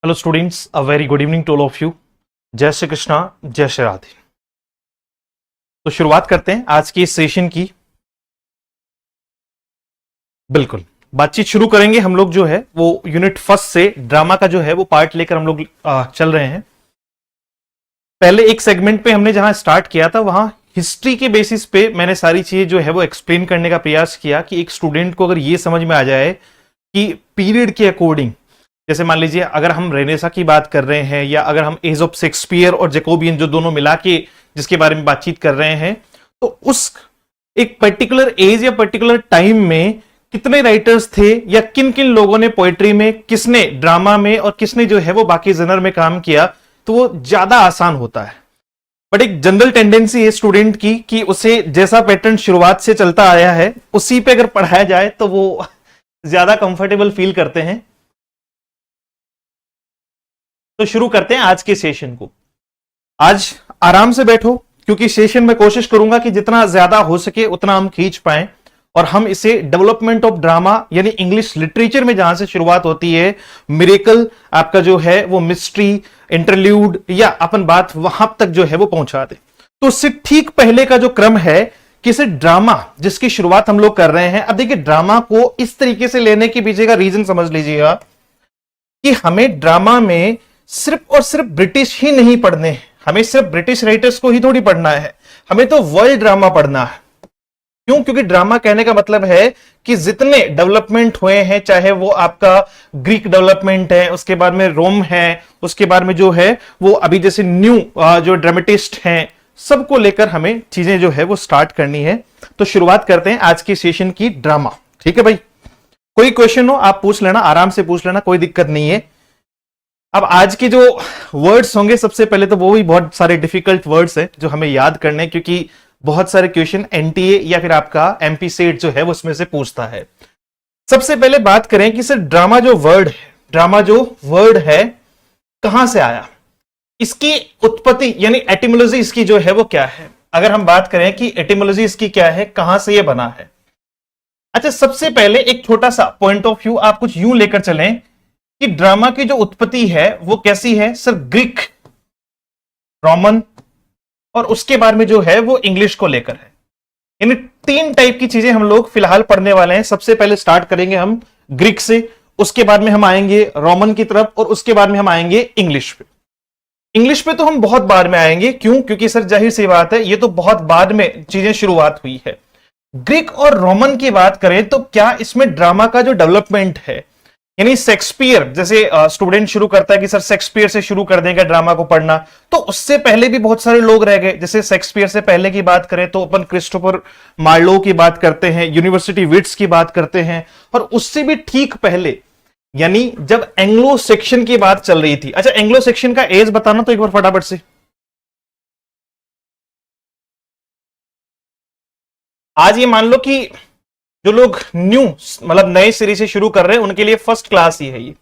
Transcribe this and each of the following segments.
Hello students, a very good evening to all of you. जय श्री कृष्णा, जय श्री राधे। तो शुरुआत करते हैं आज के इस सेशन की। बिल्कुल बातचीत शुरू करेंगे हम लोग जो है वो यूनिट फर्स्ट से ड्रामा का जो है वो पार्ट लेकर हम लोग चल रहे हैं। पहले एक सेगमेंट पे हमने जहां स्टार्ट किया था वहां हिस्ट्री के बेसिस पे मैंने सारी चीजें जो है वो एक्सप्लेन करने का प्रयास किया कि एक स्टूडेंट को अगर ये समझ में आ जाए कि पीरियड के अकॉर्डिंग, जैसे मान लीजिए अगर हम रेनेसा की बात कर रहे हैं या अगर हम एज ऑफ शेक्सपियर और जैकोबियन जो दोनों मिला के जिसके बारे में बातचीत कर रहे हैं, तो उस एक पर्टिकुलर एज या पर्टिकुलर टाइम में कितने राइटर्स थे या किन किन लोगों ने पोएट्री में, किसने ड्रामा में और किसने जो है वो बाकी जनर में काम किया, तो वो ज्यादा आसान होता है। बट एक जनरल टेंडेंसी है स्टूडेंट की कि उसे जैसा पैटर्न शुरुआत से चलता आया है उसी पे अगर पढ़ाया जाए तो वो ज्यादा कंफर्टेबल फील करते हैं। तो शुरू करते हैं आज के सेशन को। आज आराम से बैठो क्योंकि सेशन में कोशिश करूंगा कि जितना ज्यादा हो सके उतना हम खींच पाएं और हम इसे डेवलपमेंट ऑफ ड्रामा यानी इंग्लिश लिटरेचर में जहां से शुरुआत होती है, मिरेकल आपका जो है वो मिस्ट्री, इंटरल्यूड या अपन बात वहां तक जो है वो पहुंचा दे। तो उससे ठीक पहले का जो क्रम है कि इसे ड्रामा जिसकी शुरुआत हम लोग कर रहे हैं। अब देखिए ड्रामा को इस तरीके से लेने के पीछे का रीजन समझ लीजिएगा कि हमें ड्रामा में सिर्फ और सिर्फ ब्रिटिश ही नहीं पढ़ने हैं, हमें सिर्फ ब्रिटिश राइटर्स को ही थोड़ी पढ़ना है, हमें तो वर्ल्ड ड्रामा पढ़ना है। क्यों? क्योंकि ड्रामा कहने का मतलब है कि जितने डेवलपमेंट हुए हैं, चाहे वो आपका ग्रीक डेवलपमेंट है, उसके बाद में रोम है, उसके बाद में जो है वो अभी जैसे न्यू जो ड्रामेटिस्ट हैं, सबको लेकर हमें चीजें जो है वो स्टार्ट करनी है। तो शुरुआत करते हैं आज के सेशन की ड्रामा। ठीक है भाई, कोई क्वेश्चन हो आप पूछ लेना, आराम से पूछ लेना, कोई दिक्कत नहीं है। अब आज के जो वर्ड्स होंगे सबसे पहले तो वो भी बहुत सारे डिफिकल्ट वर्ड्स हैं जो हमें याद करने, क्योंकि बहुत सारे क्वेश्चन एनटीए या फिर आपका एमपी सेट जो है वो उसमें से पूछता है। सबसे पहले बात करें कि सर ड्रामा जो वर्ड है कहां से आया, इसकी उत्पत्ति यानी एटिमोलॉजी इसकी जो है वो क्या है। अगर हम बात करें कि एटिमोलॉजी इसकी क्या है, कहां से ये बना है। अच्छा, सबसे पहले एक छोटा सा पॉइंट ऑफ व्यू आप कुछ यूं लेकर चलें कि ड्रामा की जो उत्पत्ति है वो कैसी है। सर ग्रीक, रोमन और उसके बाद में जो है वो इंग्लिश को लेकर है। यानी तीन टाइप की चीजें हम लोग फिलहाल पढ़ने वाले हैं। सबसे पहले स्टार्ट करेंगे हम ग्रीक से, उसके बाद में हम आएंगे रोमन की तरफ और उसके बाद में हम आएंगे इंग्लिश पे। इंग्लिश पे तो हम बहुत बाद में आएंगे। क्यों? क्योंकि सर जाहिर सी बात है ये तो बहुत बाद में चीजें शुरुआत हुई है। ग्रीक और रोमन की बात करें तो क्या इसमें ड्रामा का जो डेवलपमेंट है, यानी शेक्सपियर, जैसे स्टूडेंट शुरू करता है कि सर शेक्सपियर से शुरू कर देंगे ड्रामा को पढ़ना, तो उससे पहले भी बहुत सारे लोग रह गए। जैसे शेक्सपियर से पहले की बात करें तो अपन क्रिस्टोफर मार्लो की बात करते हैं, यूनिवर्सिटी विट्स की बात करते हैं, और उससे भी ठीक पहले यानी जब एंग्लो सेक्शन की बात चल रही थी। अच्छा, एंग्लो सेक्शन का एज बताना तो एक बार फटाफट से। आज ये मान लो कि जो लोग न्यू मतलब नए सिरे से शुरू कर रहे हैं उनके लिए फर्स्ट क्लास ही है ये।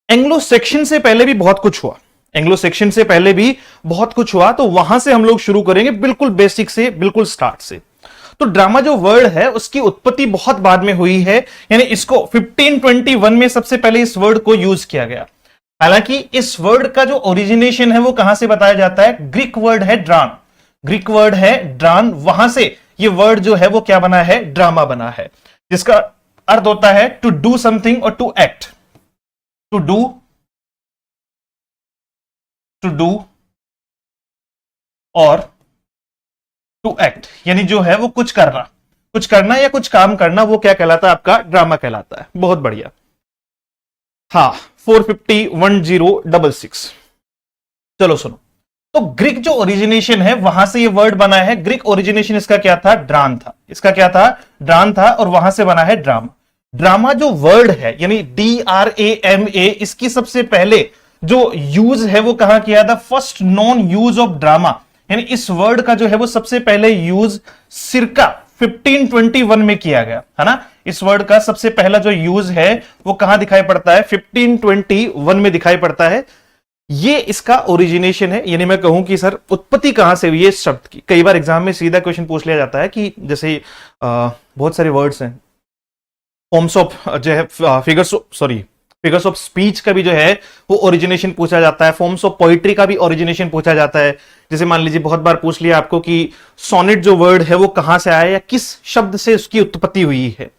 एंग्लो सेक्शन से पहले भी बहुत कुछ हुआ, एंग्लो सेक्शन से पहले भी बहुत कुछ हुआ, तो वहां से हम लोग शुरू करेंगे बिल्कुल बेसिक से, बिल्कुल स्टार्ट से। तो ड्रामा जो वर्ड है उसकी उत्पत्ति बहुत बाद में हुई है, यानी इसको 1521 में सबसे पहले इस वर्ड को यूज किया गया। हालांकि इस वर्ड का जो ओरिजिनेशन है वो कहां से बताया जाता है, ग्रीक वर्ड है ड्रान, ग्रीक वर्ड है ड्रान, वहां से ये वर्ड जो है वो क्या बना है, ड्रामा बना है, जिसका अर्थ होता है टू डू समथिंग और टू एक्ट। टू डू और टू एक्ट, यानी जो है वो कुछ करना या कुछ काम करना, वो क्या कहलाता है, आपका ड्रामा कहलाता है। बहुत बढ़िया। हाँ, 4501066। चलो सुनो, तो ग्रीक जो ओरिजिनेशन है वहां से ये वर्ड बना है। ग्रीक ओरिजिनेशन इसका क्या था, ड्रान था। इसका क्या था, ड्रान था, और वहां से बना है ड्रामा। ड्रामा जो वर्ड है यानी DRAMA, इसकी सबसे पहले जो यूज है वो कहां किया था, first non use of drama, यानी इस वर्ड का जो है वो सबसे पहले यूज सिरका 1521 में किया गया है ना। इस वर्ड का सबसे पहला जो यूज है वो कहां दिखाई पड़ता है, 1521 में दिखाई पड़ता है। ये इसका ओरिजिनेशन है। यानी मैं कहूं कि सर उत्पत्ति कहां से हुई है इस शब्द की। कई बार एग्जाम में सीधा क्वेश्चन पूछ लिया जाता है कि जैसे बहुत सारे वर्ड्स हैं, फॉर्म्स ऑफ जो है figures, sorry figures of speech का भी जो है वो ओरिजिनेशन पूछा जाता है, फॉर्म्स ऑफ पोइट्री का भी ओरिजिनेशन पूछा जाता है। जैसे मान लीजिए बहुत बार पूछ लिया आपको कि सोनेट जो वर्ड है वो कहां से आया या किस शब्द से उसकी उत्पत्ति हुई है।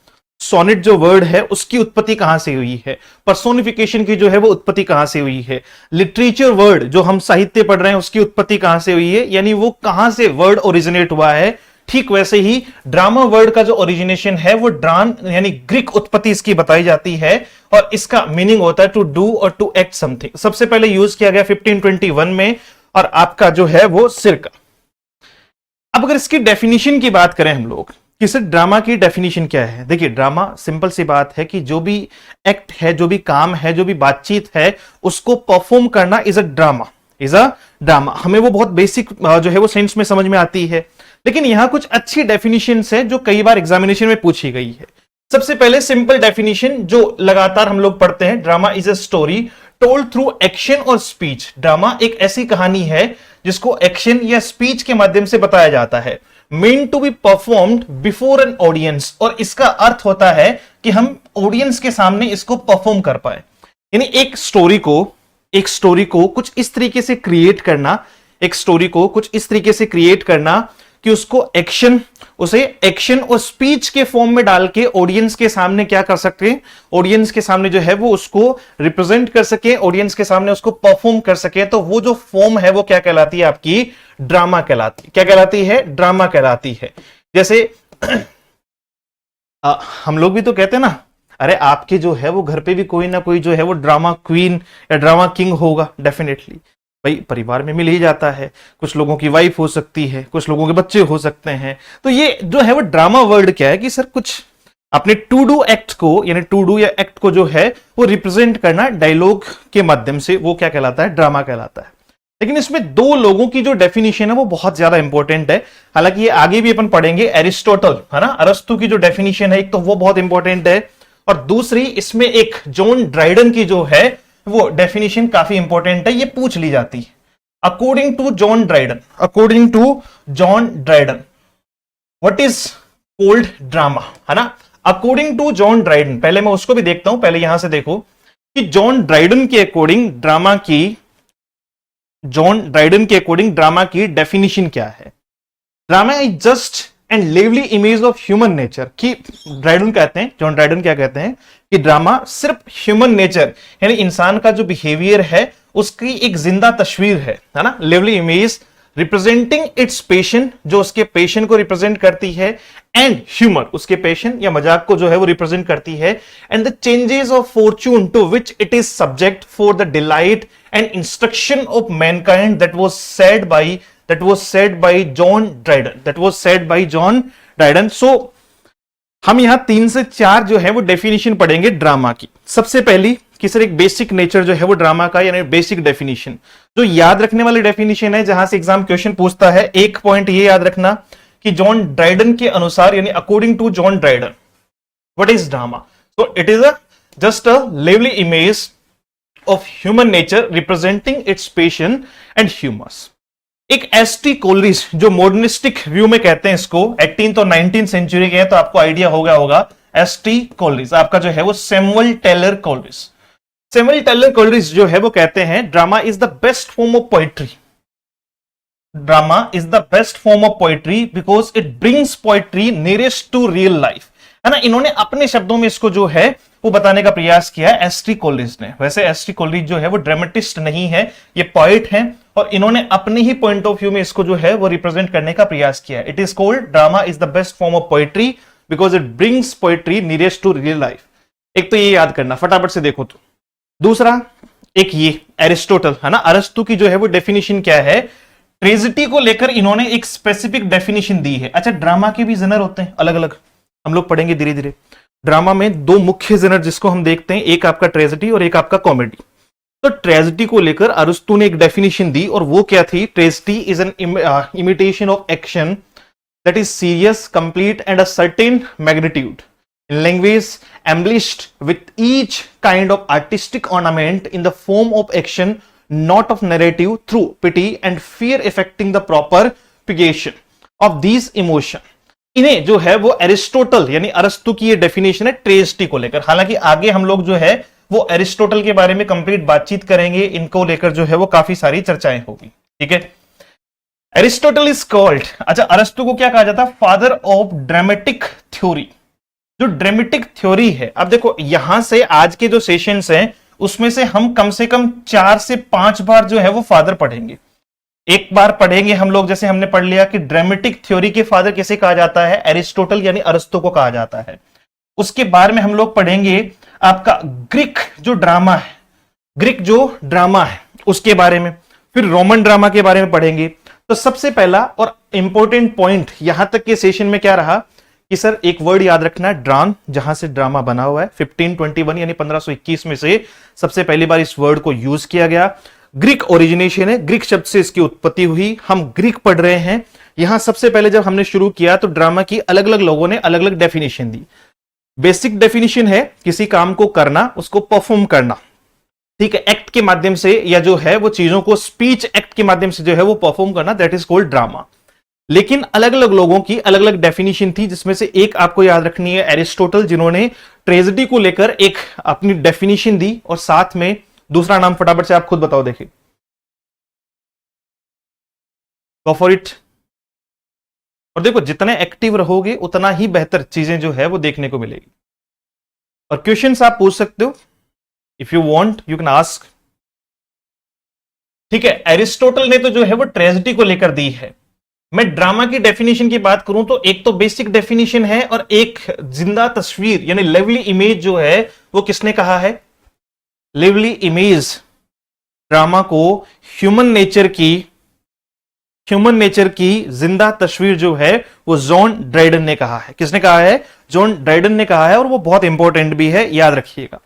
सोनेट जो वर्ड है उसकी उत्पत्ति कहां से हुई है, पर्सोनिफिकेशन की जो है वो उत्पत्ति कहां से हुई है, लिटरेचर वर्ड जो हम साहित्य पढ़ रहे हैं उसकी उत्पत्ति कहां से हुई है, यानी वो कहां से वर्ड ओरिजिनेट हुआ है। ठीक वैसे ही ड्रामा वर्ड का जो ओरिजिनेशन है वो ड्रान यानी ग्रीक उत्पत्ति इसकी बताई जाती है और इसका मीनिंग होता है टू डू और टू एक्ट समथिंग। सबसे पहले यूज किया गया 1521 में और आपका जो है वो सिरका। अब अगर इसकी डेफिनेशन की बात करें हम लोग कि सर ड्रामा की डेफिनेशन क्या है, देखिए ड्रामा सिंपल सी बात है कि जो भी एक्ट है, जो भी काम है, जो भी बातचीत है उसको परफॉर्म करना is a drama, is a drama. हमें वो बहुत बेसिक जो है वो सेंस में समझ में आती है, लेकिन यहां कुछ अच्छी डेफिनेशन है जो कई बार एग्जामिनेशन में पूछी गई है। सबसे पहले सिंपल डेफिनेशन जो लगातार हम लोग पढ़ते हैं, drama is a story told through action और स्पीच। ड्रामा एक ऐसी कहानी है जिसको एक्शन या स्पीच के माध्यम से बताया जाता है, meant to be performed before an audience, और इसका अर्थ होता है कि हम ऑडियंस के सामने इसको परफॉर्म कर पाए। यानी एक स्टोरी को कुछ इस तरीके से क्रिएट करना, एक स्टोरी को कुछ इस तरीके से क्रिएट करना कि उसे एक्शन और स्पीच के फॉर्म में डाल के ऑडियंस के सामने क्या कर सकते हैं, ऑडियंस के सामने जो है वो उसको रिप्रेजेंट कर सके, ऑडियंस के सामने उसको परफॉर्म कर सके। तो वो जो फॉर्म है वो क्या कहलाती है, आपकी ड्रामा कहलाती है। क्या कहलाती है? ड्रामा कहलाती है। जैसे हम लोग भी तो कहते हैं ना, अरे आपके जो है वो घर पे भी कोई ना कोई जो है वो ड्रामा क्वीन या ड्रामा किंग होगा। डेफिनेटली भाई परिवार में मिल ही जाता है, कुछ लोगों की वाइफ हो सकती है, कुछ लोगों के बच्चे हो सकते हैं। तो ये जो है वो ड्रामा वर्ड क्या है कि सर कुछ अपने टू डू एक्ट को, यानी टू डू या एक्ट को जो है वो रिप्रेजेंट करना डायलॉग के माध्यम से, वो क्या कहलाता है? ड्रामा कहलाता है। लेकिन इसमें दो लोगों की जो डेफिनेशन है वो बहुत ज्यादा इंपॉर्टेंट है। हालांकि ये आगे भी अपन पढ़ेंगे, एरिस्टोटल है ना, अरस्तु की जो डेफिनेशन है एक तो वो बहुत इंपॉर्टेंट है, और दूसरी इसमें एक जॉन ड्राइडन की जो है वो डेफिनेशन काफी इंपॉर्टेंट है, ये पूछ ली जाती है। According to John Dryden, what is called drama, है ना। अकॉर्डिंग टू जॉन ड्राइडन, पहले मैं उसको भी देखता हूं, पहले यहां से देखो कि जॉन ड्राइडन के अकॉर्डिंग ड्रामा की डेफिनेशन क्या है। Drama is just and lively image of human nature. कि ड्राइडन कहते हैं, जॉन ड्राइडन क्या कहते हैं कि ड्रामा सिर्फ ह्यूमन नेचर यानी इंसान का जो बिहेवियर है उसकी एक जिंदा तस्वीर है ना। लिवली इमेज रिप्रेजेंटिंग इट्स पेशन, जो उसके पेशन को रिप्रेजेंट करती है, एंड ह्यूमर, उसके पेशन या मजाक को जो है वो रिप्रेजेंट करती है, and the changes of fortune to which it is subject for the delight and instruction of mankind that was said by John Dryden. So हम यहां 3 से 4 जो है वो डेफिनेशन पढ़ेंगे ड्रामा की। सबसे पहली कि सर एक बेसिक नेचर जो है वो ड्रामा का, यानी बेसिक डेफिनेशन, जो याद रखने वाली डेफिनेशन है, जहां से एग्जाम क्वेश्चन पूछता है, एक पॉइंट ये याद रखना कि जॉन ड्राइडन के अनुसार, यानी according to John Dryden, what is drama? So it is just a lively image of human nature representing its passion and humours. एक एसटी कोलरिज, जो मॉडर्निस्टिक व्यू में कहते हैं इसको, 18th और 19th सेंचुरी के हैं, तो आपको आइडिया हो गया होगा। एसटी कोलरिज आपका जो है वो सैमुअल टेलर कोलरिज जो है वो कहते हैं drama is the best form of poetry. Drama is the best form of poetry because it brings poetry nearest to real life, है ना। इन्होंने अपने शब्दों में इसको जो है वो बताने का प्रयास किया है एसटी कोलरिज ने। वैसे एसटी कोलरिज जो है वो ड्रामेटिस्ट नहीं है, ये पोइट हैं, और इन्होंने अपने ही पॉइंट ऑफ व्यू में इसको जो है वो रिप्रेजेंट करने का प्रयास किया है। It is called drama is the best form of poetry because it brings poetry nearest to real life. एक तो ये याद करना, फटाफट से देखो तो। दूसरा एक ये एरिस्टोटल, है ना, अरस्तु की जो है वो डेफिनेशन क्या है, ट्रेजिडी को लेकर इन्होंने एक स्पेसिफिक डेफिनेशन दी है। अच्छा, ड्रामा के भी जनर होते हैं अलग अलग, हम लोग पढ़ेंगे धीरे धीरे। ड्रामा में 2 मुख्य जनर जिसको हम देखते हैं, एक आपका ट्रेजिडी और एक आपका कॉमेडी। तो ट्रेजिडी को लेकर अरस्तु ने एक डेफिनेशन दी, और वो क्या थी? Tragedy is an imitation of action that is serious, complete and a certain magnitude in language embellished with each kind of artistic ornament in the form of action, not of narrative, through pity and fear affecting the propagation of these emotion। इन्हें जो है वो Aristotle यानी अरस्तु की ये definition है tragedy को लेकर। हालांकि आगे हम लोग जो है वो एरिस्टोटल के बारे में कंप्लीट बातचीत करेंगे, इनको लेकर जो है वो काफी सारी चर्चाएं होगी। ठीक है, एरिस्टोटल इज कॉल्ड, अच्छा अरस्तु को क्या कहा जाता है? Father of dramatic theory. जो ड्रामेटिक थ्योरी है, अब देखो यहां से आज के जो सेशंस हैं उसमें से हम कम से कम 4 से 5 बार जो है वो फादर पढ़ेंगे। एक बार पढ़ेंगे हम लोग, जैसे हमने पढ़ लिया कि ड्रामेटिक थ्योरी के फादर किसे कहा जाता है? एरिस्टोटल यानी अरस्तु को कहा जाता है। उसके बाद में हम लोग पढ़ेंगे आपका ग्रीक जो ड्रामा है, ग्रीक जो ड्रामा है उसके बारे में, फिर रोमन ड्रामा के बारे में पढ़ेंगे। तो सबसे पहला और इंपॉर्टेंट पॉइंट यहां तक के सेशन में क्या रहा कि सर एक वर्ड याद रखना है, ड्राम, जहां से ड्रामा बना हुआ है। 1521 यानी 1521 में से सबसे पहली बार इस वर्ड को यूज किया गया। ग्रीक ओरिजिनेशन है, ग्रीक शब्द से इसकी उत्पत्ति हुई। हम ग्रीक पढ़ रहे हैं। यहां सबसे पहले जब हमने शुरू किया तो ड्रामा की अलग अलग लोगों ने अलग अलग डेफिनेशन दी। बेसिक डेफिनेशन है किसी काम को करना, उसको परफॉर्म करना, ठीक है, एक्ट के माध्यम से, या जो है वो चीजों को स्पीच एक्ट के माध्यम से जो है वो परफॉर्म करना, दैट इज कॉल्ड ड्रामा। लेकिन अलग अलग लोगों की अलग अलग डेफिनेशन थी, जिसमें से एक आपको याद रखनी है, एरिस्टोटल, जिन्होंने ट्रेजेडी को लेकर एक अपनी डेफिनेशन दी, और साथ में दूसरा नाम फटाफट से आप खुद बताओ, देखिए, गो फॉर इट। और देखो जितने एक्टिव रहोगे उतना ही बेहतर चीजें जो है वो देखने को मिलेगी। और क्वेश्चंस आप पूछ सकते हो, if you want you can ask. ठीक है, एरिस्टोटल ने तो जो है वो ट्रेजेडी को लेकर दी है। मैं ड्रामा की डेफिनेशन की बात करूं तो एक तो बेसिक डेफिनेशन है, और एक जिंदा तस्वीर यानी लिवली इमेज जो है वो किसने कहा है? लिवली इमेज ड्रामा को ह्यूमन नेचर की जिंदा तस्वीर जो है वो जॉन ड्राइडन ने कहा है। किसने कहा है? जॉन ड्राइडन ने कहा है, और वो बहुत इंपॉर्टेंट भी है, याद रखिएगा।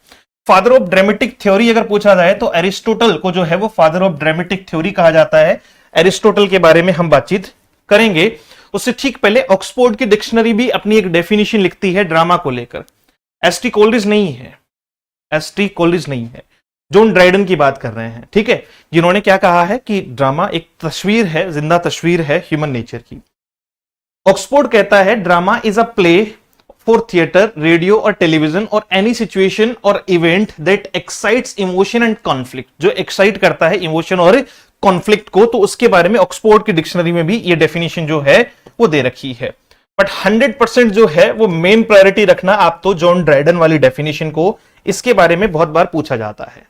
फादर ऑफ ड्रामेटिक थ्योरी अगर पूछा जाए तो एरिस्टोटल को जो है वो फादर ऑफ ड्रामेटिक थ्योरी कहा जाता है। एरिस्टोटल के बारे में हम बातचीत करेंगे। उससे ठीक पहले ऑक्सफोर्ड की डिक्शनरी भी अपनी एक डेफिनेशन लिखती है ड्रामा को लेकर। एसटी कोलरिज नहीं है, एसटी कोलरिज नहीं है, जॉन ड्राइडन की बात कर रहे हैं। ठीक है, जिन्होंने क्या कहा है कि ड्रामा एक तस्वीर है, जिंदा तस्वीर है ह्यूमन नेचर की। ऑक्सफोर्ड कहता है drama is a play for theatre, radio और टेलीविजन, और एनी सिचुएशन और event that excites emotion and conflict, जो एक्साइट करता है इमोशन और कॉन्फ्लिक्ट को। तो उसके बारे में ऑक्सफोर्ड की डिक्शनरी में भी ये डेफिनेशन जो है वो दे रखी है। बट 100% जो है वो मेन प्रायोरिटी रखना आप तो जॉन ड्राइडन वाली डेफिनेशन को, इसके बारे में बहुत बार पूछा जाता है।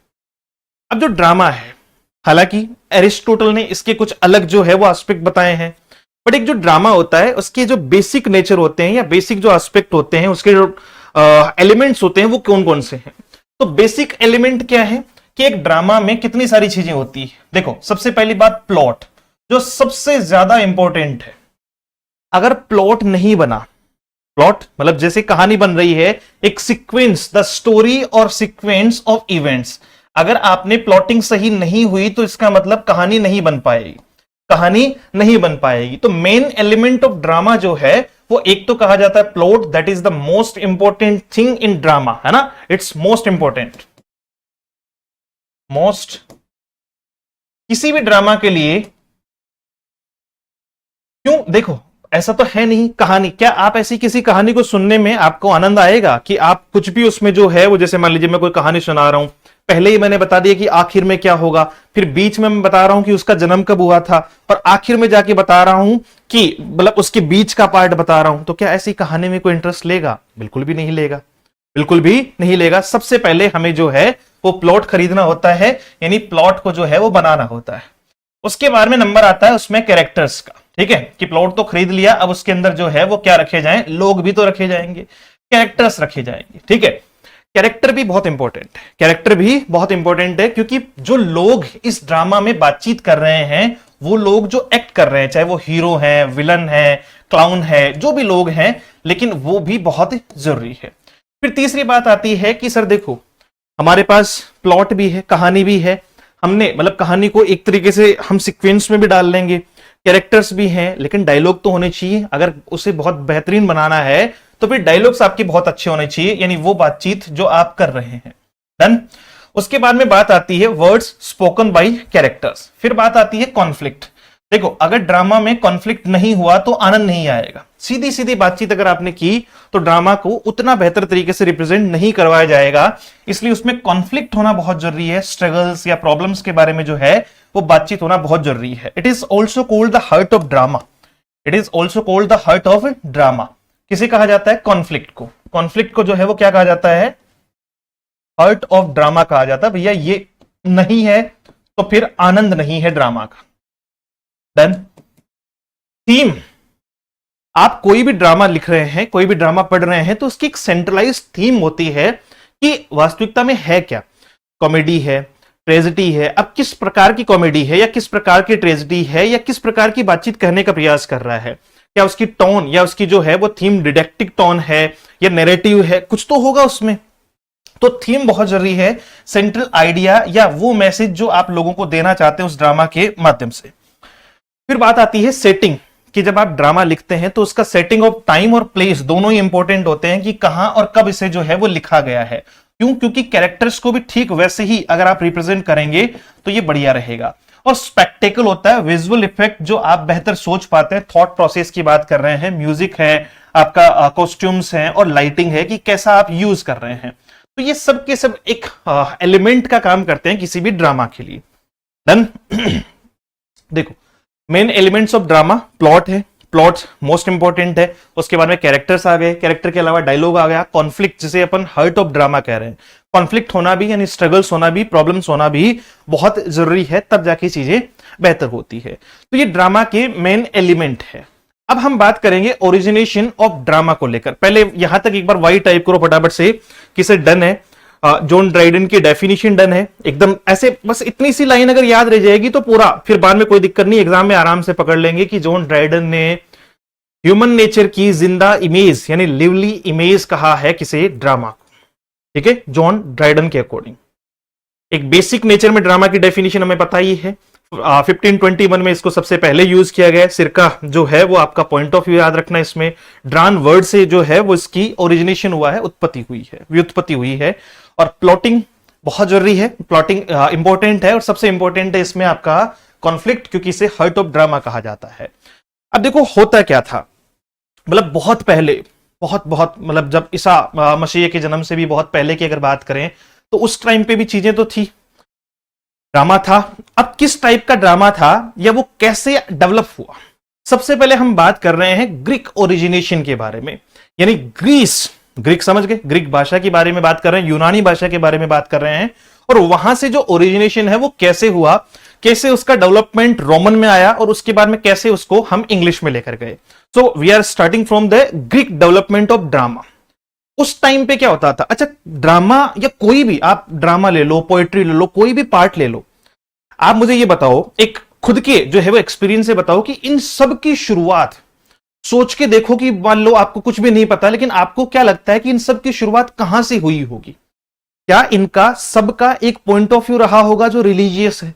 अब जो ड्रामा है, हालांकि एरिस्टोटल ने इसके कुछ अलग जो है वो एस्पेक्ट बताए हैं, बट एक जो ड्रामा होता है उसके जो बेसिक नेचर होते हैं या बेसिक जो एस्पेक्ट होते हैं, उसके जो एलिमेंट्स होते हैं वो कौन कौन से हैं। तो बेसिक एलिमेंट क्या है कि एक ड्रामा में कितनी सारी चीजें होती है। देखो सबसे पहली बात प्लॉट, जो सबसे ज्यादा इंपॉर्टेंट है। अगर प्लॉट नहीं बना, प्लॉट मतलब जैसे कहानी बन रही है, एक सीक्वेंस, द स्टोरी और सीक्वेंस ऑफ इवेंट्स, अगर आपने प्लॉटिंग सही नहीं हुई तो इसका मतलब कहानी नहीं बन पाएगी, कहानी नहीं बन पाएगी। तो मेन एलिमेंट ऑफ ड्रामा जो है वो एक तो कहा जाता है plot, that is the most important thing in drama, है ना, इट्स मोस्ट इंपॉर्टेंट। मोस्ट किसी भी ड्रामा के लिए, क्यों, देखो ऐसा तो है नहीं कहानी, क्या आप ऐसी किसी कहानी को सुनने में आपको आनंद आएगा कि आप कुछ भी उसमें जो है वो, जैसे मान लीजिए मैं कोई कहानी सुना रहा हूं, पहले ही मैंने बता दिया कि आखिर में क्या होगा, फिर बीच में मैं बता रहा हूं कि उसका जन्म कब हुआ था, और आखिर में जाके बता रहा हूं कि मतलब उसके बीच का पार्ट बता रहा हूं, तो क्या ऐसी कहानी में कोई इंटरेस्ट लेगा? बिल्कुल भी नहीं लेगा, बिल्कुल भी नहीं लेगा। सबसे पहले हमें जो है वो प्लॉट खरीदना होता है, यानी प्लॉट को जो है वो बनाना होता है। उसके बाद में नंबर आता है उसमें कैरेक्टर्स का। ठीक है, कि प्लॉट तो खरीद लिया, अब उसके अंदर जो है वो क्या रखे जाएं, लोग भी तो रखे जाएंगे, कैरेक्टर्स रखे जाएंगे। ठीक है, कैरेक्टर भी बहुत इंपॉर्टेंट है, कैरेक्टर भी बहुत इंपॉर्टेंट है, क्योंकि जो लोग इस ड्रामा में बातचीत कर रहे हैं, वो लोग जो एक्ट कर रहे हैं, चाहे वो हीरो हैं, विलन है, क्लाउन है, जो भी लोग हैं, लेकिन वो भी बहुत जरूरी है। फिर तीसरी बात आती है कि सर देखो हमारे पास प्लॉट भी है, कहानी भी है, हमने मतलब कहानी को एक तरीके से हम सीक्वेंस में भी डाल लेंगे, कैरेक्टर्स भी हैं, लेकिन डायलॉग तो होने चाहिए। अगर उसे बहुत बेहतरीन बनाना है तो फिर डायलॉग्स आपके बहुत अच्छे होने चाहिए, यानी वो बातचीत जो आप कर रहे हैं। डन। उसके बाद में बात आती है वर्ड्स स्पोकन बाय कैरेक्टर्स। फिर बात आती है कॉन्फ्लिक्ट। देखो, अगर ड्रामा में कॉन्फ्लिक्ट नहीं हुआ तो आनंद नहीं आएगा। सीधी सीधी बातचीत अगर आपने की तो ड्रामा को उतना बेहतर तरीके से रिप्रेजेंट नहीं करवाया जाएगा, इसलिए उसमें कॉन्फ्लिक्ट होना बहुत जरूरी है। स्ट्रगल्स या प्रॉब्लम्स के बारे में जो है वो बातचीत होना बहुत जरूरी है। It is also called the heart of drama. It is also called the heart of drama. किसे कहा जाता है? कॉन्फ्लिक्ट को। कॉन्फ्लिक्ट को जो है वो क्या कहा जाता है? हार्ट ऑफ ड्रामा कहा जाता है। भैया ये नहीं है तो फिर आनंद नहीं है ड्रामा का। डन। थीम, आप कोई भी ड्रामा लिख रहे हैं, कोई भी ड्रामा पढ़ रहे हैं तो उसकी एक सेंट्रलाइज थीम होती है कि वास्तविकता में है क्या। कॉमेडी है, ट्रेजेडी है, अब किस प्रकार की कॉमेडी है या किस प्रकार की ट्रेजेडी है या किस प्रकार की बातचीत करने का प्रयास कर रहा है। क्या उसकी टोन या उसकी जो है वो थीम डिडक्टिक टोन है या नैरेटिव है, कुछ तो होगा उसमें। तो थीम बहुत जरूरी है, सेंट्रल आइडिया या वो मैसेज जो आप लोगों को देना चाहते हैं उस ड्रामा के माध्यम से। फिर बात आती है सेटिंग, कि जब आप ड्रामा लिखते हैं तो उसका सेटिंग ऑफ टाइम और प्लेस दोनों ही इंपॉर्टेंट होते हैं कि कहां और कब इसे जो है वो लिखा गया है। क्यों? क्योंकि कैरेक्टर्स को भी ठीक वैसे ही अगर आप रिप्रेजेंट करेंगे तो ये बढ़िया रहेगा। और स्पेक्टेकल होता है, विजुअल इफेक्ट जो आप बेहतर सोच पाते हैं। थॉट प्रोसेस की बात कर रहे हैं, म्यूजिक है, आपका कॉस्ट्यूम्स है और लाइटिंग है कि कैसा आप यूज कर रहे हैं। तो ये सब के सब एक एलिमेंट का काम करते हैं किसी भी ड्रामा के लिए। डन। देखो, main elements of drama plot है, प्लॉट मोस्ट इंपॉर्टेंट है। उसके बाद में कैरेक्टर्स आ गए, कैरेक्टर के अलावा डायलॉग आ गया, कॉन्फ्लिक्ट जिसे अपन हार्ट ऑफ ड्रामा कह रहे हैं। कॉन्फ्लिक्ट होना भी यानी स्ट्रगल्स होना भी, प्रॉब्लम्स होना भी बहुत जरूरी है, तब जाके चीजें बेहतर होती है। तो ये ड्रामा के मेन एलिमेंट है। अब हम बात करेंगे ओरिजिनेशन ऑफ ड्रामा को लेकर। पहले यहां तक एक बार वाई टाइप करो फटाफट से, किसे डन है। जॉन ड्राइडन की डेफिनेशन डन है एकदम ऐसे, बस इतनी सी लाइन अगर याद रह जाएगी तो पूरा, फिर बाद में कोई दिक्कत नहीं, एग्जाम में आराम से पकड़ लेंगे कि जॉन ड्राइडन ने ह्यूमन नेचर की जिंदा इमेज यानी लिवली इमेज कहा है किसे? ड्रामा को। ठीक है, जॉन ड्राइडन के अकॉर्डिंग। एक बेसिक नेचर में ड्रामा की डेफिनेशन हमें पता ही है। 1521 में इसको सबसे पहले यूज किया गया। सिरका जो है वो आपका पॉइंट ऑफ व्यू याद रखना, इसमें ड्रान वर्ड से जो है वो इसकी ओरिजिनेशन हुआ है, उत्पत्ति हुई है, व्युत्पत्ति हुई है। और प्लॉटिंग बहुत जरूरी है, प्लॉटिंग इंपॉर्टेंट है और सबसे इंपॉर्टेंट है इसमें आपका कॉन्फ्लिक्ट, क्योंकि इसे हार्ट ऑफ ड्रामा कहा जाता है। अब देखो होता क्या था, मतलब बहुत पहले, बहुत बहुत मतलब जब ईसा मसीह के जन्म से भी बहुत पहले की अगर बात करें तो उस टाइम पे भी चीजें तो थी, ड्रामा था। अब किस टाइप का ड्रामा था या वो कैसे डेवलप हुआ? सबसे पहले हम बात कर रहे हैं ग्रीक ओरिजिनेशन के बारे में, यानी ग्रीस, ग्रीक समझ गए, ग्रीक भाषा के बारे में बात कर रहे हैं, यूनानी भाषा के बारे में बात कर रहे हैं। और वहां से जो ओरिजिनेशन है वो कैसे हुआ, कैसे उसका डेवलपमेंट रोमन में आया और उसके बाद में कैसे उसको हम इंग्लिश में लेकर गए। So we are starting from the Greek development of drama. उस टाइम पे क्या होता था? अच्छा, ड्रामा या कोई भी आप ड्रामा ले लो, पोएट्री ले लो, कोई भी पार्ट ले लो, आप मुझे ये बताओ, एक खुद के जो है वो एक्सपीरियंस से बताओ कि इन सब की शुरुआत, सोच के देखो कि मान लो आपको कुछ भी नहीं पता, लेकिन आपको क्या लगता है कि इन सब की शुरुआत कहां से हुई होगी? क्या इनका सबका एक पॉइंट ऑफ व्यू रहा होगा जो रिलीजियस है?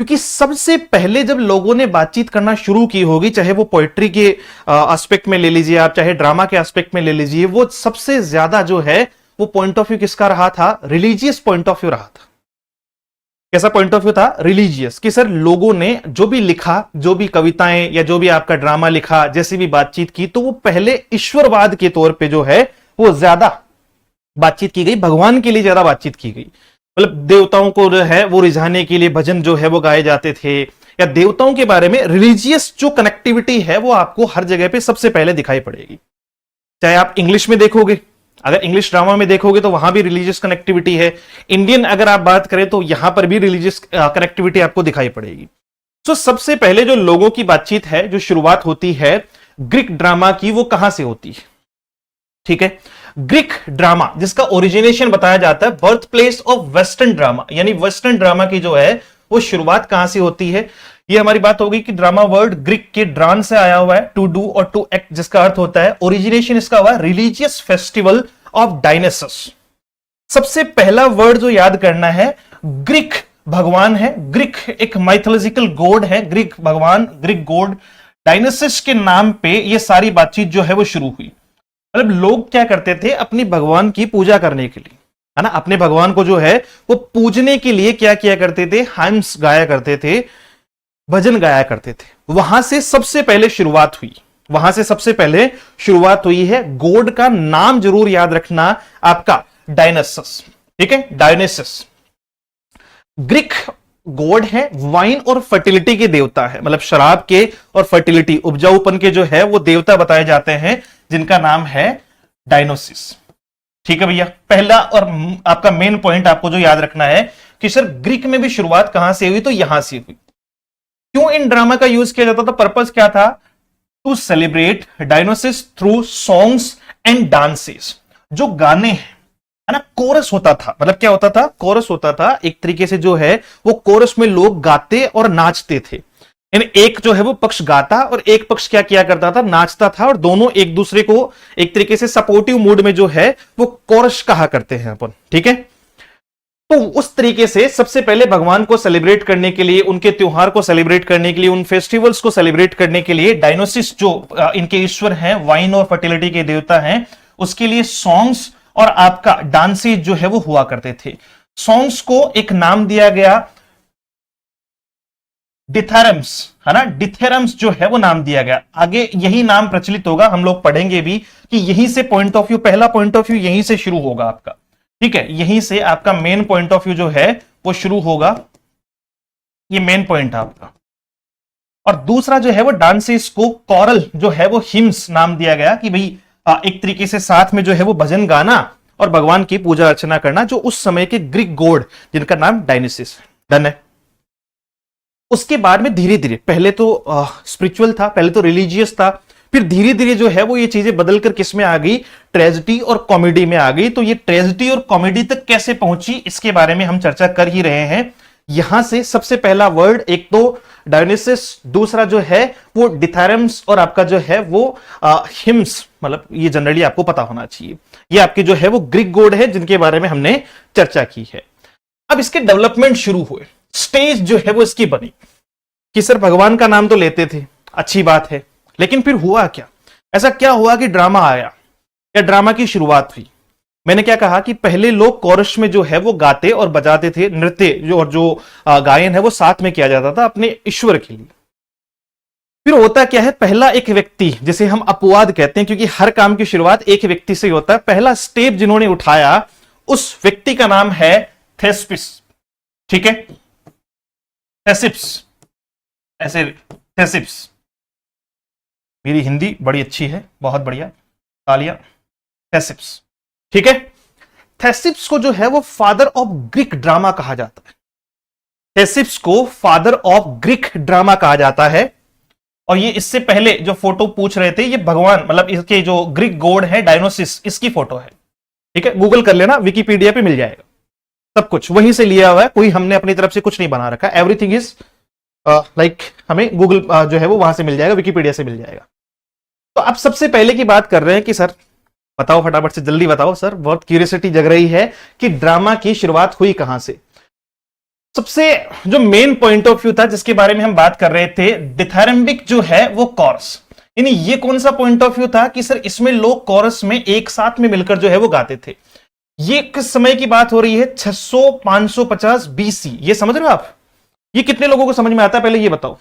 क्योंकि सबसे पहले जब लोगों ने बातचीत करना शुरू की होगी, चाहे वो पोएट्री के एस्पेक्ट में ले लीजिए आप, चाहे ड्रामा के एस्पेक्ट में ले लीजिए, वो सबसे ज्यादा जो है वो पॉइंट ऑफ व्यू किसका रहा था? रिलीजियस पॉइंट ऑफ व्यू रहा था। कैसा पॉइंट ऑफ व्यू था? रिलीजियस। कि सर लोगों ने जो भी लिखा, जो भी कविताएं या जो भी आपका ड्रामा लिखा, जैसी भी बातचीत की, तो वो पहले ईश्वरवाद के तौर पे जो है वो ज्यादा बातचीत की गई, भगवान के लिए ज्यादा बातचीत की गई। मतलब देवताओं को जो है वो रिझाने के लिए भजन जो है वो गाए जाते थे, या देवताओं के बारे में रिलीजियस जो कनेक्टिविटी है वो आपको हर जगह पे सबसे पहले दिखाई पड़ेगी। चाहे आप इंग्लिश में देखोगे, अगर इंग्लिश ड्रामा में देखोगे तो वहां भी रिलीजियस कनेक्टिविटी है। इंडियन अगर आप बात करें तो यहां पर भी रिलीजियस कनेक्टिविटी आपको दिखाई पड़ेगी। तो सबसे पहले जो लोगों की बातचीत है, जो शुरुआत होती है ग्रीक ड्रामा की, वो कहां से होती है? ठीक है, ग्रीक ड्रामा जिसका ओरिजिनेशन बताया जाता है birth place of western drama, यानी वेस्टर्न ड्रामा की जो है वो शुरुआत कहां से होती है? ये हमारी बात होगी कि ड्रामा वर्ड ग्रीक के ड्रान से आया हुआ है, टू डू और टू एक्ट, जिसका अर्थ होता है, ओरिजिनेशन इसका हुआ रिलीजियस फेस्टिवल ऑफ डायनेसस। सबसे पहला वर्ड जो याद करना है, ग्रीक भगवान है, ग्रीक एक माइथोलॉजिकल गॉड है, ग्रीक भगवान, ग्रीक गॉड डायनेसस के नाम पे ये सारी बातचीत जो है वो शुरू हुई। मतलब लोग क्या करते थे, अपनी भगवान की पूजा करने के लिए, है ना, अपने भगवान को जो है वो पूजने के लिए क्या किया करते थे? हाइम्स गाया करते थे। भजन गाया करते थे, वहां से सबसे पहले शुरुआत हुई। वहां से सबसे पहले शुरुआत हुई है। गॉड का नाम जरूर याद रखना आपका, डायनासस। ठीक है, डायनासस ग्रीक गॉड है, वाइन और फर्टिलिटी के देवता है, मतलब शराब के और फर्टिलिटी, उपजाऊपन के जो है वो देवता बताए जाते हैं, जिनका नाम है डायनोसिस। ठीक है भैया, पहला और आपका मेन पॉइंट आपको जो याद रखना है कि सर ग्रीक में भी शुरुआत कहां से हुई, तो यहां से हुई। क्यों इन ड्रामा का यूज किया जाता था, पर्पस क्या था, to celebrate Dionysus through songs and dances. जो गाने हैं, है ना, कोरस होता था, मतलब क्या होता था, कोरस होता था, एक तरीके से जो है वो कोरस में लोग गाते और नाचते थे। यानी एक जो है वो पक्ष गाता और एक पक्ष क्या किया करता था, नाचता था, और दोनों एक दूसरे को एक तरीके से सपोर्टिव मूड में जो है वो कोरस कहा करते हैं अपन। ठीक है, तो उस तरीके से सबसे पहले भगवान को सेलिब्रेट करने के लिए, उनके त्योहार को सेलिब्रेट करने के लिए, उन फेस्टिवल्स को सेलिब्रेट करने के लिए डायनोसिस जो इनके ईश्वर हैं, वाइन और फर्टिलिटी के देवता हैं, उसके लिए सॉन्ग्स और आपका डांसेस जो है वो हुआ करते थे। सॉन्ग्स को एक नाम दिया गया डिथेरम्स, है ना, डिथेरम्स जो है वो नाम दिया गया। आगे यही नाम प्रचलित होगा, हम लोग पढ़ेंगे भी कि यहीं से पॉइंट ऑफ व्यू, पहला पॉइंट ऑफ व्यू यहीं से शुरू होगा आपका। ठीक है, यहीं से आपका मेन पॉइंट ऑफ व्यू जो है वो शुरू होगा, ये मेन पॉइंट है आपका। और दूसरा जो है वो डांसेस को कॉरल जो है वो हिम्स नाम दिया गया, कि भाई एक तरीके से साथ में जो है वो भजन गाना और भगवान की पूजा अर्चना करना, जो उस समय के ग्रीक गॉड जिनका नाम डायनासिस। डन है। उसके बाद में धीरे धीरे, पहले तो स्पिरिचुअल था, पहले तो रिलीजियस था, फिर धीरे धीरे जो है वो ये चीजें बदलकर किस में आ गई, ट्रेजेडी और कॉमेडी में आ गई। तो ये ट्रेजेडी और कॉमेडी तक कैसे पहुंची, इसके बारे में हम चर्चा कर ही रहे हैं। यहां से सबसे पहला वर्ड, एक तो डायनासिस, दूसरा जो है वो डिथेरम्स, और आपका जो है वो हिम्स, मतलब ये जनरली आपको पता होना चाहिए। ये आपके जो है वो ग्रीक गॉड है जिनके बारे में हमने चर्चा की है। अब इसके डेवलपमेंट शुरू हुए, स्टेज जो है वो इसकी बनी कि सर भगवान का नाम तो लेते थे, अच्छी बात है, लेकिन फिर हुआ क्या, ऐसा क्या हुआ कि ड्रामा आया या ड्रामा की शुरुआत हुई। मैंने क्या कहा कि पहले लोग कोरस में जो है वो गाते और बजाते थे, नृत्य जो और जो गायन है वो साथ में किया जाता था अपने ईश्वर के लिए। फिर होता क्या है, पहला एक व्यक्ति, जिसे हम अपवाद कहते हैं, क्योंकि हर काम की शुरुआत एक व्यक्ति से ही होता है, पहला स्टेप जिन्होंने उठाया उस व्यक्ति का नाम है थेस्पिस। ठीक है, थेसिप्स, ऐसे थेसिप्स। मेरी हिंदी बड़ी अच्छी है, बहुत बढ़िया, तालियां। थेसिप्स, ठीक है। थेसिप्स को जो है वो फादर ऑफ ग्रीक ड्रामा कहा जाता है। थेसिप्स को फादर ऑफ ग्रीक ड्रामा कहा जाता है। और ये इससे पहले जो फोटो पूछ रहे थे, ये भगवान, मतलब इसके जो ग्रीक गॉड है डायनोसिस, इसकी फोटो है। ठीक है, गूगल कर लेना, विकिपीडिया पे मिल जाएगा, सब कुछ वहीं से लिया हुआ है, कोई हमने अपनी तरफ से कुछ नहीं बना रखा। एवरीथिंग इज लाइक हमें गूगल जो है वो वहां से मिल जाएगा, विकिपीडिया से मिल जाएगा। तो अब सबसे पहले की बात कर रहे हैं कि सर बताओ, फटाफट से जल्दी बताओ सर, बहुत क्यूरियोसिटी जग रही है कि ड्रामा की शुरुआत हुई कहां से। सबसे जो मेन पॉइंट ऑफ व्यू था जिसके बारे में हम बात कर रहे थे, डिथेरेम्बिक जो है वो कोरस, यानी ये कौन सा पॉइंट ऑफ व्यू था कि सर इसमें लोग कोरस में एक साथ में मिलकर जो है वो गाते थे। ये किस समय की बात हो रही है, 600-550 बीसी। ये समझ रहे हो आप, ये कितने लोगों को समझ में आता है, पहले ये बताओ,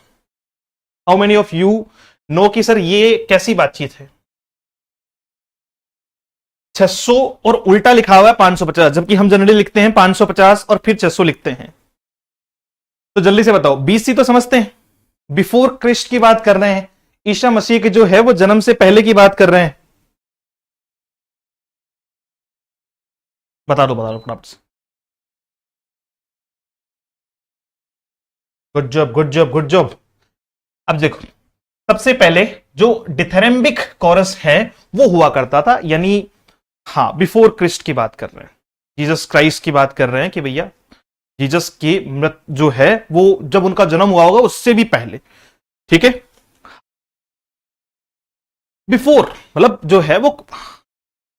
how many of you know कि सर ये कैसी बातचीत है। 600 और उल्टा लिखा हुआ है 550, जबकि हम जनरली लिखते हैं 550 और फिर 600 लिखते हैं। तो जल्दी से बताओ, बीसी तो समझते हैं, बिफोर क्रिस्ट की बात कर रहे हैं, ईसा मसीह के जो है वो जन्म से पहले की बात कर रहे हैं। बता दो फटाफट से। Good job, good job, good job. अब देखो, सबसे पहले जो डिथेरेम्बिक कोरस है वो हुआ करता था, यानी हाँ बिफोर क्रिस्ट की बात कर रहे हैं, जीसस क्राइस्ट की बात कर रहे हैं कि भैया जीसस की मृत जो है वो जब उनका जन्म हुआ होगा उससे भी पहले। ठीक है, बिफोर मतलब जो है वो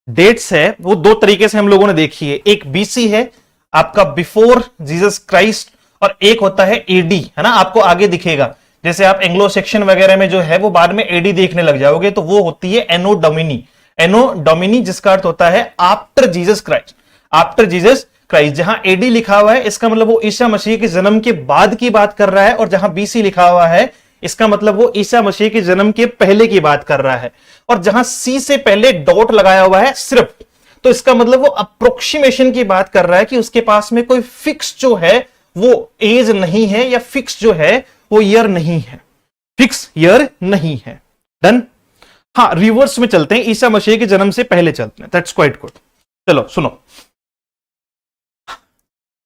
डेट्स है वो दो तरीके से हम लोगों ने देखी है, एक बीसी है आपका बिफोर जीसस क्राइस्ट, और एक होता है एडी, है ना, आपको आगे दिखेगा, जैसे आप एंग्लो सेक्शन वगैरह में जो है वो बाद में एडी देखने लग जाओगे, तो वो होती है एनो डोमिनी। एनो डोमिनी जिसका अर्थ होता है after Jesus Christ, after Jesus Christ, जहां एडी लिखा हुआ है इसका मतलब वो ईसा मसीह के जन्म के बाद की बात कर रहा है, और जहां बीसी लिखा हुआ है इसका मतलब वो ईसा मसीह के जन्म के पहले की बात कर रहा है, और जहां सी से पहले डॉट लगाया हुआ है सिर्फ, तो इसका मतलब वो अप्रोक्सीमेशन की बात कर रहा है कि उसके पास में कोई फिक्स जो है वो एज नहीं है, या फिक्स जो है वो ईयर नहीं है, फिक्स ईयर नहीं है। डन। हाँ, रिवर्स में चलते हैं, ईसा मसीह के जन्म से पहले चलते हैं, दैट्स क्वाइट गुड। चलो सुनो,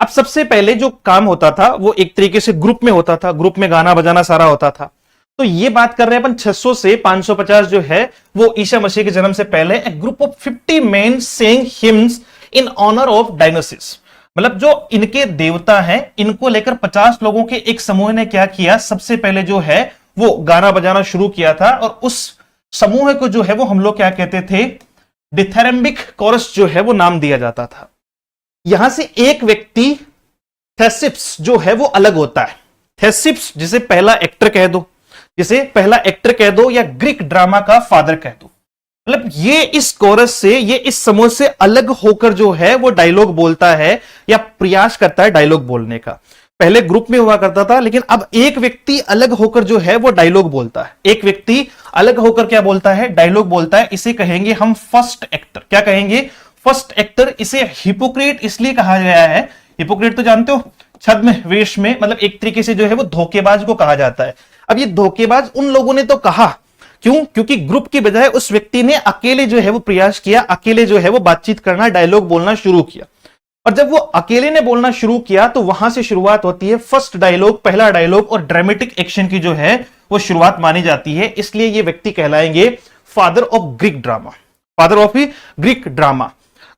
अब सबसे पहले जो काम होता था वो एक तरीके से ग्रुप में होता था, ग्रुप में गाना बजाना सारा होता था। तो ये बात कर रहे हैं अपन 600 से 550 जो है वो ईसा मसीह के जन्म से पहले, a group of 50 men sang hymns in honour of Dionysus, मतलब जो इनके देवता हैं इनको लेकर 50 लोगों के एक समूह ने क्या किया, सबसे पहले जो है वो गाना बजाना शुरू किया था, और उस समूह को जो है वो हम लोग क्या कहते थे, डिथेरेम्बिक कोरस जो है वो नाम दिया जाता था। यहां से एक व्यक्ति थेसिप्स जो है वो अलग होता है। थेसिप्स जिसे पहला एक्टर कह दो, जिसे पहला एक्टर कह दो, या ग्रीक ड्रामा का फादर कह दो, मतलब ये इस कोरस से, ये इस समूह से अलग होकर जो है वो डायलॉग बोलता है या प्रयास करता है डायलॉग बोलने का। पहले ग्रुप में हुआ करता था, लेकिन अब एक व्यक्ति अलग होकर जो है वो डायलॉग बोलता है। एक व्यक्ति अलग होकर क्या बोलता है, डायलॉग बोलता है। इसे कहेंगे हम फर्स्ट एक्टर। क्या कहेंगे, फर्स्ट एक्टर। इसे हिपोक्रेट इसलिए कहा गया है, हिपोक्रेट तो जानते हो, छद्म वेश में, मतलब एक तरीके से जो है वो धोखेबाज को कहा जाता है। अब ये धोखेबाज उन लोगों ने तो कहा, क्यों, क्योंकि ग्रुप की बजाय उस व्यक्ति ने अकेले जो है वो प्रयास किया, अकेले जो है वो बातचीत करना, डायलॉग बोलना शुरू किया। और जब वो अकेले ने बोलना शुरू किया तो वहां से शुरुआत होती है फर्स्ट डायलॉग, पहला डायलॉग, और ड्रामेटिक एक्शन की जो है वो शुरुआत मानी जाती है। इसलिए ये व्यक्ति कहलाएंगे father of Greek drama, father of Greek drama.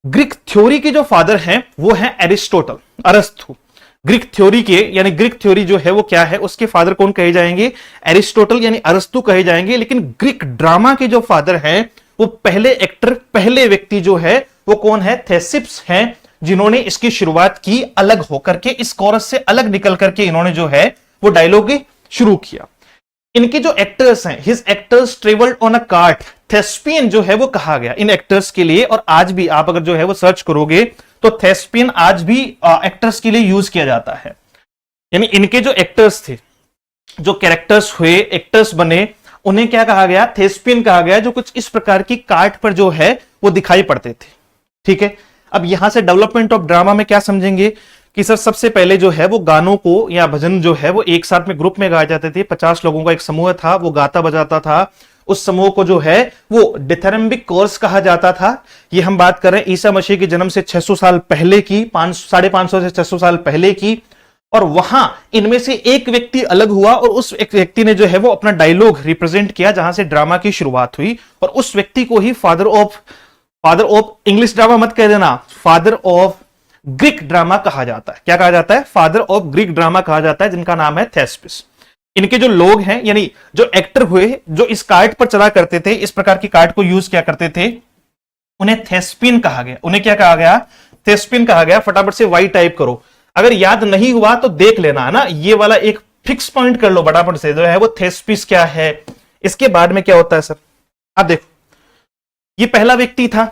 Greek theory के जो फादर हैं वो हैं एरिस्टोटल, अरस्तु। ग्रीक थ्योरी के, यानी ग्रीक थ्योरी जो है वो क्या है, उसके फादर कौन कहे जाएंगे, एरिस्टोटल यानी अरस्तु कहे जाएंगे। लेकिन ग्रीक ड्रामा के जो फादर हैं वो पहले एक्टर, पहले व्यक्ति जो है वो कौन है, थेसिप्स हैं, जिन्होंने इसकी शुरुआत की अलग होकर के, इस कोरस से अलग निकल करके इन्होंने जो है वो डायलॉग शुरू किया। इनके जो एक्टर्स हैं, his actors travelled on a cart, thespian जो है वो कहा गया इन एक्टर्स के लिए। और आज भी आप अगर जो है वो सर्च करोगे तो थेस्पियन आज भी एक्टर्स के लिए यूज किया जाता है। यानी इनके जो एक्टर्स थे, जो कैरेक्टर्स हुए, एक्टर्स बने, उन्हें क्या कहा गया, थेस्पियन कहा गया, जो कुछ इस प्रकार की कार्ट पर जो है वो दिखाई पड़ते थे। ठीक है, अब यहां से डेवलपमेंट ऑफ ड्रामा में क्या समझेंगे कि सर सबसे पहले जो है वो गानों को या भजन जो है वो एक साथ में ग्रुप में गाए जाते थे। 50 लोगों का एक समूह था, वो गाता बजाता था। उस समूह को जो है वो डिथेरेम्बिक कोर्स कहा जाता था। ये हम बात कर रहे हैं ईसा मसीह के जन्म से 600 साल पहले की, 550 से 600 साल पहले की। और वहां इनमें से एक व्यक्ति अलग हुआ और उस एक व्यक्ति ने जो है वो अपना डायलॉग रिप्रेजेंट किया, जहां से ड्रामा की शुरुआत हुई। और उस व्यक्ति को ही फादर ऑफ इंग्लिश ड्रामा मत कह देना, फादर ऑफ ग्रीक ड्रामा कहा जाता है। क्या कहा जाता है, फादर ऑफ ग्रीक ड्रामा कहा जाता है, जिनका नाम है थेस्पिस। इनके जो लोग हैं, यानी जो एक्टर हुए, जो इस कार्ड पर चला करते थे, इस प्रकार की कार्ड को यूज किया करते थे, उन्हें थेस्पियन कहा गया। उन्हें क्या कहा गया, थेस्पियन कहा गया। फटाफट से वाई टाइप करो, अगर याद नहीं हुआ तो देख लेना है ना, ये वाला एक फिक्स पॉइंट कर लो फटाफट से, जो है वो थेस्पिस क्या है। इसके बाद में क्या होता है सर, अब देखो, ये पहला व्यक्ति था,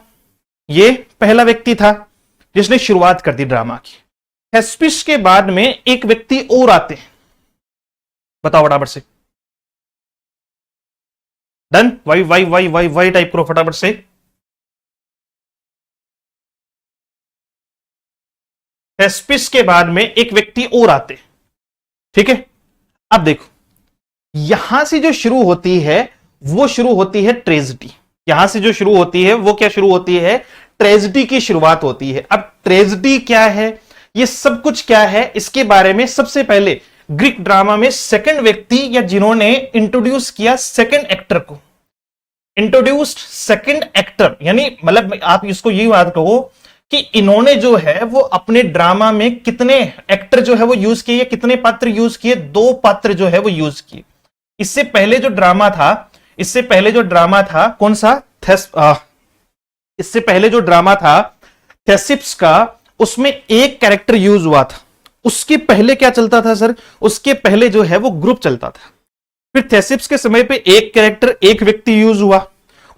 ये पहला व्यक्ति था जिसने शुरुआत कर दी ड्रामा की। थेस्पिस के बाद में एक व्यक्ति और आते हैं, बताओ फटाफट से। Done, Y Y Y Y Y type करो फटाफट से। थेस्पिस के बाद में एक व्यक्ति और आते, ठीक है। अब देखो, यहां से जो शुरू होती है वो शुरू होती है ट्रेजेडी। यहां से जो शुरू होती है वो क्या शुरू होती है, ट्रेजेडी की शुरुआत होती है। अब ट्रेजेडी क्या है, ये सब कुछ क्या है, इसके बारे में सबसे पहले ग्रीक ड्रामा में सेकंड व्यक्ति या जिन्होंने इंट्रोड्यूस किया सेकंड एक्टर को, इंट्रोड्यूस्ड सेकंड एक्टर, यानी मतलब आप इसको यही बात कहो कि इन्होंने जो है वो अपने ड्रामा में कितने एक्टर जो है वो यूज किए, कितने पात्र यूज किए, 2 पात्र जो है वो यूज किए। इससे पहले जो ड्रामा था, इससे पहले जो ड्रामा था कौन सा, इससे पहले जो ड्रामा था थेसिप्स का, उसमें एक कैरेक्टर यूज हुआ था। उसके पहले क्या चलता था सर, उसके पहले जो है वो ग्रुप चलता था। फिर थेसिप्स के समय पे एक कैरेक्टर, एक व्यक्ति यूज हुआ।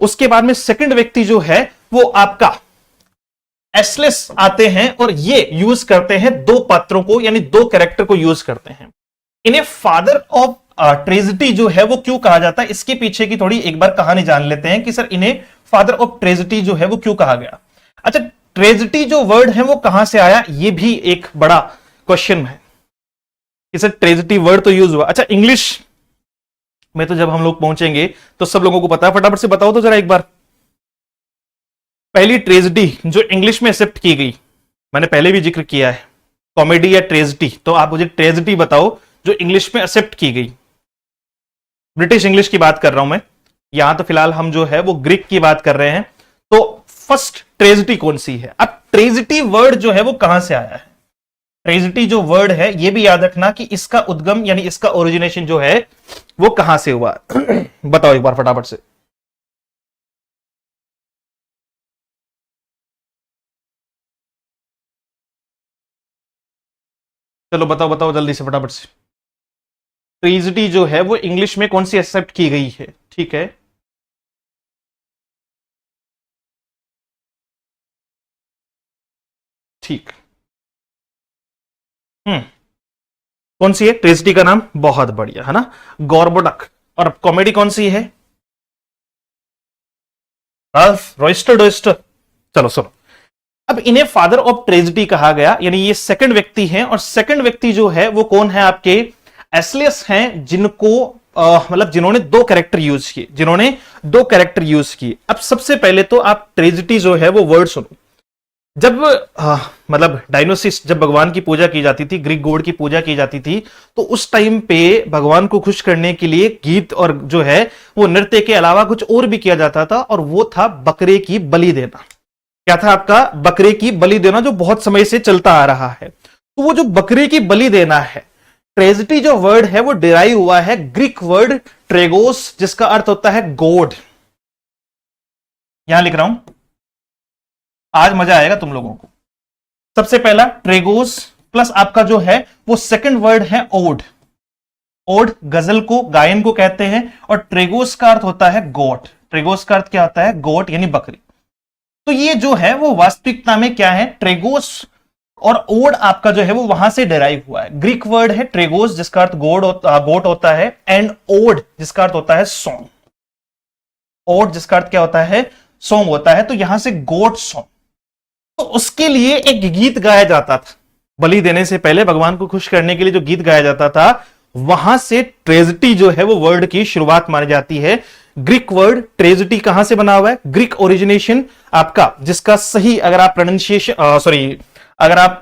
उसके बाद में सेकंड व्यक्ति जो है वो आपका एसलेस आते हैं और ये यूज करते हैं दो पात्रों को, यानी दो कैरेक्टर को यूज करते हैं। इन्हें फादर ऑफ ट्रेजिडी जो है वो क्यों कहा जाता है, इसके पीछे की थोड़ी एक बार कहानी जान लेते हैं कि सर इन्हें फादर ऑफ ट्रेजिडी जो है वो क्यों कहा गया। अच्छा, ट्रेजिडी जो वर्ड है वो कहां से आया, ये भी एक बड़ा क्वेश्चन है कि सर ट्रेजिडी वर्ड तो यूज हुआ। अच्छा, इंग्लिश में तो जब हम लोग पहुंचेंगे तो सब लोगों को पता है, फटाफट से बताओ तो जरा एक बार। पहली ट्रेजिडी जो इंग्लिश में एक्सेप्ट की गई, मैंने पहले भी जिक्र किया है, कॉमेडी या ट्रेजिडी, तो आप मुझे ट्रेजिडी बताओ जो इंग्लिश में एक्सेप्ट की गई। ब्रिटिश इंग्लिश की बात कर रहा हूं मैं, यहां तो फिलहाल हम जो है वो ग्रीक की बात कर रहे हैं। तो फर्स्ट ट्रेजिडी कौन सी है। अब ट्रेजिडी वर्ड जो है वो कहां से आया है, ट्रेजिडी जो वर्ड है ये भी याद रखना कि इसका उद्गम यानी इसका ओरिजिनेशन जो है वो कहां से हुआ बताओ एक बार फटाफट से। चलो बताओ बताओ जल्दी से फटाफट से। ट्रेजिडी जो है वो इंग्लिश में कौन सी एक्सेप्ट की गई है, ठीक है। ठीक, कौन सी है ट्रेजिडी का नाम, बहुत बढ़िया है ना, गॉर्बोडक। और कॉमेडी कौन सी है, रॉयस्टर डॉयस्टर। चलो सुनो, अब इन्हें फादर ऑफ ट्रेजिडी कहा गया, यानी ये सेकंड व्यक्ति हैं, और सेकंड व्यक्ति जो है वो कौन है, आपके एसलियस हैं, जिनको मतलब जिन्होंने दो कैरेक्टर यूज किए, जिन्होंने दो कैरेक्टर यूज किए। अब सबसे पहले तो आप ट्रेजिडी जो है वो वर्ड सुनो। जब मतलब डायनोसिस, जब भगवान की पूजा की जाती थी, ग्रीक गॉड की पूजा की जाती थी, तो उस टाइम पे भगवान को खुश करने के लिए गीत और जो है वो नृत्य के अलावा कुछ और भी किया जाता था, और वो था बकरे की बलि देना। क्या था आपका, बकरे की बलि देना, जो बहुत समय से चलता आ रहा है। तो वो जो बकरे की बलि देना है, ट्रेजिडी जो वर्ड है वो डिराइव हुआ है ग्रीक वर्ड ट्रेगोस, जिसका अर्थ होता है गॉड। यहां लिख रहा हूं, आज मजा आएगा तुम लोगों को। सबसे पहला ट्रेगोस प्लस आपका जो है वो सेकंड वर्ड है ओड। ओड गजल को, गायन को कहते हैं, और ट्रेगोस का अर्थ होता है गोट। ट्रेगोस का अर्थ क्या होता है, गोट यानी बकरी। तो ये जो है वो वास्तविकता में क्या है, ट्रेगोस और ओड आपका जो है वो वहां से डिराइव हुआ है। ग्रीक वर्ड है ट्रेगोस जिसका अर्थ गोट होता है, एंड ओड जिसका अर्थ होता है सॉन्ग। ओड जिसका अर्थ क्या होता है, सॉन्ग होता है। तो यहां से गोट सॉन्ग, तो उसके लिए एक गीत गाया जाता था बलि देने से पहले, भगवान को खुश करने के लिए जो गीत गाया जाता था, वहां से ट्रेजिडी जो है वो वर्ड की शुरुआत मानी जाती है। ग्रीक वर्ड ट्रेजिडी कहां से बना हुआ है, ग्रीक ओरिजिनेशन आपका, जिसका सही अगर आप प्रोनाउंसिएशन अगर आप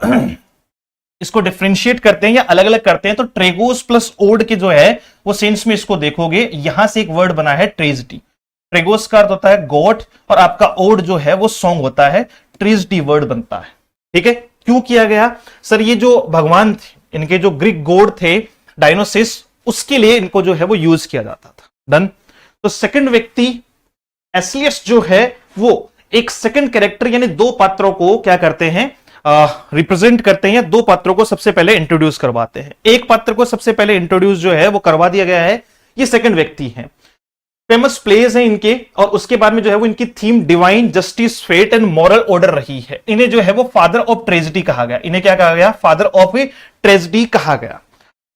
इसको डिफरेंशिएट करते हैं या अलग अलग करते हैं, तो ट्रेगोस प्लस ओड के जो है वो सेंस में इसको देखोगे, यहां से एक वर्ड बना है ट्रेजिडी। ट्रेगोस का अर्थ होता है गॉड, और आपका ओड जो है वो सॉन्ग होता है, ट्रेजिडी वर्ड बनता है। ठीक है, क्यों किया गया सर, ये जो भगवान थे, इनके जो ग्रीक गॉड थे डायनोसिस, उसके लिए इनको जो है वो यूज किया जाता था। डन। तो सेकंड व्यक्ति एसलियस जो है वो एक सेकंड कैरेक्टर यानी दो पात्रों को क्या करते हैं, रिप्रेजेंट करते हैं, या दो पात्रों को सबसे पहले इंट्रोड्यूस करवाते हैं। एक पात्र को सबसे पहले इंट्रोड्यूस जो है वो करवा दिया गया है, ये सेकंड व्यक्ति है। फेमस प्लेज हैं इनके, और उसके बाद में जो है वो इनकी theme divine justice, fate and moral order रही है। इन्हें जो है वो फादर ऑफ ट्रेजिडी कहा गया। इन्हें क्या कहा गया, फादर ऑफ ट्रेजिडी कहा गया।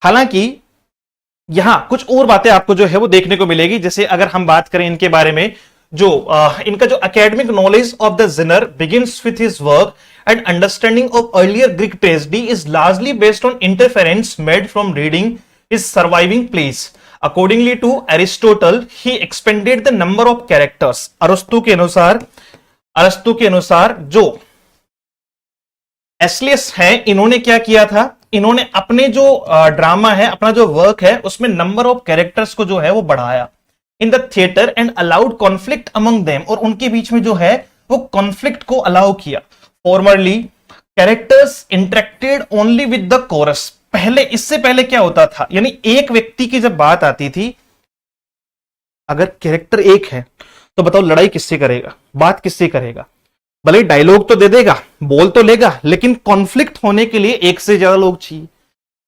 हालांकि यहां कुछ और बातें आपको जो है वो देखने को मिलेगी, जैसे अगर हम बात करें इनके बारे में, जो इनका जो academic knowledge of the zener begins with his work and understanding of earlier Greek tragedy is largely based on interference made from reading his surviving place. Accordingly to Aristotle, he expanded the number of characters. अरस्तु के अनुसार जो एसलियस हैं, इन्होंने क्या किया था, इन्होंने अपने जो ड्रामा है, अपना जो वर्क है, उसमें नंबर ऑफ कैरेक्टर्स को जो है वो बढ़ाया in the theatre and allowed conflict among them, और उनके बीच में जो है वो कॉन्फ्लिक्ट को अलाउ किया। Formerly characters interacted only with the coarse. पहले, इससे पहले क्या होता था, यानी एक व्यक्ति की जब बात आती थी, अगर कैरेक्टर एक है तो बताओ लड़ाई किससे करेगा, बात किससे करेगा, भले डायलॉग तो दे देगा, बोल तो लेगा, लेकिन कॉन्फ्लिक्ट होने के लिए एक से ज्यादा लोग चाहिए,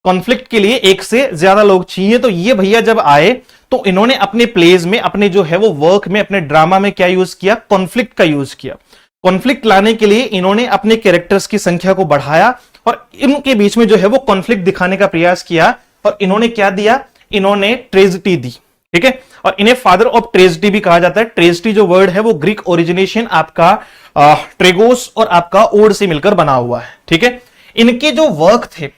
कॉन्फ्लिक्ट के लिए एक से ज्यादा लोग चाहिए। तो ये भैया जब आए तो इन्होंने अपने प्लेज में, अपने जो है वो वर्क में, अपने ड्रामा में क्या यूज किया, कॉन्फ्लिक्ट का यूज किया। कॉन्फ्लिक्ट लाने के लिए इन्होंने अपने कैरेक्टर्स की संख्या को बढ़ाया और इनके बीच में जो है वो कॉन्फ्लिक्ट दिखाने का प्रयास किया, और इन्होंने क्या दिया, इन्होंने ट्रेजिडी दी। ठीक है, और इन्हें फादर ऑफ ट्रेजिडी भी कहा जाता है। ट्रेजिडी जो वर्ड है वो ग्रीक ओरिजिनेशन आपका ट्रेगोस और आपका ओड से मिलकर बना हुआ है। ठीक है, इनके जो वर्क थे,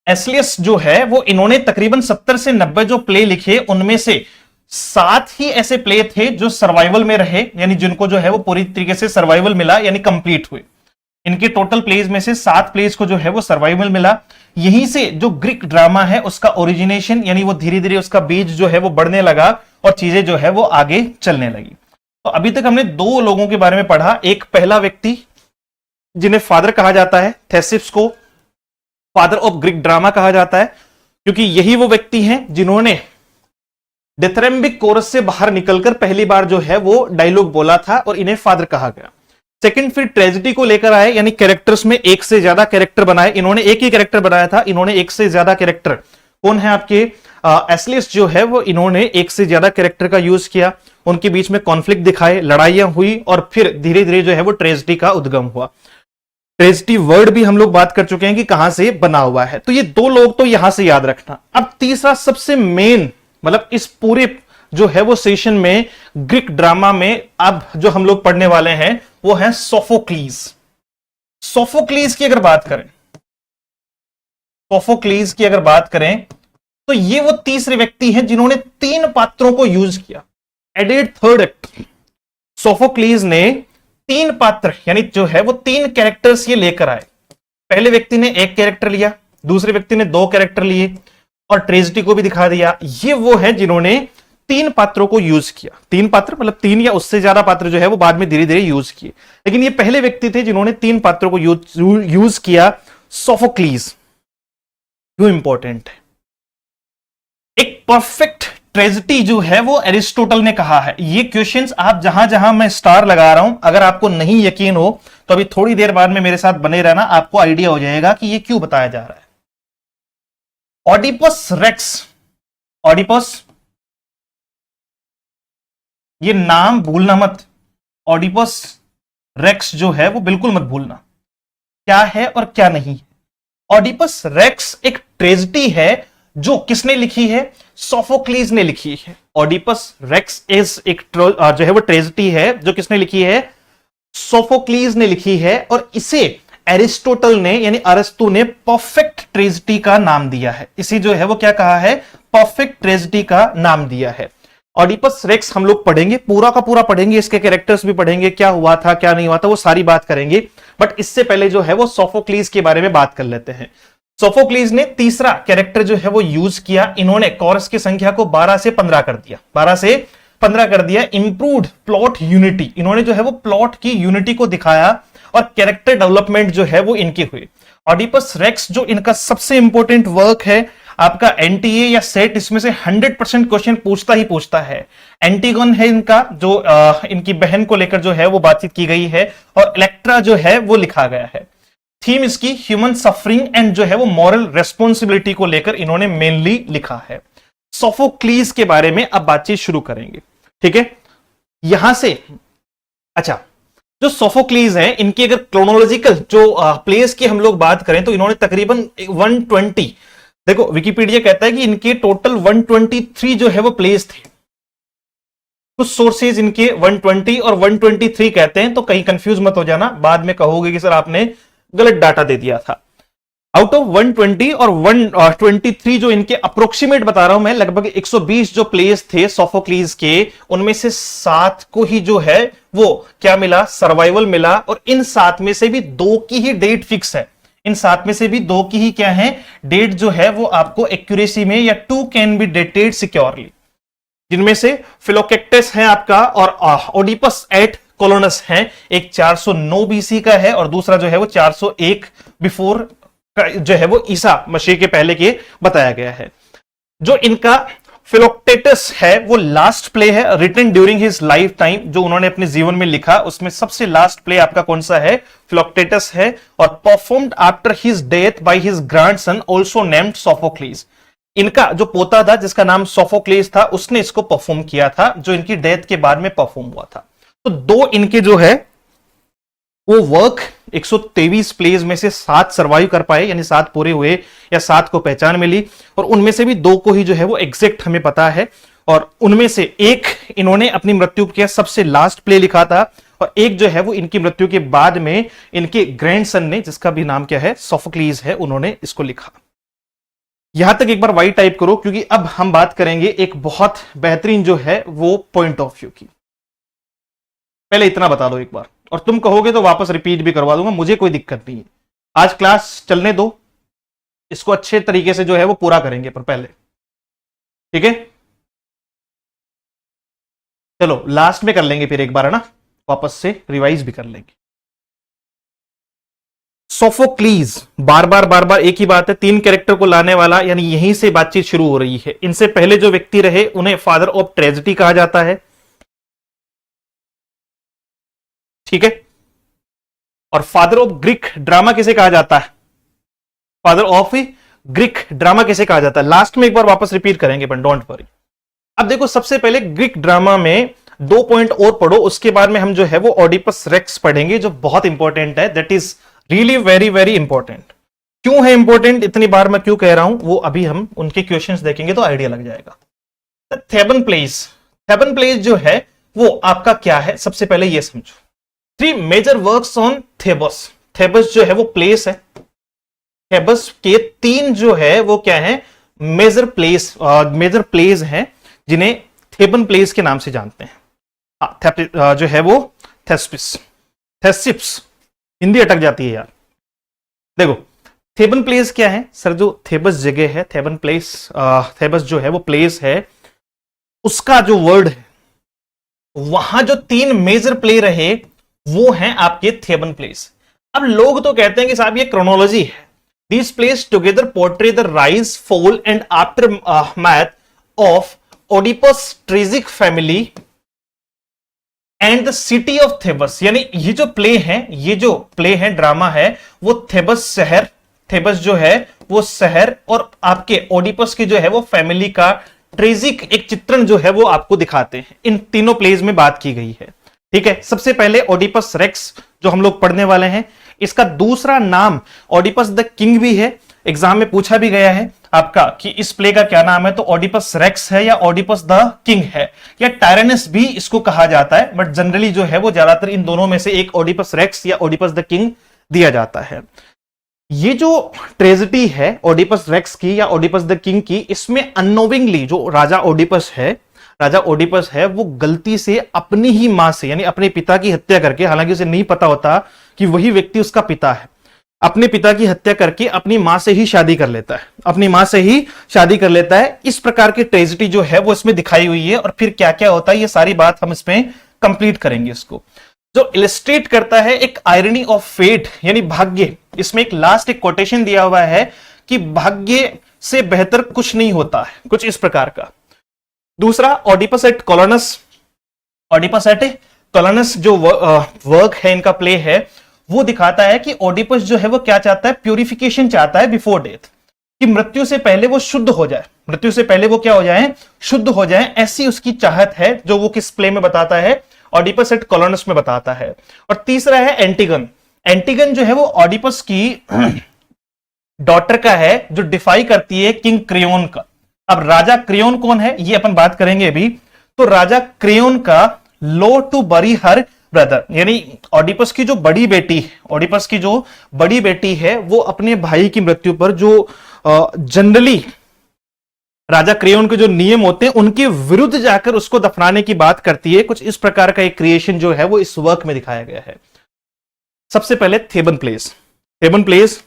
एस्लियस जो है वो इन्होंने तकरीबन 70 से 90 जो प्ले लिखे, उनमें से 7 ही ऐसे प्ले थे जो सर्वाइवल में रहे, यानी जिनको जो है वो पूरी तरीके से सर्वाइवल मिला, यानी कंप्लीट हुए। इनके टोटल प्लेज में से 7 प्लेज को जो है वो सर्वाइवल मिला। यहीं से जो ग्रीक ड्रामा है उसका ओरिजिनेशन, यानी वो धीरे धीरे उसका बीज जो है वो बढ़ने लगा और चीजें जो है वो आगे चलने लगी। तो अभी तक हमने 2 लोगों के बारे में पढ़ा। एक पहला व्यक्ति जिन्हें फादर कहा जाता है, थेसिप्स को फादर ऑफ ग्रीक ड्रामा कहा जाता है, क्योंकि यही वो व्यक्ति हैं जिन्होंने डिथेरेम्बिक कोरस से बाहर निकलकर पहली बार जो है वो डायलॉग बोला था और इन्हें फादर कहा गया। सेकंड, फिर ट्रेजिडी को लेकर आए, यानी कैरेक्टर्स में एक से ज्यादा कैरेक्टर बनाए। इन्होंने एक ही कैरेक्टर बनाया था, इन्होंने एक से ज्यादा कैरेक्टर, कौन है आपके एस्लियस जो है वो इन्होंने एक से ज्यादा कैरेक्टर का यूज किया, उनके बीच में कॉन्फ्लिक्ट दिखाए, लड़ाइयां हुई और फिर धीरे धीरे जो है वो ट्रेजिडी का उद्गम हुआ। ट्रेजिडी वर्ड भी हम लोग बात कर चुके हैं कि कहां से बना हुआ है। तो ये 2 लोग तो यहां से याद रखना। अब तीसरा सबसे मेन, मतलब इस पूरे जो है वो सेशन में ग्रीक ड्रामा में अब जो हम लोग पढ़ने वाले हैं वो है सोफोक्लीज। सोफोक्लीज की अगर बात करें, सोफोक्लीज की अगर बात करें तो ये वो तीसरे व्यक्ति हैं जिन्होंने 3 पात्रों को यूज किया, एडेड थर्ड एक्ट। सोफोक्लीज ने 3 पात्र, यानी जो है वो 3 कैरेक्टर्स ये लेकर आए। पहले व्यक्ति ने 1 कैरेक्टर लिया, दूसरे व्यक्ति ने 2 कैरेक्टर लिए और ट्रेजिडी को भी दिखा दिया। ये वो है जिन्होंने 3 पात्रों को यूज किया। 3 पात्र मतलब 3 या उससे ज्यादा पात्र जो है वो बाद में धीरे धीरे यूज किए, लेकिन ये पहले व्यक्ति थे जिन्होंने 3 पात्रों को यूज किया। सोफोक्लीज क्यों इंपॉर्टेंट है? एक परफेक्ट ट्रेजिडी जो है वो एरिस्टोटल ने कहा है। ये क्वेश्चंस आप जहां जहां मैं स्टार लगा रहा हूं, अगर आपको नहीं यकीन हो तो अभी थोड़ी देर बाद में मेरे साथ बने रहना, आपको आइडिया हो जाएगा कि ये क्यों बताया जा रहा है। ऑडिपस रेक्स, ऑडिपस, ये नाम भूलना मत। ऑडिपस रेक्स जो है वो बिल्कुल मत भूलना, क्या है और क्या नहीं है। ऑडिपस रेक्स एक ट्रेजिडी है जो किसने लिखी है? सोफोक्लीज ने लिखी है। ऑडिपस रेक्स इज एक जो है वो ट्रेजिडी है जो किसने लिखी है? सोफोक्लीज ने लिखी है, और इसे एरिस्टोटल ने यानी अरस्तु ने परफेक्ट ट्रेजिडी का नाम दिया है। इसी जो है वो क्या कहा है? परफेक्ट ट्रेजिडी का नाम दिया है। ऑडिपस रेक्स हम लोग पढ़ेंगे, पूरा का पूरा पढ़ेंगे, इसके कैरेक्टर्स भी पढ़ेंगे, क्या हुआ था क्या नहीं हुआ था वो सारी बात करेंगे। बट इससे पहले जो है वो सोफोक्लीज के बारे में बात कर लेते हैं। सोफोक्लीज ने तीसरा कैरेक्टर जो है वो यूज किया। इन्होंने कोरस की संख्या को 12 से 15 कर दिया, 12 से 15 कर दिया। इंप्रूव्ड प्लॉट यूनिटी, इन्होंने जो है वो प्लॉट की यूनिटी को दिखाया और कैरेक्टर डेवलपमेंट जो है वो इनकी हुई। ऑडिपस रेक्स जो इनका सबसे इंपॉर्टेंट वर्क है, आपका एनटीए या सेट इसमें से 100% क्वेश्चन पूछता ही पूछता है। एंटीगन है इनका, जो इनकी बहन को लेकर जो है वो बातचीत की गई है, और इलेक्ट्रा जो है वो लिखा गया है। थीम इसकी ह्यूमन सफरिंग एंड जो है वो मॉरल रेस्पॉन्सिबिलिटी को लेकर इन्होंने मेनली लिखा है। सोफोक्लीज के बारे में अब बातचीत शुरू करेंगे, ठीक है। यहां से अच्छा, जो सोफोक्लीज है इनकी अगर क्रोनोलॉजिकल जो प्लेस की हम लोग बात करें तो इन्होंने तकरीबन 120, देखो विकिपीडिया कहता है कि इनके टोटल 123 जो है वो प्लेस थे। कुछ सोर्सेज इनके 120 और 123 कहते हैं, तो कहीं कंफ्यूज मत हो जाना, बाद में कहोगे कि सर आपने गलत डाटा दे दिया था। आउट ऑफ 120 और 123 जो इनके अप्रोक्सीमेट बता रहा हूं मैं, लगभग 120 जो प्लेस थे सोफोक्लीज के, उनमें से 7 को ही जो है वो क्या मिला? सर्वाइवल मिला। और इन 7 में से भी 2 की ही डेट फिक्स है। इन 7 में से भी 2 की ही क्या है? डेट जो है वो आपको एक्यूरेसी में, या 2 कैन बी डेटेड सिक्योरली, जिनमें से फिलोकेक्टस है आपका और ओडिपस एट कोलोनस है। एक 409 बीसी का है और दूसरा जो है वो 401 बिफोर जो है वो ईसा मसीह के पहले के बताया गया है। जो इनका फिलोक्टेटस है वो लास्ट प्ले है written during his life time, जो उन्होंने अपने जीवन में लिखा, उसमें सबसे लास्ट प्ले आपका कौन सा है? फिलोक्टेटस है। और performed after his death by his grandson also named Sophocles. इनका जो पोता था जिसका नाम सोफोक्लीज था, उसने इसको परफॉर्म किया था, जो इनकी डेथ के बाद में परफॉर्म हुआ था। तो दो इनके जो है वो वर्क 123 प्लेज में से 7 सर्वाइव कर पाए, यानी 7 पूरे हुए या 7 को पहचान मिली, और उनमें से भी 2 को ही जो है वो एग्जैक्ट हमें पता है, और उनमें से एक इन्होंने अपनी मृत्यु के सबसे लास्ट प्ले लिखा था, और एक जो है वो इनकी मृत्यु के बाद में इनके ग्रैंडसन ने, जिसका भी नाम क्या है, सोफोक्लीज है, उन्होंने इसको लिखा। यहां तक एक बार वाई टाइप करो, क्योंकि अब हम बात करेंगे एक बहुत बेहतरीन जो है वो पॉइंट ऑफ व्यू की। पहले इतना बता दो एक बार, और तुम कहोगे तो वापस रिपीट भी करवा दूंगा, मुझे कोई दिक्कत नहीं है। आज क्लास चलने दो, इसको अच्छे तरीके से जो है वो पूरा करेंगे, पर पहले ठीक है, चलो लास्ट में कर लेंगे फिर एक बार, है ना, वापस से रिवाइज भी कर लेंगे। सोफोक्लीज, बार बार एक ही बात है, 3 कैरेक्टर को लाने वाला, यानी यहीं से बातचीत शुरू हो रही है। इनसे पहले जो व्यक्ति रहे उन्हें फादर ऑफ ट्रेजेडी कहा जाता है, ठीक है, और फादर ऑफ ग्रीक ड्रामा किसे कहा जाता है, फादर ऑफ ग्रीक ड्रामा किसे कहा जाता है, लास्ट में एक बार वापस रिपीट करेंगे, पर डोंट वरी। अब देखो, सबसे पहले ग्रीक ड्रामा में 2 पॉइंट और पढ़ो, उसके बाद में हम जो है वो ओडिपस रेक्स पढ़ेंगे, जो बहुत इंपॉर्टेंट है, that is really very very important. क्यों है इंपॉर्टेंट, इतनी बार मैं क्यों कह रहा हूं, वो अभी हम उनके क्वेश्चंस देखेंगे तो आइडिया लग जाएगा। थेबन प्लेस, थेबन प्लेस जो है वो आपका क्या है, सबसे पहले ये समझो। 3 मेजर वर्क्स ऑन थेबस, थेबस जो है वो प्लेस है, थेबस के 3 जो है वो क्या है, मेजर प्लेस हैं, जिन्हें थेबन प्लेस के नाम से जानते हैं। जो है वो थेसिप्स, हिंदी अटक जाती है यार। देखो थेबन प्लेस क्या है सर, जो थेबस जगह है, थेबन प्लेस, थेबस जो है वो प्लेस है, उसका जो वर्ड है, वहां जो 3 मेजर प्ले रहे वो हैं आपके थेबन प्लेस। अब लोग तो कहते हैं कि साहब ये क्रोनोलॉजी है, these plays together portray the rise, fall and aftermath of Oedipus tragic family and the city of Thebes, यानी ये जो प्ले है, ड्रामा है, वो थेबस शहर, थेबस जो है वो शहर, और आपके ओडिपस की जो है वो फैमिली का ट्रेजिक एक चित्रण जो है वो आपको दिखाते हैं। इन तीनों प्लेज में बात की गई है, ठीक है। सबसे पहले ओडिपस रेक्स जो हम लोग पढ़ने वाले हैं, इसका दूसरा नाम ओडिपस द किंग भी है, एग्जाम में पूछा भी गया है आपका कि इस प्ले का क्या नाम है, तो ओडिपस रेक्स है या ओडिपस द किंग है, या टायरेनस भी इसको कहा जाता है, बट जनरली जो है वो ज्यादातर इन दोनों में से एक ओडिपस रेक्स या ओडिपस द किंग दिया जाता है। ये जो ट्रेजेडी है ओडिपस रेक्स की या ओडिपस द किंग की, इसमें अननोविंगली जो राजा ओडिपस है वो गलती से अपनी ही मां से, यानी अपने पिता की हत्या करके, हालांकि उसे नहीं पता होता कि वही व्यक्ति उसका पिता है, अपने पिता की हत्या करके अपनी मां से ही शादी कर लेता है, इस प्रकार की ट्रेजेडी जो है वो इसमें दिखाई हुई है। और फिर क्या क्या होता है, ये सारी बात हम इसमें कंप्लीट करेंगे। इसको जो इलस्ट्रेट करता है एक आयरनी ऑफ फेट, यानी भाग्य, इसमें एक लास्ट एक कोटेशन दिया हुआ है कि भाग्य से बेहतर कुछ नहीं होता है, कुछ इस प्रकार का। दूसरा ओडिपस एट कोलोनस जो वर्क है, इनका प्ले है, वो दिखाता है कि ओडिपस जो है वो क्या चाहता है, प्यूरिफिकेशन चाहता है बिफोर डेथ, कि मृत्यु से पहले वो शुद्ध हो जाए, मृत्यु से पहले वो क्या हो जाए, शुद्ध हो जाए, ऐसी उसकी चाहत है, जो वो किस प्ले में बताता है, ओडिपस एट कोलोनस में बताता है। और तीसरा है एंटिगन जो है वो ओडिपस की डॉटर का है, जो डिफाई करती है किंग क्रेयोन का। अब राजा क्रेयोन कौन है, ये अपन बात करेंगे अभी। तो राजा क्रेयोन का लो टू बरी हर ब्रदर, यानी ओडिपस की जो बड़ी बेटी है, वो अपने भाई की मृत्यु पर जो जनरली राजा क्रेयोन के जो नियम होते हैं उनके विरुद्ध जाकर उसको दफनाने की बात करती है। कुछ इस प्रकार का एक क्रिएशन जो है वो इस वर्क में दिखाया गया है। सबसे पहले थेबन प्लेस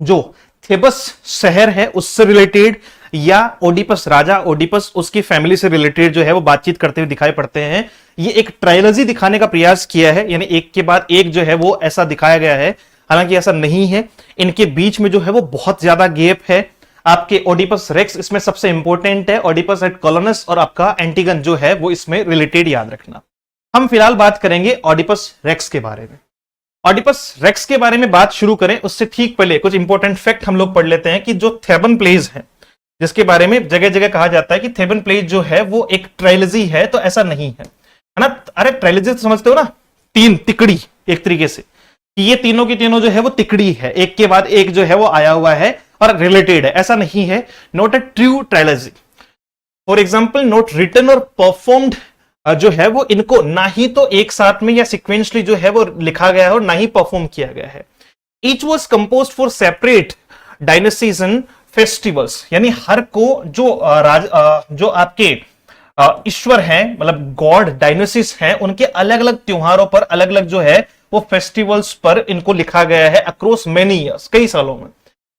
जो थेबस शहर है उससे रिलेटेड, या ओडिपस, राजा ओडिपस उसकी फैमिली से रिलेटेड जो है वो बातचीत करते हुए दिखाई पड़ते हैं। ये एक ट्रायलॉजी दिखाने का प्रयास किया है, यानी एक के बाद एक जो है वो ऐसा दिखाया गया है, हालांकि ऐसा नहीं है। इनके बीच में जो है वो बहुत ज्यादा गैप है। आपके ओडिपस रेक्स इसमें सबसे इंपॉर्टेंट है, ओडिपस एट कोलोनस और आपका एंटिगन जो है वो इसमें रिलेटेड, याद रखना। हम फिलहाल बात करेंगे ओडिपस रेक्स के बारे में। ओडिपस रेक्स के बारे में बात शुरू करें उससे ठीक पहले कुछ इंपॉर्टेंट फैक्ट हम लोग पढ़ लेते हैं कि जो थेबन प्लेज है, जिसके बारे में जगह जगह कहा जाता है कि थेबन प्लेज जो है वो एक ट्रायलॉजी है, तो ऐसा नहीं है। है ना। अरे ट्राइलेजियस समझते हो ना, तीन तिकड़ी एक तरीके से, कि ये तीनों की तीनों जो है वो तिकड़ी है, एक के बाद एक जो है वो आया हुआ है और रिलेटेड है, ऐसा नहीं है। Not a true trilogy. For example not written और परफॉर्म्ड जो है वो इनको ना ही तो एक साथ में या सिक्वेंशली जो है वो लिखा गया है और ना ही परफॉर्म किया गया है। Each was compose for separate dynasties and festivals, यानी हर को जो जो आपके ईश्वर हैं, मतलब गॉड डायनेसिस हैं, उनके अलग अलग त्योहारों पर अलग अलग जो है वो फेस्टिवल्स पर इनको लिखा गया है अक्रॉस मेनी ईयर्स, कई सालों में।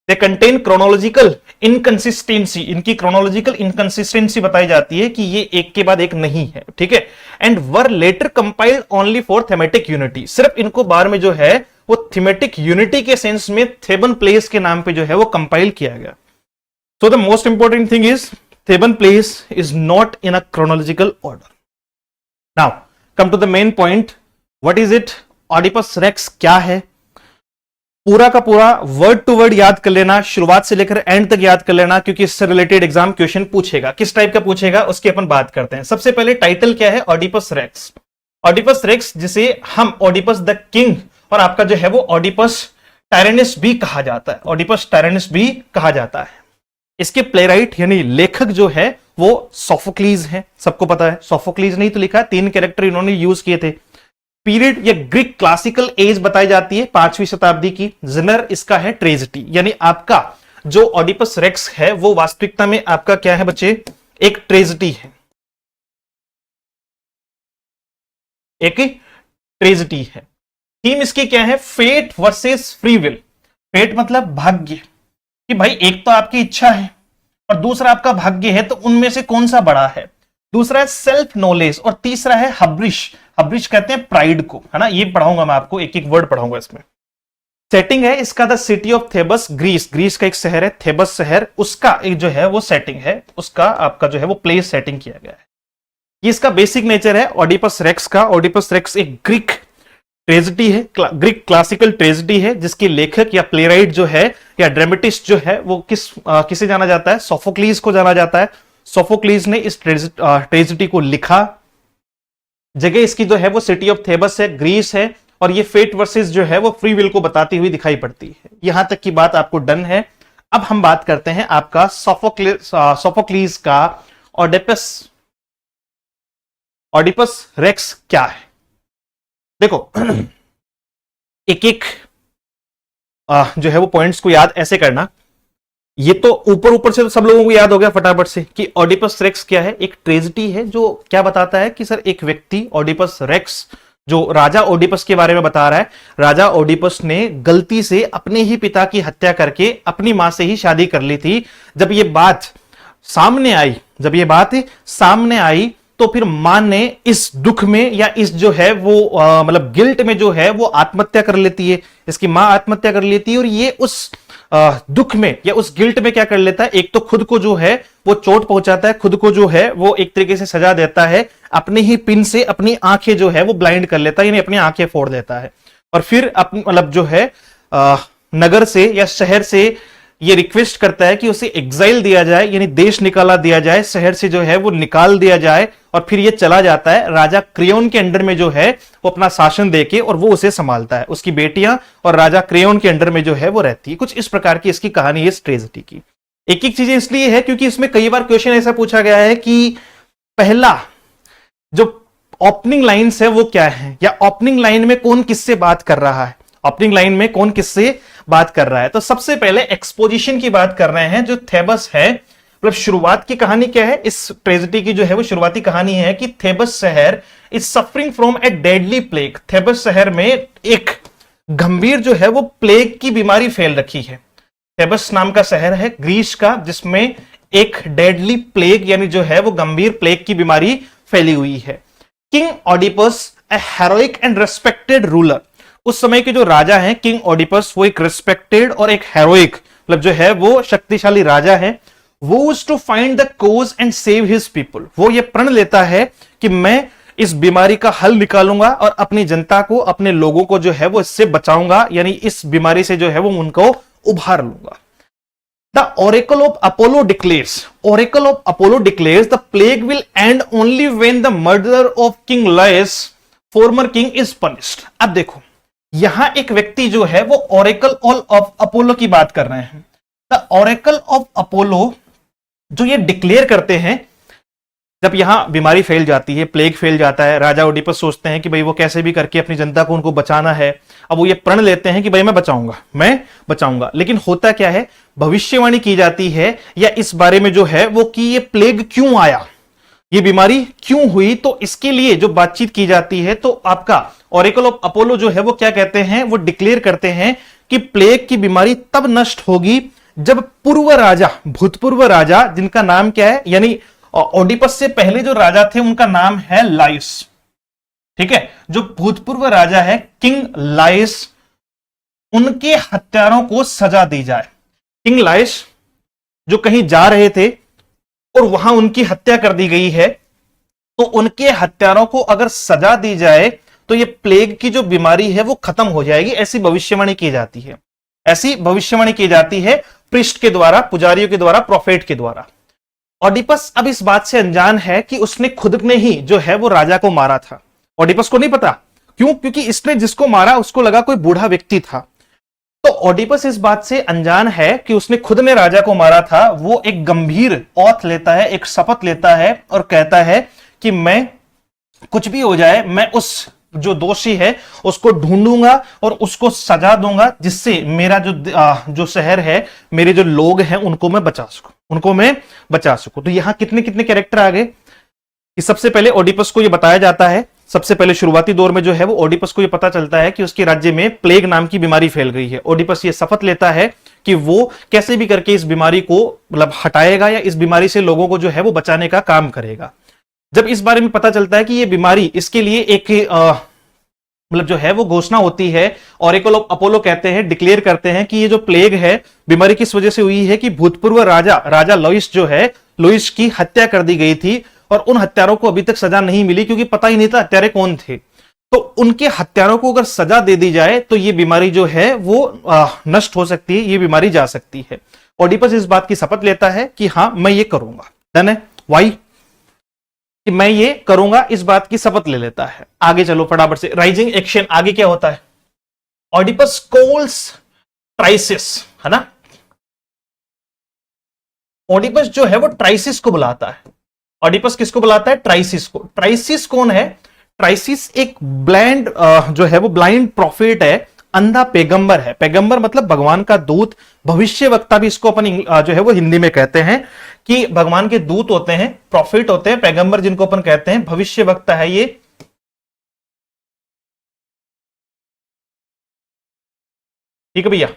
दे कंटेन क्रोनोलॉजिकल इनकंसिस्टेंसी, इनकी क्रोनोलॉजिकल इनकंसिस्टेंसी बताई जाती है कि ये एक के बाद एक नहीं है, ठीक है। And were later compiled only for thematic unity, सिर्फ इनको बार में जो है वो थीमेटिक यूनिटी के सेंस में थेबन प्लेस के नाम पे जो है वो कंपाइल किया गया। So the most important thing is Theban plays is not in a chronological order. Now come to the main point, what is it? Oedipus Rex क्या है? पूरा का पूरा वर्ड टू वर्ड याद कर लेना, शुरुआत से लेकर एंड तक याद कर लेना, क्योंकि इससे रिलेटेड एग्जाम क्वेश्चन पूछेगा। किस टाइप का पूछेगा उसकी अपन बात करते हैं। सबसे पहले टाइटल क्या है? Oedipus Rex. ऑडिपस रेक्स जिसे हम ऑडिपस द किंग और आपका जो है वो ऑडिपस टायरेनिस भी कहा जाता है, ऑडिपस टायरेनिस भी कहा जाता है। इसके प्लेराइट यानी लेखक जो है वो सोफोक्लीज है, सबको पता है। सोफोक्लीज नहीं तो लिखा है, 3 कैरेक्टर इन्होंने यूज किए थे। पीरियड या ग्रीक क्लासिकल एज बताई जाती है 5वीं शताब्दी की। जिनर इसका है ट्रेजिडी, यानी आपका जो ऑडिपस रेक्स है वो वास्तविकता में आपका क्या है बच्चे? एक ट्रेजिडी है, एक ट्रेजिडी है। थीम इसकी क्या है? Fate versus free will. Fate मतलब भाग्य, कि भाई एक तो आपकी इच्छा है और दूसरा आपका भाग्य है, तो उनमें से कौन सा बड़ा है। दूसरा है सेल्फ नॉलेज और तीसरा है हब्रिश। हब्रिश कहते हैं प्राइड को, है ना। ये पढ़ाऊंगा मैं आपको, एक एक वर्ड पढ़ाऊंगा इसमें। सेटिंग है इसका the city of Thebes, Greece. Greece का एक शहर है थेबस शहर, उसका एक जो है वो सेटिंग है, उसका आपका जो है वो प्लेस सेटिंग किया गया है। ये इसका बेसिक नेचर है ऑडिपस रेक्स का। ऑडिपस रेक्स एक ग्रीक ट्रेजिडी है, ग्रीक क्लासिकल ट्रेजिडी है, जिसकी लेखक या प्लेराइट जो है या ड्रामेटिस्ट जो है वो किसे जाना जाता है? सोफोक्लीज को जाना जाता है। सोफोक्लीज ने इस ट्रेजिडी को लिखा। जगह इसकी जो है वो सिटी ऑफ थेबस है, ग्रीस है, और ये फेट वर्सेस जो है वो फ्री विल को बताती हुई दिखाई पड़ती है। यहां तक की बात आपको डन है। अब हम बात करते हैं आपका सोफोक्लीज का ऑडिपस रेक्स क्या है। देखो एक एक जो है वो पॉइंट्स को याद ऐसे करना। ये तो ऊपर ऊपर से तो सब लोगों को याद हो गया फटाफट से कि ऑडिपस रेक्स क्या है। एक ट्रेजिडी है जो क्या बताता है कि सर एक व्यक्ति ऑडिपस रेक्स जो राजा ओडिपस के बारे में बता रहा है, राजा ओडिपस ने गलती से अपने ही पिता की हत्या करके अपनी मां से ही शादी कर ली थी। जब ये बात सामने आई तो फिर मां ने इस दुख में या इस जो है वो मतलब गिल्ट में जो है वो आत्महत्या कर लेती है। इसकी मां आत्महत्या कर लेती है और ये उस दुख में या उस गिल्ट में क्या कर लेता है? एक तो खुद को जो है वो चोट पहुंचाता है, खुद को जो है वो एक तरीके से सजा देता है, अपने ही पिन से अपनी आंखें जो है वो ब्लाइंड कर लेता है, यानी अपनी आंखें फोड़ देता है। और फिर मतलब जो है नगर से या शहर से ये रिक्वेस्ट करता है कि उसे एग्जाइल दिया जाए, यानी देश निकाला दिया जाए, शहर से जो है वो निकाल दिया जाए। और फिर ये चला जाता है राजा क्रेयोन के अंडर में जो है वो अपना शासन देके, और वो उसे संभालता है। उसकी बेटियां और राजा क्रेयोन के अंडर में जो है वो रहती है। कुछ इस प्रकार की इसकी कहानी है इस ट्रेजिडी की। एक एक चीजें इसलिए है क्योंकि इसमें कई बार क्वेश्चन ऐसा पूछा गया है कि पहला जो ओपनिंग लाइन्स है वो क्या है, या ओपनिंग लाइन में कौन किससे बात कर रहा है, ओपनिंग लाइन में कौन किससे बात कर रहा है। तो सबसे पहले एक्सपोजिशन की बात कर रहे हैं। जो थेबस है, मतलब शुरुआत की कहानी क्या है इस ट्रेजिडी की, जो है वो शुरुआती कहानी है कि थेबस शहर is suffering from a deadly plague. Thebes शहर में एक गंभीर जो है वो प्लेग की बीमारी फैल रखी है। थेबस नाम का शहर है ग्रीस का, जिसमें एक डेडली प्लेग यानी जो है वो गंभीर प्लेग की बीमारी फैली हुई है। King Oedipus A heroic and respected ruler, उस समय के जो राजा हैं किंग ऑडिपस, वो एक रिस्पेक्टेड और एक हेरोइक मतलब जो है वो शक्तिशाली राजा है। वो to find the cause and save his people, वो ये प्रण लेता है कि मैं इस बीमारी का हल निकालूंगा और अपनी जनता को, अपने लोगों को जो है वो इससे बचाऊंगा, यानी इस बीमारी से जो है वो उनको उभार लूंगा। The oracle of Apollo declares the plague will end only when the murder of King Laius former king is punished. अब देखो यहां एक व्यक्ति जो है वो ऑरेकल ऑफ अपोलो की बात कर रहे हैं। द ऑरेकल ऑफ अपोलो जो ये डिक्लेयर करते हैं, जब यहां बीमारी फैल जाती है, प्लेग फैल जाता है, राजा ओडिपस सोचते हैं कि भाई वो कैसे भी करके अपनी जनता को उनको बचाना है। अब वो ये प्रण लेते हैं कि भाई मैं बचाऊंगा, लेकिन होता क्या है, भविष्यवाणी की जाती है या इस बारे में जो है वो कि ये प्लेग क्यों आया, ये बीमारी क्यों हुई, तो इसके लिए जो बातचीत की जाती है। तो आपका ऑरेकल ऑफ अपोलो जो है वो क्या कहते हैं, वो डिक्लेयर करते हैं कि प्लेग की बीमारी तब नष्ट होगी जब भूतपूर्व राजा जिनका नाम क्या है, यानी ओडिपस से पहले जो राजा थे उनका नाम है लाइस, ठीक है, जो भूतपूर्व राजा है किंग लाइस, उनके हत्यारों को सजा दी जाए। किंग लाइस जो कहीं जा रहे थे और वहां उनकी हत्या कर दी गई है, तो उनके हत्यारों को अगर सजा दी जाए तो ये प्लेग की जो बीमारी है वो खत्म हो जाएगी, ऐसी भविष्यवाणी की जाती है। ऐसी भविष्यवाणी की जाती है प्रिस्ट के द्वारा, पुजारियों के द्वारा, प्रोफेट के द्वारा। ओडिपस अब इस बात से अनजान है कि उसने खुद ने ही जो है वो राजा को मारा था। ओडिपस को नहीं पता, क्यों? क्योंकि इसने जिसको मारा उसको लगा कोई बूढ़ा व्यक्ति था। तो ओडिपस इस बात से अनजान है कि उसने खुद ने राजा को मारा था। वो एक गंभीर औथ लेता है, एक शपथ लेता है और कहता है कि मैं कुछ भी हो जाए, मैं उस जो दोषी है उसको ढूंढूंगा और उसको सजा दूंगा, जिससे मेरा जो शहर है, मेरे जो लोग हैं, उनको मैं बचा सकूं। तो यहां कितने कितने कैरेक्टर आ गए कि सबसे पहले ओडिपस को यह बताया जाता है, सबसे पहले शुरुआती दौर में जो है वो ओडिपस को यह पता चलता है कि उसके राज्य में प्लेग नाम की बीमारी फैल गई है। ओडिपस ये शपथ लेता है कि वो कैसे भी करके इस बीमारी को मतलब हटाएगा या इस बीमारी से लोगों को जो है वो बचाने का काम करेगा। जब इस बारे में पता चलता है कि ये बीमारी, इसके लिए एक मतलब जो है वो घोषणा होती है, ऑरेकल ऑफ अपोलो कहते हैं, डिक्लेयर करते हैं कि ये जो प्लेग है, बीमारी किस वजह से हुई है कि भूतपूर्व राजा लुइस जो है, लुइस की हत्या कर दी गई थी और उन हत्यारों को अभी तक सजा नहीं मिली, क्योंकि पता ही नहीं था हत्यारे कौन थे। तो उनके हत्यारों को अगर सजा दे दी जाए तो ये बीमारी जो है वो नष्ट हो सकती है, ये बीमारी जा सकती है। ओडिपस इस बात की शपथ लेता है कि हाँ मैं ये करूंगा। डन है? वाई कि मैं ये करूंगा, इस बात की शपथ ले लेता है। आगे चलो फटाफट से, राइजिंग एक्शन। आगे क्या होता है? ओडिपस कॉल्स ट्राइसिस, है ना, ओडिपस जो है वो ट्राइसिस को बुलाता है। ओडिपस किसको बुलाता है? ट्राइसिस को। ट्राइसिस कौन है? ट्राइसिस एक ब्लाइंड जो है वो ब्लाइंड प्रॉफिट है, अंधा पैगंबर है। पैगंबर मतलब भगवान का दूत, भविष्य वक्ता भी इसको अपन जो है वो हिंदी में कहते हैं कि भगवान के दूत होते हैं, प्रॉफिट होते हैं, पैगंबर जिनको अपन कहते हैं, भविष्य वक्ता है ये। ठीक है भैया,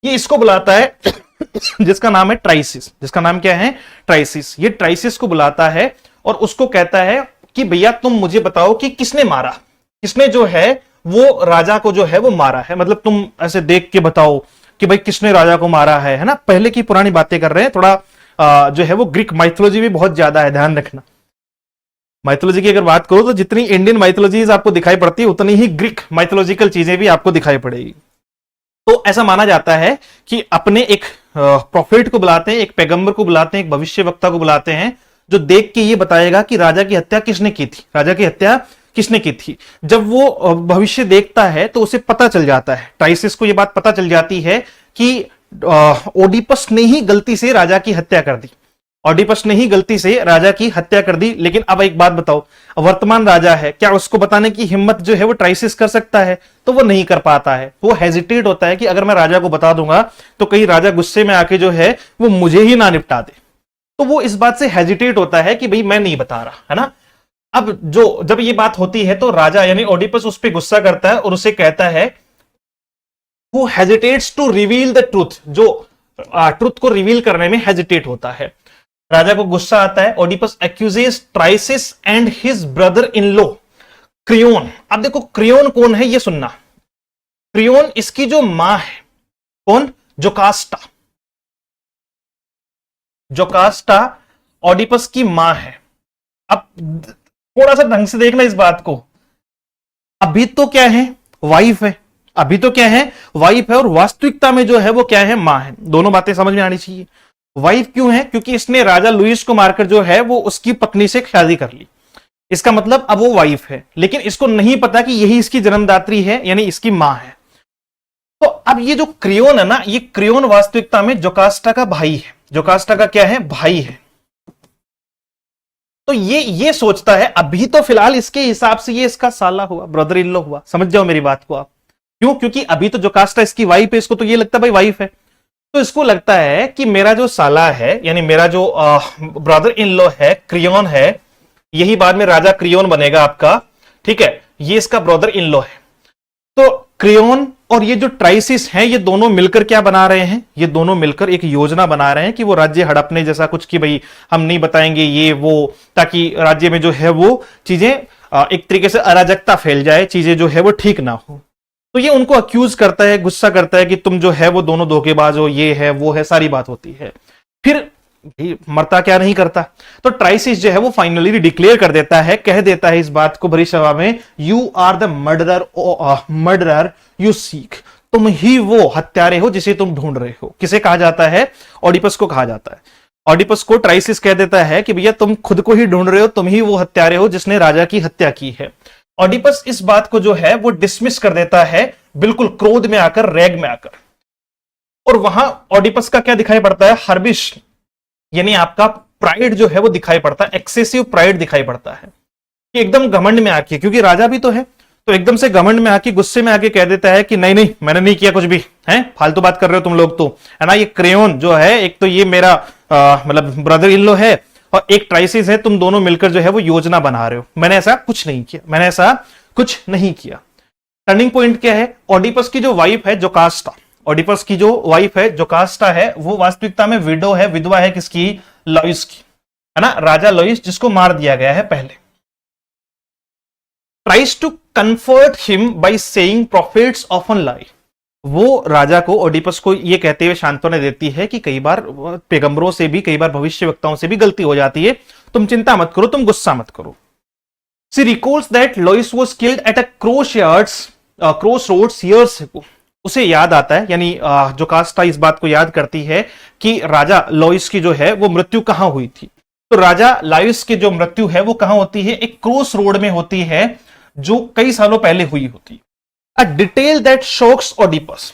ये इसको बुलाता है जिसका नाम है ट्राइसिस। जिसका नाम क्या है? ट्राइसिस। ये ट्राइसिस को बुलाता है और उसको कहता है कि भैया तुम मुझे बताओ कि किसने मारा, किसने जो है वो राजा को जो है वो मारा है। मतलब तुम ऐसे देख के बताओ कि भाई किसने राजा को मारा है ना। पहले की पुरानी बातें कर रहे हैं, थोड़ा जो है वो ग्रीक माइथोलॉजी भी बहुत ज्यादा है, ध्यान रखना। माइथोलॉजी की अगर बात करो तो जितनी इंडियन माइथोलॉजीज आपको दिखाई पड़ती है, उतनी ही ग्रीक माइथोलॉजिकल चीजें भी आपको दिखाई पड़ेगी। तो ऐसा माना जाता है कि अपने एक प्रोफेट को बुलाते हैं, एक पैगंबर को बुलाते हैं, एक भविष्य वक्ता को बुलाते हैं, जो देख के ये बताएगा कि राजा की हत्या किसने की थी, राजा की हत्या किसने की थी। जब वो भविष्य देखता है तो उसे पता चल जाता है, ट्राइसिस को ये बात पता चल जाती है कि ओडिपस ने ही गलती से राजा की हत्या कर दी, ओडिपस ने ही गलती से राजा की हत्या कर दी। लेकिन अब एक बात बताओ, वर्तमान राजा है, क्या उसको बताने की हिम्मत जो है वो ट्राइसिस कर सकता है? तो वो नहीं कर पाता है। वो हेजिटेट होता है कि अगर मैं राजा को बता दूंगा तो कहीं राजा गुस्से में आके जो है वो मुझे ही ना निपटा दे। तो वो इस बात से हेजिटेट होता है कि भाई मैं नहीं बता रहा, है ना। अब जब ये बात होती है तो राजा यानी ओडिपस उस पर गुस्सा करता है और उसे कहता है, who hesitates to reveal the truth, जो ट्रूथ को रिवील करने में हेजिटेट होता है। राजा को गुस्सा आता है। Oedipus accuses Tiresias and his brother in law Creon. अब देखो क्रियोन कौन है ये सुनना। क्रियोन इसकी जो मां है, कौन? जोकास्टा। जोकास्टा ओडिपस की मां है। अब थोड़ा सा ढंग से देखना इस बात को। अभी तो क्या है? वाइफ है, अभी तो क्या है, वाइफ है, और वास्तविकता में जो है वो क्या है, मां है। दोनों बातें समझ में आनी चाहिए। वाइफ क्यों है? क्योंकि इसने राजा लुइस को मारकर जो है वो उसकी पत्नी से शादी कर ली। इसका मतलब अब वो वाइफ है, लेकिन इसको नहीं पता कि यही इसकी जन्मदात्री है, यानी इसकी मां है। तो अब ये जो क्रियोन है ना, ये क्रियोन वास्तविकता में जोकास्टा का भाई है। जोकास्टा का क्या है? भाई है। तो ये सोचता है, अभी तो फिलहाल इसके हिसाब से ये इसका साला हुआ, ब्रदर इन लॉ हुआ। समझ जाओ मेरी बात को आप। क्यों? क्योंकि अभी तो जोकास्टा इसकी वाइफ है, इसको तो ये लगता है भाई वाइफ है। तो इसको लगता है कि मेरा जो साला है, यानी मेरा जो ब्रदर इन लॉ है, क्रियोन है, यही बाद में राजा क्रियोन बनेगा आपका, ठीक है, ये इसका ब्रदर इन लॉ है। तो क्रियोन और ये जो ट्राइसिस है, ये दोनों मिलकर क्या बना रहे हैं? ये दोनों मिलकर एक योजना बना रहे हैं कि वो राज्य हड़पने जैसा कुछ, कि भाई हम नहीं बताएंगे ये वो, ताकि राज्य में जो है वो चीजें एक तरीके से अराजकता फैल जाए, चीजें जो है वो ठीक ना हो। तो ये उनको अक्यूज करता है, गुस्सा करता है कि तुम जो है वो दोनों धोखेबाज हो, ये है वो है, सारी बात होती है। फिर मरता क्या नहीं करता। तो ट्राइसिस जो है वो फाइनली डिक्लेयर कर देता है, कह देता है इस बात को भरी सभा में, you are the murderer you seek. तुम ही वो हत्यारे हो जिसे तुम ढूंढ रहे हो। किसे कहा जाता है? ऑडिपस को कहा जाता है। ऑडिपस को ट्राइसिस कह देता है कि भैया तुम खुद को ही ढूंढ रहे हो, तुम ही वो हत्यारे हो जिसने राजा की हत्या की है। ऑडिपस इस बात को जो है वो डिसमिस कर देता है, बिल्कुल क्रोध में आकर, रैग में आकर। और वहां ऑडिपस का क्या दिखाई पड़ता है? हर्बिश, यानी आपका प्राइड जो है वो दिखाई पड़ता है, एक्सेसिव प्राइड दिखाई पड़ता है कि एकदम घमंड में आके, क्योंकि राजा भी तो है, तो एकदम से घमंड में आके, गुस्से में आके कह देता है कि नहीं नहीं, मैंने नहीं किया कुछ भी, है फालतू बात कर रहे हो तुम लोग तो, है ना। ये क्रेयोन जो है, एक तो ये मेरा मतलब ब्रदर इन लॉ है, और एक ट्राइसिस है, तुम दोनों मिलकर जो है वो योजना बना रहे हो। मैंने ऐसा कुछ नहीं किया, मैंने ऐसा कुछ नहीं किया। टर्निंग पॉइंट क्या है? ऑडिपस की जो वाइफ है जोकास्टा, ऑडिपस की जो वाइफ है जोकास्टा है, वो वास्तविकता में विडो है, विधवा है किसकी? लॉइस की, है ना, राजा लॉइस जिसको मार दिया गया है पहले। Tries to comfort him by saying prophets often lie. वो राजा को, ऑडिपस को ये कहते हुए सांत्वना देती है कि कई बार पैगंबरों से भी, कई बार भविष्यवक्ताओं से भी गलती हो जाती है, तुम चिंता मत करो, तुम गुस्सा मत करो। She recalls that लॉइस was killed at a crossroads years ago। उसे याद आता है, यानी जोकास्टा इस बात को याद करती है कि राजा लॉइस की जो है वो मृत्यु कहां हुई थी। तो राजा लॉइस की जो मृत्यु है वो कहां होती है? एक क्रॉस रोड में होती है, जो कई सालों पहले हुई होती। A detail that shocks Oedipus,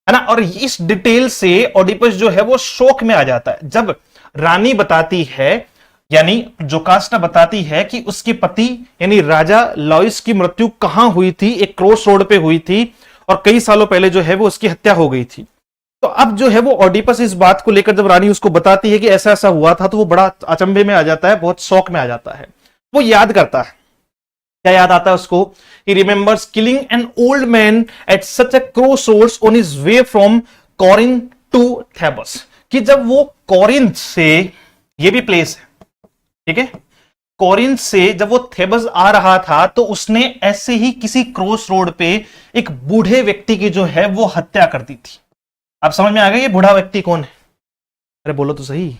है ना। और इस डिटेल से ऑडिपस जो है वो शोक में आ जाता है, जब रानी बताती है, यानी जोकास्टा बताती है कि उसके पति यानी राजा लॉइस की मृत्यु कहां हुई थी, एक क्रॉस रोड पे हुई थी, और कई सालों पहले जो है वो उसकी हत्या हो गई थी। तो अब जो है वो ऑडिपस इस बात को लेकर जब रानी उसको बताती है कि ऐसा ऐसा हुआ था, तो वो बड़ा अचंभे में आ जाता है, बहुत शौक में आ जाता है। वो याद करता है, क्या याद आता है उसको? He remembers killing an old man at such a crossroads on his way from Corinth to Thebes. कि जब वो कॉरिंथ से, ये भी प्लेस है, ठीक है, कॉरिंथ से जब वो थेबस आ रहा था, तो उसने ऐसे ही किसी क्रॉस रोड पे एक बूढ़े व्यक्ति की जो है वो हत्या कर दी थी। आप समझ में आ गया ये बूढ़ा व्यक्ति कौन है? अरे बोलो तो सही,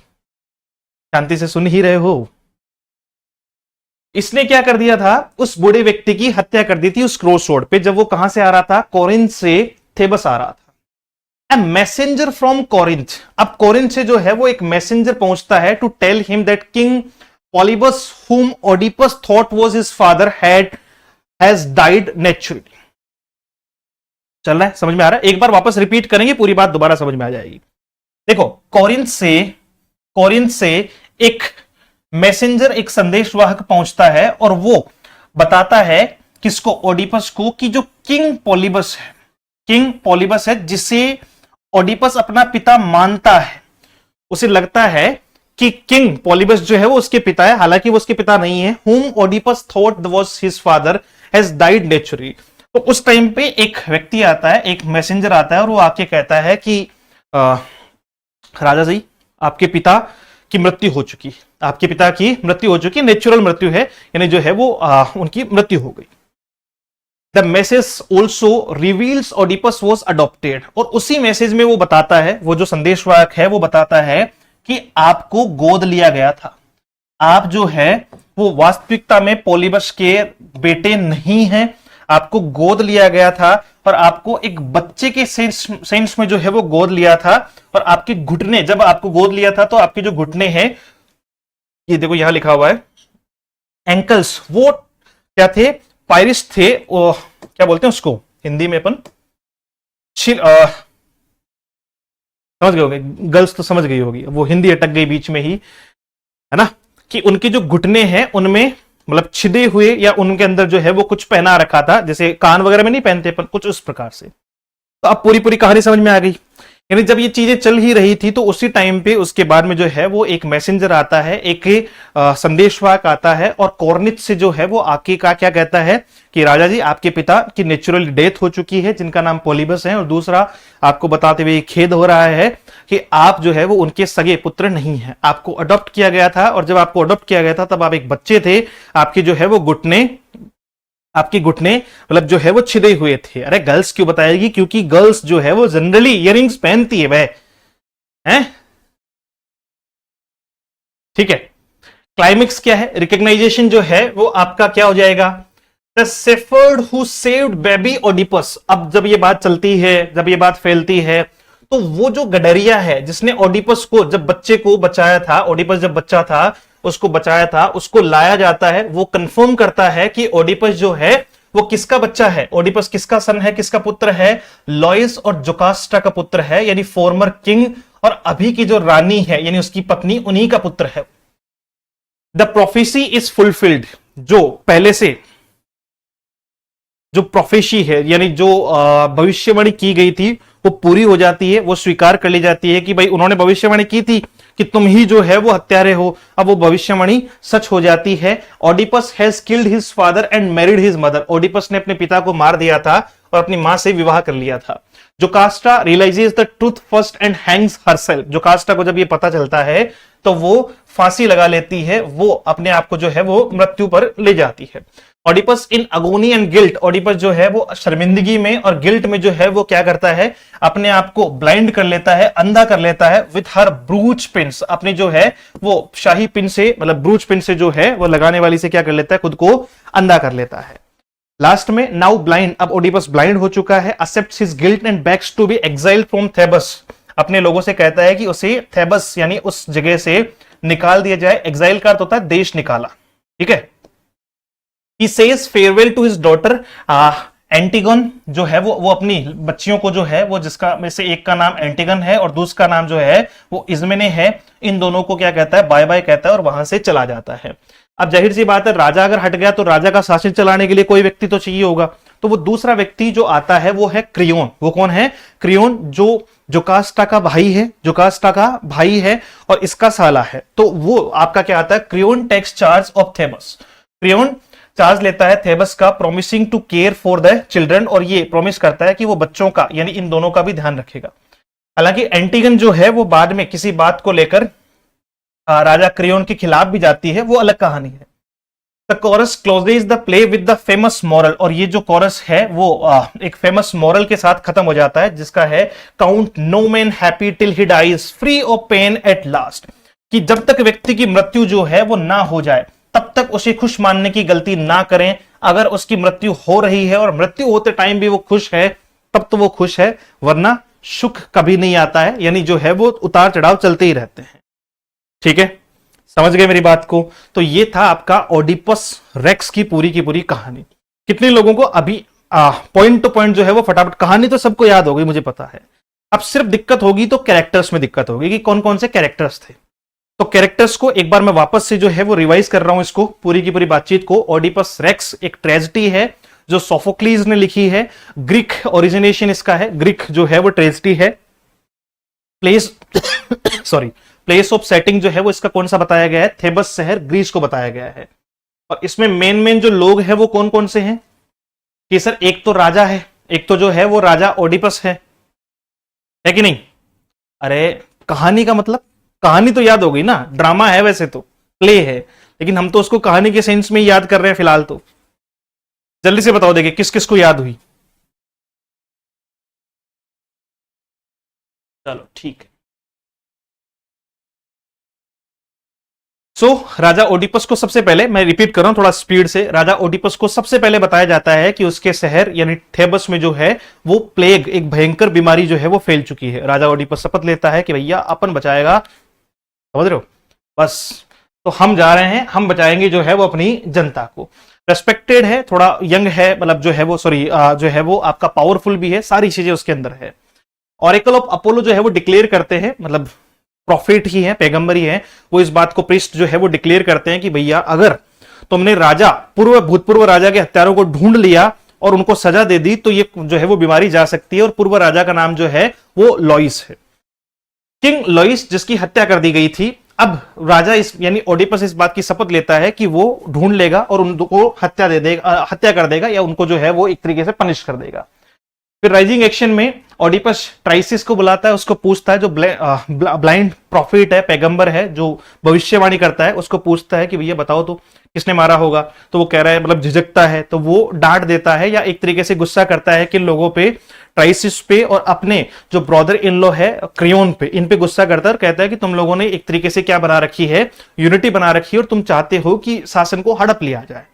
शांति से सुन ही रहे हो। इसने क्या कर दिया था? उस बूढ़े व्यक्ति की हत्या कर दी थी उस क्रॉस रोड पे, जब वो कहां से आ रहा था? कॉरिंथ से थेबस आ रहा था। ए मैसेंजर फ्रॉम कॉरिंथ, अब कॉरिंथ से जो है वो एक मैसेंजर पहुंचता है to tell him that King Polybus whom Oedipus thought was his father has died naturally। चल रहा है, समझ में आ रहा है? एक बार वापस रिपीट करेंगे, पूरी बात दोबारा समझ में आ जाएगी। देखो, कॉरिंथ से एक मैसेंजर, एक संदेशवाहक पहुंचता है, और वो बताता है किसको? ओडिपस को, कि जो किंग पॉलीबस है, जिसे ओडिपस अपना पिता मानता है, उसे लगता है कि किंग पॉलीबस जो है वो उसके पिता है, हालांकि वो उसके पिता नहीं है। whom Oedipus thought was his father has died naturally। तो उस टाइम पे एक व्यक्ति आता है, एक मैसेंजर आता है, और वो आके कहता है कि राजा जी, आपके पिता की मृत्यु हो चुकी, आपके पिता की मृत्यु हो चुकी, नेचुरल मृत्यु है, यानी जो है वो उनकी मृत्यु हो गई। The message also reveals Oedipus was adopted। और उसी मैसेज में वो बताता है, वो जो संदेशवाहक है वो बताता है कि आपको गोद लिया गया था, आप जो है वो वास्तविकता में पॉलीबस के बेटे नहीं हैं, आपको गोद लिया गया था, और आपको एक बच्चे के सेंस में जो है वो गोद लिया था, और आपके घुटने, जब आपको गोद लिया था तो आपके जो घुटने हैं, ये देखो यहां लिखा हुआ है एंकल्स, वो क्या थे, पायरिस थे, क्या बोलते हैं उसको हिंदी में अपन, समझ गए होगे, गर्ल्स तो समझ गई होगी, वो हिंदी अटक गई बीच में ही, है ना, कि उनके जो घुटने हैं उनमें मतलब छिदे हुए, या उनके अंदर जो है वो कुछ पहना रखा था, जैसे कान वगैरह में नहीं पहनते पर कुछ उस प्रकार से। तो अब पूरी पूरी कहानी समझ में आ गई। यानी जब ये चीजें चल ही रही थी तो उसी टाइम पे उसके बाद में जो है वो एक मैसेंजर आता है, एक संदेशवाहक आता है, और कॉर्निथ से जो है वो आके का क्या कहता है कि राजा जी आपके पिता की नेचुरल डेथ हो चुकी है, जिनका नाम पोलिबस है, और दूसरा आपको बताते हुए खेद हो रहा है कि आप जो है वो उनके सगे पुत्र नहीं है, आपको अडॉप्ट किया गया था, और जब आपको अडॉप्ट किया गया था तब आप एक बच्चे थे, आपके जो है वो घुटने, आपके घुटने मतलब जो है वो छिदे हुए थे। अरे गर्ल्स क्यों बताएगी, क्योंकि गर्ल्स जो है वो जनरली इयररिंग्स पहनती है वह, हैं, ठीक है। क्लाइमेक्स क्या है, रिकग्नाइजेशन जो है वो आपका क्या हो जाएगा, the shepherd who saved baby Oedipus. अब जब ये बात चलती है, जब ये बात फैलती है, तो वो जो गडरिया है जिसने ओडिपस को, जब बच्चे को बचाया था, ओडिपस जब बच्चा था उसको बचाया था, उसको लाया जाता है, वो कंफर्म करता है कि ओडिपस जो है वो किसका बच्चा है, ओडिपस किसका सन है, किसका पुत्र है, लॉयस और जोकास्टा का पुत्र है, यानी फॉर्मर किंग और अभी की जो रानी है यानी उसकी पत्नी, उन्हीं का पुत्र है। द प्रोफेसी इज फुलफिल्ड, जो पहले से जो प्रोफेसी है यानी जो भविष्यवाणी की गई थी वो पूरी हो जाती है, वो स्वीकार कर ली जाती है कि भाई उन्होंने भविष्यवाणी की थी कि तुम ही जो है वो हत्यारे हो, अब वो भविष्यवाणी सच हो जाती है। Oedipus has killed his father and married his mother, Oedipus ने अपने पिता को मार दिया था और अपनी मां से विवाह कर लिया था। Jocasta realises the truth first and hangs herself, Jocasta को जब ये पता चलता है तो वो फांसी लगा लेती है, वो अपने आप को जो है वो मृत्यु पर ले जाती है। Oedipus in agony and guilt, Oedipus जो है वो शर्मिंदगी में और गिल्ट में जो है वो क्या करता है, अपने आप को ब्लाइंड कर लेता है, अंधा कर लेता है, विथ हर ब्रूच पिंस, अपने जो है वो शाही पिन से, मतलब ब्रूच पिन से जो है वो लगाने वाली से क्या कर लेता है, खुद को अंधा कर लेता है। लास्ट में नाउ ब्लाइंड, अब ओडिपस ब्लाइंड हो चुका है, accepts his guilt and begs to be exiled from Thebes, अपने लोगों से कहता है कि उसे थेबस यानी उस जगह से निकाल दिया जाए। एक्साइल का अर्थ होता है देश निकाला, ठीक है। He says farewell to his daughter एंटीगन, जो है वो अपनी बच्चियों को जो है वो, जिसका में से एक का नाम एंटीगन है और दूसरा का नाम जो है वो इज़मेने है, इन दोनों को क्या कहता है, बाय बाय कहता है और वहां से चला जाता है। अब जाहिर सी बात है, राजा अगर हट गया तो राजा का शासन चलाने के लिए कोई व्यक्ति तो चाहिए होगा, तो वो दूसरा व्यक्ति जो आता है वो है क्रियोन। वो कौन है, क्रियोन, जो जोकास्टा का भाई है, जोकास्टा का भाई है और इसका साला है। तो वो आपका क्या आता है, Creon takes charge of Thebes, Creon charge लेता है थेबस का, promising to care for the children, और ये प्रॉमिस करता है कि वो बच्चों का यानी इन दोनों का भी ध्यान रखेगा। हालांकि एंटीगन जो है वो बाद में किसी बात को लेकर राजा क्रियोन के खिलाफ भी जाती है, वो अलग कहानी है। The chorus closes the play with the famous moral, और ये जो कोरस है वो एक फेमस मॉरल के साथ खत्म हो जाता है, जिसका है count no man happy till he dies free of pain at last, कि जब तक व्यक्ति की मृत्यु जो है वो ना हो जाए तब तक उसे खुश मानने की गलती ना करें। अगर उसकी मृत्यु हो रही है और मृत्यु होते टाइम भी वो खुश है तब तो वो खुश है, वरना सुख कभी नहीं आता है, यानी जो है वो उतार चढ़ाव चलते ही रहते हैं। ठीक है, समझ गए मेरी बात को। तो ये था आपका ओडिपस रेक्स की पूरी कहानी। कितने लोगों को अभी पॉइंट टू पॉइंट जो है वो फटाफट, कहानी तो सबको याद हो गई मुझे पता है, अब सिर्फ दिक्कत होगी तो कैरेक्टर्स में दिक्कत होगी कि कौन कौन से कैरेक्टर्स थे। तो कैरेक्टर्स को एक बार मैं वापस से जो है वो रिवाइज कर रहा हूं, इसको पूरी की पूरी बातचीत को। ओडिपस रेक्स एक ट्रेजेडी है जो सोफोक्लीज ने लिखी है, ग्रीक ओरिजिनेशन इसका है, ग्रीक जो है वो ट्रेजेडी है। Place sorry, place of setting जो है वो इसका कौन सा बताया गया है, थेबस शहर ग्रीस को बताया गया है। और इसमें मेन जो लोग हैं वो कौन कौन से हैं कि सर, एक तो राजा है, एक तो जो है वो राजा ओडिपस है कि नहीं। अरे कहानी का मतलब, कहानी तो याद हो गई ना, ड्रामा है वैसे तो, प्ले है, लेकिन हम तो उसको कहानी के सेंस में ही याद कर रहे हैं फिलहाल। तो जल्दी से बताओ, देखिए किस किस को याद हुई। चलो ठीक है, राजा ओडिपस को सबसे पहले, मैं रिपीट कर रहा हूं थोड़ा स्पीड से, राजा ओडिपस को सबसे पहले बताया जाता है कि उसके शहर यानी थेबस में जो है वो प्लेग, एक भयंकर बीमारी जो है वो फैल चुकी है। राजा ओडिपस शपथ लेता है कि भैया अपन बचाएगा, समझ रहे हो, बस तो हम जा रहे हैं, हम बचाएंगे जो है वो अपनी जनता को। रेस्पेक्टेड है, थोड़ा यंग है, मतलब जो है वो सॉरी जो है वो आपका पावरफुल भी है, सारी चीजें उसके अंदर है। ऑरेकल ऑफ अपोलो जो है वो डिक्लेयर करते हैं, मतलब प्रॉफिट ही है, पैगंबर ही है, वो इस बात को प्रीस्ट जो है वो डिक्लेयर करते हैं कि भैया अगर तुमने राजा, भूतपूर्व राजा के हत्यारों को ढूंढ लिया और उनको सजा दे दी तो ये जो है वो बीमारी जा सकती है। और पूर्व राजा का नाम जो है वो लॉइस है, किंग लॉइस, जिसकी हत्या कर दी गई थी। अब राजा इस यानी ओडिपस इस बात की शपथ लेता है कि वो ढूंढ लेगा और उनको हत्या दे देगा, हत्या कर देगा, या उनको जो है वो एक तरीके से पनिश कर देगा। फिर राइजिंग एक्शन में ओडिपस ट्राइसिस को बुलाता है, उसको पूछता है, जो ब्लाइंड प्रॉफिट है, पैगंबर है, जो भविष्यवाणी करता है, उसको पूछता है कि भैया बताओ तो किसने मारा होगा। तो वो कह रहा है, मतलब झिझकता है, तो वो डांट देता है या एक तरीके से गुस्सा करता है किन लोगों पे, ट्राइसिस पे और अपने जो ब्रदर इन लॉ है क्रियोन पे, इन पे गुस्सा करता है और कहता है कि तुम लोगों ने एक तरीके से क्या बना रखी है, यूनिटी बना रखी है और तुम चाहते हो कि शासन को हड़प लिया जाए।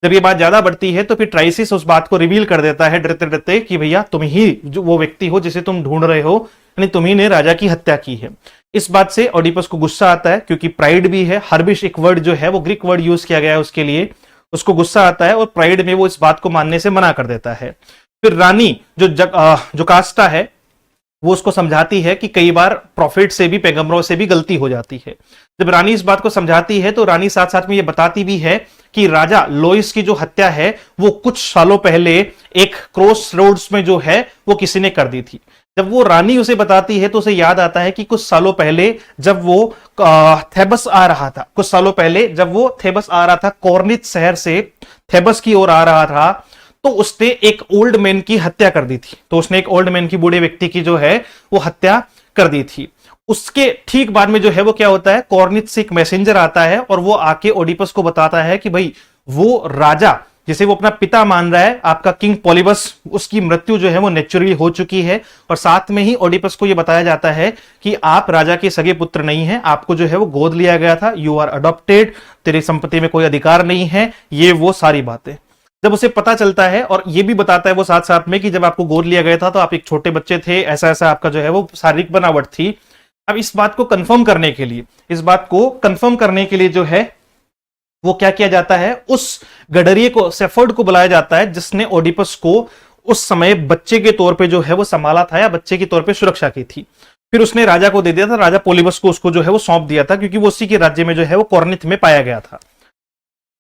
जब ये बात ज्यादा बढ़ती है तो फिर ट्राइसिस उस बात को रिवील कर देता है डरते डरते कि भैया तुम ही जो वो व्यक्ति हो जिसे तुम ढूंढ रहे हो, यानी तुम ही ने राजा की हत्या की है। इस बात से ओडिपस को गुस्सा आता है, क्योंकि प्राइड भी है, हर्बिश एक वर्ड जो है वो ग्रीक वर्ड यूज किया गया है उसके लिए, उसको गुस्सा आता है और प्राइड में वो इस बात को मानने से मना कर देता है। फिर रानी जो कास्टा है वो उसको समझाती है कि कई बार प्रॉफिट से भी, पैगंबरों से भी गलती हो जाती है। जब रानी इस बात को समझाती है तो रानी साथ साथ में ये बताती भी है कि राजा लोइस की जो हत्या है वो कुछ सालों पहले एक क्रॉस रोड्स में जो है वो किसी ने कर दी थी। जब वो रानी उसे बताती है तो उसे याद आता है कि कुछ सालों पहले जब वो थेबस आ रहा था, कुछ सालों पहले जब वो थेबस आ रहा था, कॉर्निथ शहर से थेबस की ओर आ रहा था, तो उसने एक ओल्ड मैन की हत्या कर दी थी। तो उसने एक ओल्ड मैन की, बूढ़े व्यक्ति की जो है वो हत्या कर दी थी। उसके ठीक बाद में जो है वो क्या होता है, कॉर्निथ से एक मैसेंजर आता है और वो आके ओडिपस को बताता है कि भाई वो राजा जिसे वो अपना पिता मान रहा है, आपका किंग पॉलिबस, उसकी मृत्यु जो है वो नेचुरली हो चुकी है। और साथ में ही ओडिपस को यह बताया जाता है कि आप राजा के सगे पुत्र नहीं हैं, आपको जो है वो गोद लिया गया था, यू आर अडॉप्टेड, तेरी संपत्ति में कोई अधिकार नहीं है, ये वो सारी बातें जब उसे पता चलता है। और ये भी बताता है वो साथ साथ में कि जब आपको गोद लिया गया था तो आप एक छोटे बच्चे थे, ऐसा ऐसा आपका जो है वो शारीरिक बनावट थी। अब इस बात को कंफर्म करने के लिए, जो है वो क्या किया जाता है, उस गडरिये को, सेफर्ड को बुलाया जाता है जिसने ओडिपस को उस समय बच्चे के तौर पे जो है वो संभाला था या बच्चे के तौर पे सुरक्षा की थी। फिर उसने राजा को दे दिया था, राजा पोलिबस को उसको जो है वो सौंप दिया था, क्योंकि वो उसी के राज्य में जो है वो कॉर्निथ में पाया गया था।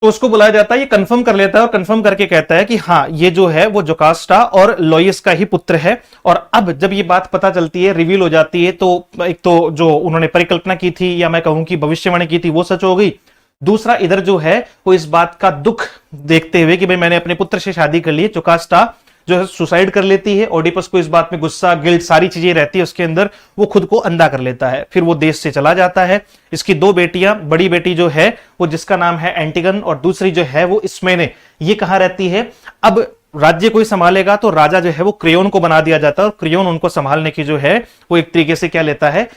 तो उसको बुलाया जाता है, ये कंफर्म कर लेता है और कंफर्म करके कहता है कि हाँ ये जो है वो जोकास्टा और लॉइस का ही पुत्र है। और अब जब ये बात पता चलती है, रिवील हो जाती है, तो एक तो जो उन्होंने परिकल्पना की थी या मैं कहूं कि भविष्यवाणी की थी वो सच हो गई। दूसरा इधर जो है वो इस बात का दुख देखते हुए कि भाई मैंने अपने पुत्र से शादी कर ली, जोकास्टा जो है सुसाइड कर लेती है। ओडिपस को इस बात में गुस्सा, गिल्ट, सारी चीजें रहती है उसके अंदर, वो खुद को अंधा कर लेता है। फिर वो देश से चला जाता है। इसकी दो बेटियां, बड़ी बेटी जो है वो जिसका नाम है एंटिगन और दूसरी जो है वो इसमेने, ये कहां रहती है। अब राज्य कोई संभालेगा तो राजा जो है वो क्रियोन को बना दिया जाता है और क्रियोन उनको संभालने की जो है वो एक तरीके से क्या लेता है,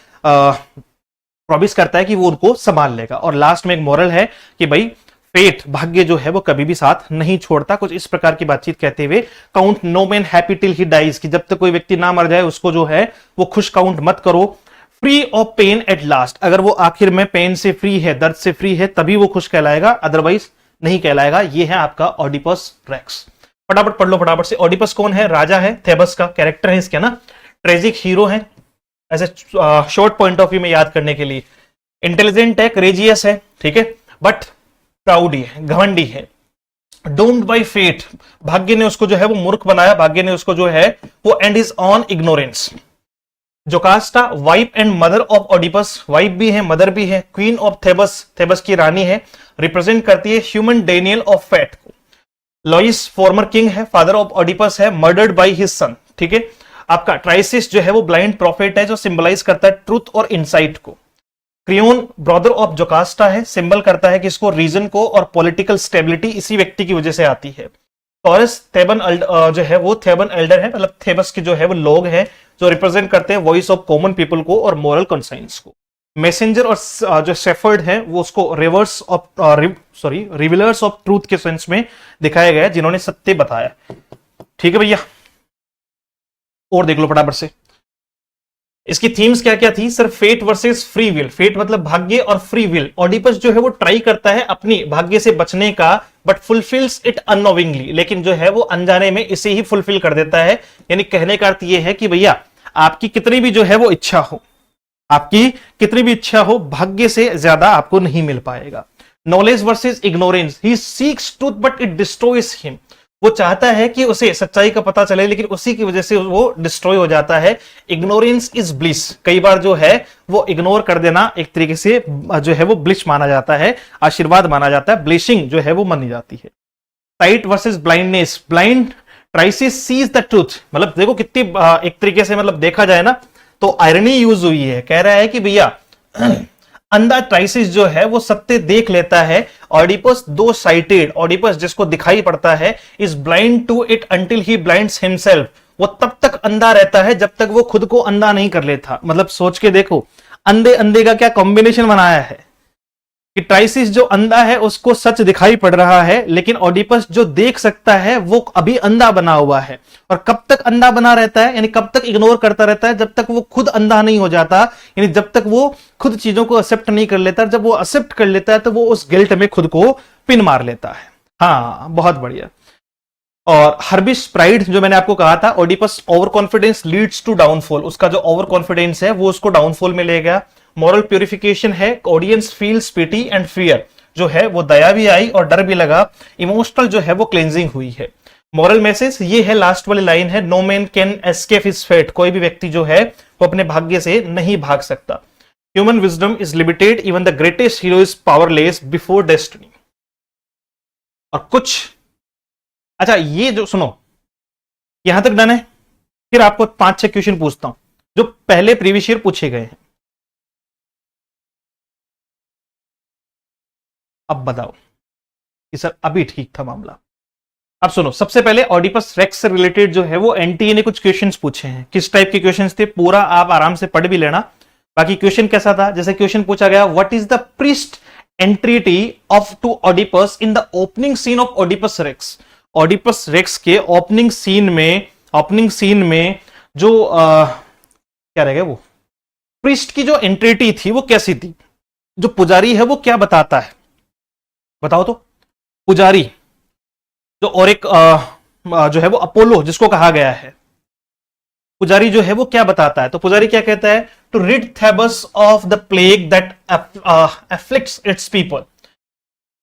प्रॉमिस करता है कि वो उनको संभाल लेगा। और लास्ट में एक मोरल है कि भाई फेट, भाग्य जो है वो कभी भी साथ नहीं छोड़ता, कुछ इस प्रकार की बातचीत कहते हुए count no man happy till he dies, कि जब तक कोई व्यक्ति ना मर जाए उसको जो है वो खुश काउंट मत करो। Free of pain at last, अगर वो आखिर में पेन से फ्री है, दर्द से फ्री है, तभी वो खुश कहलाएगा, अदरवाइज नहीं कहलाएगा। ये है आपका ऑडिपस रेक्स। फटाफट पढ़ लो फटाफट से। ऑडिपस कौन है? राजा है, थेबस का कैरेक्टर है इसके ना, ट्रेजिक हीरो है, ऐसे शॉर्ट पॉइंट ऑफ व्यू में याद करने के लिए। इंटेलिजेंट है, करेजियस है, ठीक है, बट प्राउडी है, घमंडी है। डोम्ड बाय फेट, भाग्य ने उसको जो है वो मूर्ख बनाया, भाग्य ने उसको जो है वो and is on ignorance. जोकास्टा wife and mother of Oedipus, wife भी है मदर भी है, क्वीन ऑफ थेबस, थेबस की रानी है, रिप्रेजेंट करती है ह्यूमन डेनियल ऑफ फैट को। लॉइस फॉर्मर किंग है, फादर ऑफ ओडिपस है, मर्डर्ड बाय हिज सन, ठीक है। आपका ट्राइसिस जो है वो ब्लाइंड प्रॉफिट है जो सिंबलाइज करता है ट्रूथ और इंसाइट को। क्रियोन ब्रदर ऑफ जोकास्टा है, सिंबल करता है कि इसको रीजन को और पॉलिटिकल स्टेबिलिटी इसी व्यक्ति की वजह से आती है। टॉरस थेबन जो है वो थेबन एल्डर है, मतलब थेबस के जो है वो लोग हैं जो रिप्रेजेंट करते हैं वॉइस ऑफ कॉमन पीपल को और मॉरल कॉन्साइंस को। मैसेंजर और जो शेफर्ड है वो उसको रिवीलर्स ऑफ ट्रूथ के सेंस में दिखाया गया, जिन्होंने सत्य बताया। ठीक है भैया, और देख लो फटाफट से। इसकी थीम्स क्या क्या थी sir? Fate versus free will. Fate मतलब भाग्य और फ्री विल। ऑडिपस जो है वो ट्राई करता है अपनी भाग्य से बचने का, बट फुलफिल्स इट अननोविंगली, लेकिन जो है वो अनजाने में इसे ही फुलफिल कर देता है। यानी कहने का अर्थ ये है कि भैया आपकी कितनी भी जो है वो इच्छा हो, आपकी कितनी भी इच्छा हो, भाग्य से ज्यादा आपको नहीं मिल पाएगा। Knowledge versus ignorance. He seeks truth but it destroys him. वो चाहता है कि उसे सच्चाई का पता चले, लेकिन उसी की वजह से वो डिस्ट्रॉय हो जाता है। Ignorance is bliss. कई बार जो है वो इग्नोर कर देना एक तरीके से जो है वो ब्लिस माना जाता है, आशीर्वाद माना जाता है, ब्लेसिंग जो है वो मानी जाती है। Sight versus blindness. Blind Tiresias sees the truth. मतलब देखो कितनी एक तरीके से मतलब देखा जाए ना तो आयरनी यूज हुई है। कह रहा है कि भैया अंधा ट्राइसिस जो है वो सत्य देख लेता है। ऑडिपस दो साइटेड, ऑडिपस जिसको दिखाई पड़ता है, is blind to it until he blinds himself. वो तब तक अंधा रहता है जब तक वो खुद को अंधा नहीं कर लेता। मतलब सोच के देखो, अंधे अंधे का क्या कॉम्बिनेशन बनाया है कि ट्राइसिस जो अंधा है उसको सच दिखाई पड़ रहा है, लेकिन ऑडिपस जो देख सकता है वो अभी अंधा बना हुआ है। और कब तक अंधा बना रहता है, यानी कब तक इग्नोर करता रहता है? जब तक वो खुद अंधा नहीं हो जाता, यानी जब तक वो खुद चीजों को एक्सेप्ट नहीं कर लेता। जब वो एक्सेप्ट कर लेता है तो वो उस गिल्ट में खुद को पिन मार लेता है। हाँ, बहुत बढ़िया। और हर्बिस प्राइड, जो मैंने आपको कहा था, Oedipus over confidence leads to downfall. उसका जो ओवर कॉन्फिडेंस है वो उसको डाउनफॉल में ले गया। मॉरल प्यूरिफिकेशन है, audience feels pity and fear. जो है वो दया भी आई और डर भी लगा। इमोशनल जो है वो क्लेंजिंग हुई है। मॉरल मैसेज ये है, लास्ट वाली लाइन है, no man can escape his fate. कोई भी व्यक्ति जो है वो अपने भाग्य से नहीं भाग सकता। Human wisdom is limited, even the greatest hero is powerless before destiny. और कुछ अच्छा, ये जो सुनो, यहां तक डन है। फिर आपको 5-6 क्वेश्चन पूछता हूं जो पहले प्रीवियस ईयर पूछे गए हैं। अब बताओ कि सर अभी ठीक था मामला। अब सुनो, सबसे पहले ऑडिपस रेक्स से रिलेटेड जो है वो एनटीए ने कुछ क्वेश्चंस पूछे हैं। किस टाइप के क्वेश्चंस थे पूरा आप आराम से पढ़ भी लेना। बाकी क्वेश्चन कैसा था, जैसे क्वेश्चन पूछा गया, what is the priest entreaty of to Oedipus in the opening scene of Oedipus Rex. Oedipus Rex के ओपनिंग सीन में जो क्या रहेगा, वो प्रीस्ट की जो एंट्रिटी थी वो कैसी थी, जो पुजारी है वो क्या बताता है, बताओ तो। पुजारी जो, और एक जो है वो अपोलो जिसको कहा गया है, पुजारी जो है वो क्या बताता है? तो पुजारी क्या कहता है, to rid Thebes of the plague that afflicts its people.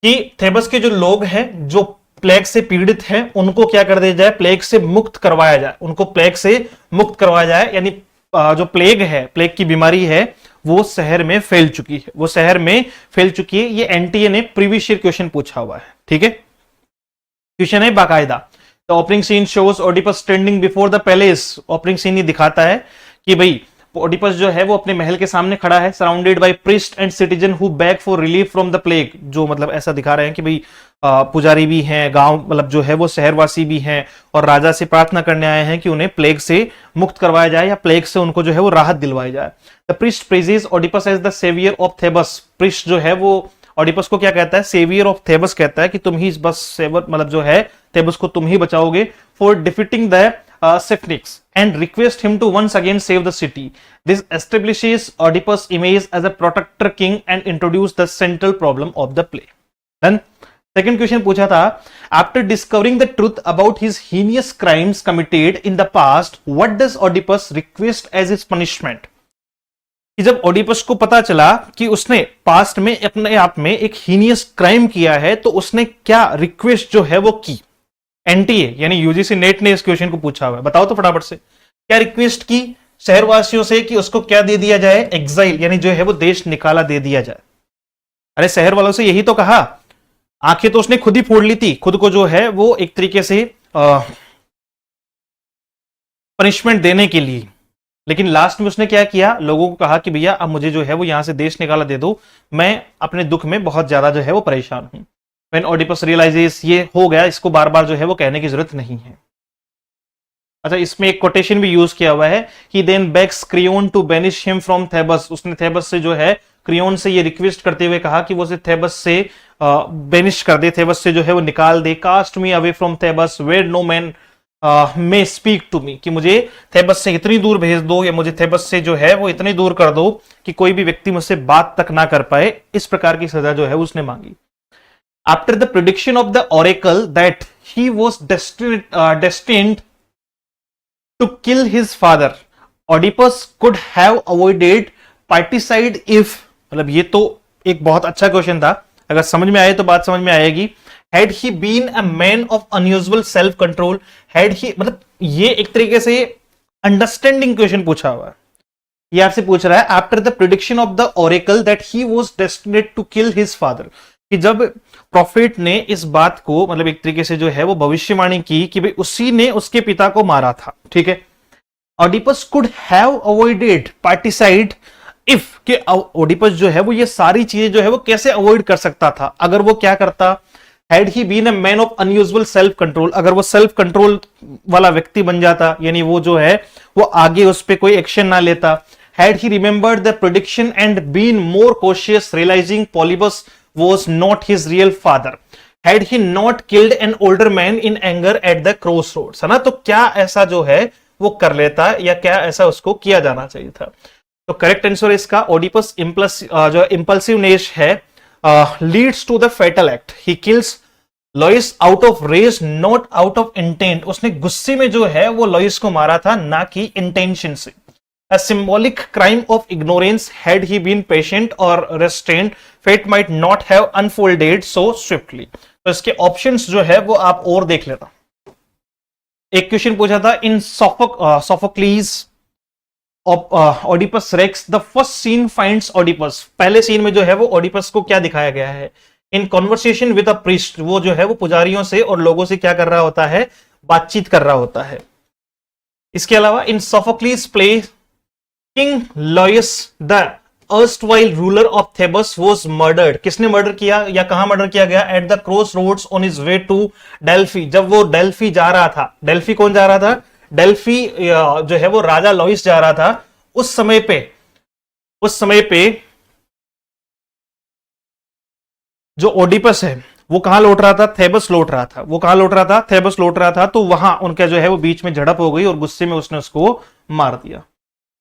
कि थेबस के जो लोग हैं जो प्लेग से पीड़ित हैं उनको क्या कर दिया जाए, प्लेग से मुक्त करवाया जाए, उनको प्लेग से मुक्त करवाया जाए। यानी जो प्लेग है, प्लेग की बीमारी है, वो शहर में फैल चुकी है, ये एनटीए ने प्रीवियस ईयर क्वेश्चन पूछा हुआ है। ठीक है, क्वेश्चन है बाकायदा। The opening scene shows Oedipus standing before the palace. Opening scene ये दिखाता है कि भाई ओडिपस जो है वो अपने महल के सामने खड़ा है, surrounded by priest and citizen who bag for relief from the plague. जो मतलब ऐसा दिखा रहे हैं कि भाई पुजारी भी हैं, गांव मतलब जो है वो शहरवासी भी हैं, और राजा से प्रार्थना करने आए हैं कि उन्हें प्लेग से मुक्त करवाया जाए या प्लेग से उनको जो है वो राहत दिलवाई जाए। The priest praises Oedipus as the saviour of Thebes. Priest जो है वो ऑडिपस को क्या कहता है, सेवियर ऑफ थेबस कहता है कि तुम ही बस सेवर, मतलब जो है थेबस को तुम ही बचाओगे, for defeating the Cephnics and request him to once again save the city. This establishes Oedipus' image as a protector king and introduce the central problem of the play. Then second question पूछा था, after discovering the truth about his heinous crimes committed in the past, what does Oedipus request as his punishment? कि जब Oedipus को पता चला कि उसने past में अपने आप में एक हीनियस क्राइम किया है, तो उसने क्या रिक्वेस्ट जो है वो की। एनटीए यानी यूजीसी नेट ने इस क्वेश्चन को पूछा हुआ है, बताओ तो फटाफट से। क्या रिक्वेस्ट की शहरवासियों से कि उसको क्या दे दिया जाए, एग्जाइल, यानी जो है वो देश निकाला दे दिया जाए। अरे शहर वालों से यही तो कहा, आंखें तो उसने खुद ही फोड़ ली थी, खुद को जो है वो एक तरीके से पनिशमेंट देने के लिए। लेकिन लास्ट में उसने क्या किया, लोगों को कहा कि भैया अब मुझे जो है वो यहां से देश निकाला दे दो, मैं अपने दुख में बहुत ज्यादा जो है वो परेशान हूं। When Oedipus realizes ये हो गया, इसको बार बार जो है वो कहने की जरूरत नहीं है। अच्छा, इसमें एक कोटेशन भी यूज किया हुआ है कि then begs Creon to banish him from Thebes, उसने थेबस से जो है क्रियोन से ये रिक्वेस्ट करते हुए कहा कि वो उसे थेबस से बेनिश कर दे, थेबस से जो है वो निकाल दे। Cast me away from Thebes where no man may speak to me, कि मुझे थेबस से इतनी दूर भेज दो, या मुझे थेबस से जो है वो इतनी दूर कर दो कि कोई भी व्यक्ति मुझसे बात तक ना कर पाए। इस प्रकार की सजा जो है उसने मांगी। After the prediction of the oracle that he was destined to kill his father, Oedipus could have avoided particide if, मतलब ये तो एक बहुत अच्छा क्वेश्चन था, अगर समझ में आए तो बात समझ में आएगी। Had he been a man of unusual self control, had he, मतलब ये एक तरीके से अंडरस्टैंडिंग क्वेश्चन पूछा हुआ है। ये आपसे पूछ रहा है after the prediction of the oracle that he was destined to kill his father, कि जब प्रॉफिट ने इस बात को, मतलब एक तरीके से जो है वो भविष्यवाणी की कि भाई उसी ने उसके पिता को मारा था, ठीक है। Oedipus could have avoided parricide if, कि ओडिपस जो है वो ये सारी चीजें जो है वो कैसे अवॉइड कर सकता था, अगर वो क्या करता। Had he been a man of unusual self control, अगर वो सेल्फ कंट्रोल वाला व्यक्ति बन जाता, यानी वो जो है वो आगे उस पर कोई एक्शन ना लेता। Had he remembered the prediction and been more cautious realising Polybus was not his real father, had he not killed an older man in anger at the crossroads, है ना। तो क्या ऐसा जो है वो कर लेता, या क्या ऐसा उसको किया जाना चाहिए था। तो करेक्ट आंसर इसका ओडिपस जो इंपल्सिवनेस है leads to the fatal act, he kills Laius out of rage not out of intent, उसने गुस्से में जो है वो लॉइस को मारा था, ना कि इंटेंशन से। A symbolic crime of ignorance, had he been patient or restrained, fate might not have unfolded so swiftly. तो इसके ऑप्शंस जो है वो आप और देख लेना। एक क्वेश्चन पूछा था in Sophocles Oedipus Rex the first scene finds Oedipus, पहले सीन में जो है वो ओडिपस को क्या दिखाया गया है। In conversation with a priest, वो जो है वो पुजारियों से और लोगों से क्या कर रहा होता है, बातचीत कर रहा होता है। इसके अलावा in Sophocles play King Laius the erstwhile ruler of Thebes was murdered, किसने मर्डर किया या कहां मर्डर किया गया। At the crossroads on his way to Delphi, जब वो डेल्फी जा रहा था। डेल्फी कौन जा रहा था, डेल्फी जो है वो राजा लॉइस जा रहा था। उस समय पे जो ओडिपस है वो कहां लौट रहा था, थेबस लौट रहा था। वो कहां लौट रहा था, थेबस लौट रहा था। तो वहां उनका जो है वो बीच में झड़प हो गई और गुस्से में उसने उसको मार दिया।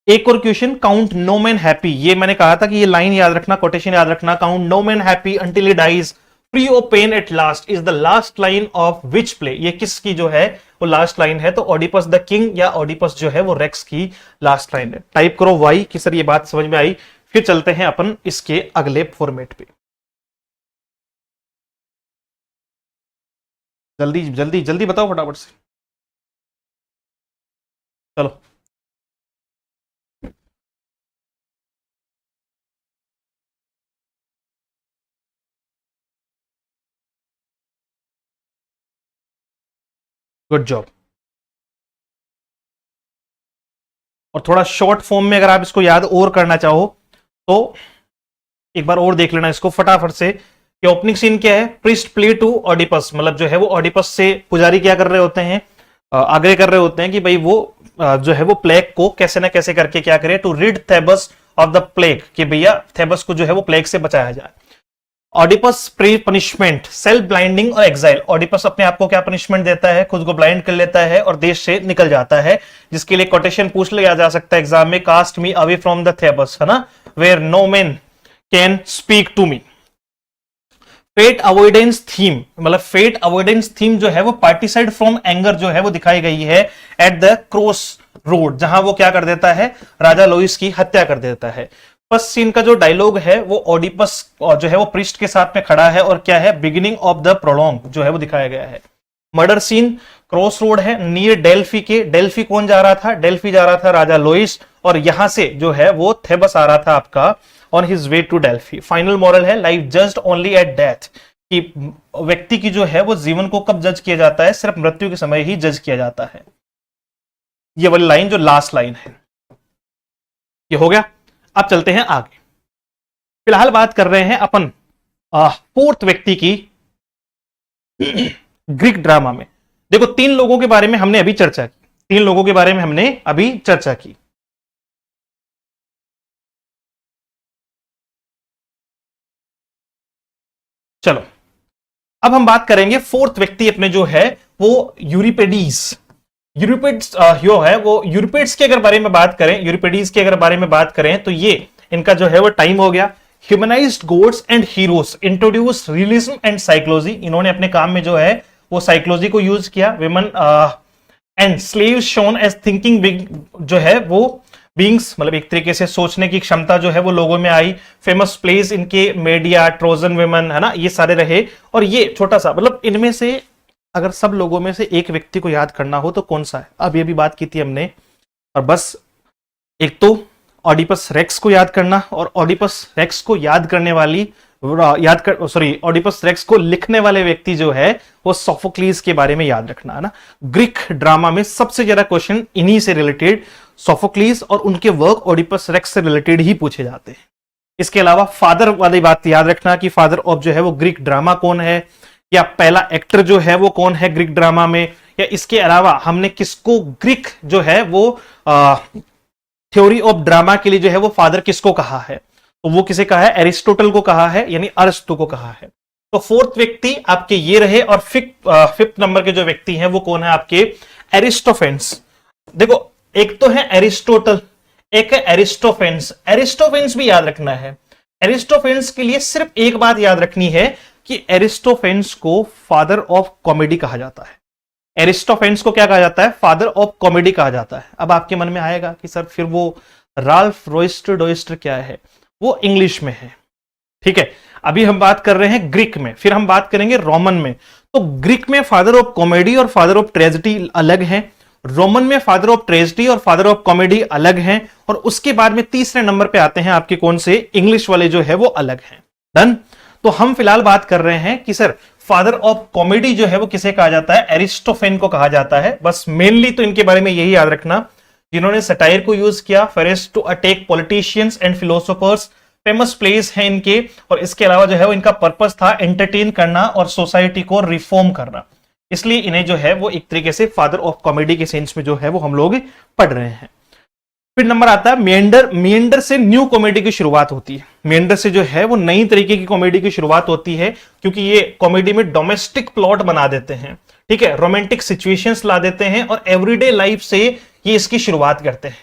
एक और question, count no man happy, ये मैंने कहा था कि ये लाइन याद रखना, कोटेशन याद रखना। Count no man happy until he dies free of pain at last is the last line of which play, ये किसकी जो है वो लास्ट लाइन है। तो ओडिपस द किंग या ओडिपस जो है वो रेक्स की लास्ट लाइन है। टाइप करो वाई कि सर ये बात समझ में आई। फिर चलते हैं अपन इसके अगले फॉर्मेट पे। जल्दी जल्दी जल्दी बताओ फटाफट से, चलो। Good job. और थोड़ा शॉर्ट फॉर्म में अगर आप इसको याद और करना चाहो तो एक बार और देख लेना इसको फटाफट से कि ओपनिंग सीन क्या है। प्रीस्ट प्ले टू ओडिपस, मतलब जो है वो ओडिपस से पुजारी क्या कर रहे होते हैं, आग्रह कर रहे होते हैं कि भाई वो जो है वो प्लेग को कैसे ना कैसे करके क्या करे, to rid Thebes of the plague, कि भैया थेबस को जो है वो प्लेग से बचाया जाए। Oedipus pre punishment self blinding और एग्जाइल, ऑडिपस अपने आप को क्या पनिशमेंट देता है, खुद को ब्लाइंड कर लेता है और देश से निकल जाता है, जिसके लिए कोटेशन पूछ लिया जा सकता है एग्जाम में, cast me away from the Thebes, है ना, where no man can speak to me. Fate avoidance theme, मतलब फेट अवॉइडेंस थीम जो है वो पार्टिसाइड फ्रॉम एंगर जो है वो दिखाई गई है एट द क्रॉस रोड, जहां वो क्या कर देता है, राजा लोइस की हत्या कर देता है। फर्स्ट सीन का जो डायलॉग है वो ओडिपस जो है वो प्रीस्ट के साथ में खड़ा है और क्या है, बिगिनिंग ऑफ द प्रोलॉन्ग जो है वो दिखाया गया है। मर्डर सीन क्रॉस रोड है नियर डेल्फी के, डेल्फी कौन जा रहा था, डेल्फी जा रहा था राजा लोइस, और यहां से जो है वो थेबस आ रहा था आपका on his way to Delphi. Final moral है life judged only at death, कि व्यक्ति की जो है वो जीवन को कब जज किया जाता है, सिर्फ मृत्यु के समय ही जज किया जाता है। ये वाली लाइन जो लास्ट लाइन है, ये हो गया। अब चलते हैं आगे। फिलहाल बात कर रहे हैं अपन फोर्थ व्यक्ति की ग्रीक ड्रामा में। देखो तीन लोगों के बारे में हमने अभी चर्चा की, 3 लोगों के बारे में हमने अभी चर्चा की। चलो अब हम बात करेंगे फोर्थ व्यक्ति अपने जो है वो यूरिपिडीज। यूरिपिड्स जो है वो यूरिपिड्स के अगर बारे में बात करें, यूरिपिडीज के अगर बारे में बात करें तो ये इनका जो है वो टाइम हो गया। Humanised gods and heroes, introduce realism and psychology. इन्होंने अपने काम में जो है वो साइकोलॉजी को यूज किया। Women and slaves shown as thinking जो है वो बींग्स, मतलब एक तरीके से सोचने की क्षमता जो है वो लोगों में आई। फेमस प्लेस इनके मेडिया, ट्रोजन विमेन, है ना, ये सारे रहे। और ये छोटा सा, मतलब इनमें से अगर सब लोगों में से एक व्यक्ति को याद करना हो तो कौन सा है, अब ये भी बात की थी हमने। और बस एक तो ऑडिपस रेक्स को याद करना, और ऑडिपस रेक्स को याद करने वाली ऑडिपस रेक्स को लिखने वाले व्यक्ति जो है वो सोफोक्लीज के बारे में याद रखना, है ना। ग्रीक ड्रामा में सबसे ज्यादा क्वेश्चन इन्हीं से रिलेटेड, सोफोक्लीज और उनके वर्क ऑडिपस रेक्स से रिलेटेड ही पूछे जाते हैं। इसके अलावा फादर वाली बात याद रखना कि फादर ऑफ जो है वो ग्रीक ड्रामा कौन है, या पहला एक्टर जो है वो कौन है ग्रीक ड्रामा में, या इसके अलावा हमने किसको ग्रीक जो है वो थ्योरी ऑफ ड्रामा के लिए जो है वो फादर किसको कहा है, तो वो किसे कहा है, एरिस्टोटल को कहा है, यानी अरस्तु को कहा है। तो फोर्थ व्यक्ति आपके ये रहे। और फिफ्थ नंबर के जो व्यक्ति हैं वो कौन है आपके, एरिस्टोफेंस। देखो एक तो है एरिस्टोटल, एक है एरिस्टोफेंस। एरिस्टोफेंस भी याद रखना है। एरिस्टोफेंस के लिए सिर्फ एक बात याद रखनी है कि एरिस्टोफेंस को फादर ऑफ कॉमेडी कहा जाता है। एरिस्टोफेंस को क्या कहा जाता है, फादर ऑफ कॉमेडी कहा जाता है। अब आपके मन में आएगा कि सर फिर वो राल्फ रोइस्टर डोइस्टर क्या है, वो इंग्लिश में है, ठीक है। अभी हम बात कर रहे हैं ग्रीक में, फिर हम बात करेंगे रोमन में। तो ग्रीक में फादर ऑफ कॉमेडी और फादर ऑफ ट्रेजेडी अलग हैं, रोमन में फादर ऑफ ट्रेजेडी और फादर ऑफ कॉमेडी अलग हैं, और उसके बाद में तीसरे नंबर पे आते हैं आपके कौन से, इंग्लिश वाले जो है वो अलग हैं। डन। तो हम फिलहाल बात कर रहे हैं कि सर फादर ऑफ कॉमेडी जो है वो किसे कहा जाता है, एरिस्टोफेन को कहा जाता है। बस मेनली तो इनके बारे में यही याद रखना, जिन्होंने सटायर को यूज किया, farce to attack politicians and philosophers, famous plays है इनके। और इसके अलावा जो है वो इनका पर्पस था एंटरटेन करना और सोसाइटी को रिफॉर्म करना, इसलिए इन्हें जो है वो एक तरीके से फादर ऑफ कॉमेडी के सेंस में जो है वो हम लोग पढ़ रहे हैं। फिर नंबर आता है मिएंडर। मिएंडर से न्यू कॉमेडी की शुरुआत होती है। मिएंडर से जो है वो नई तरीके की कॉमेडी की शुरुआत होती है, क्योंकि ये कॉमेडी में डोमेस्टिक प्लॉट बना देते हैं, ठीक है, रोमांटिक सिचुएशंस ला देते हैं, और एवरीडे लाइफ से ये इसकी शुरुआत करते हैं।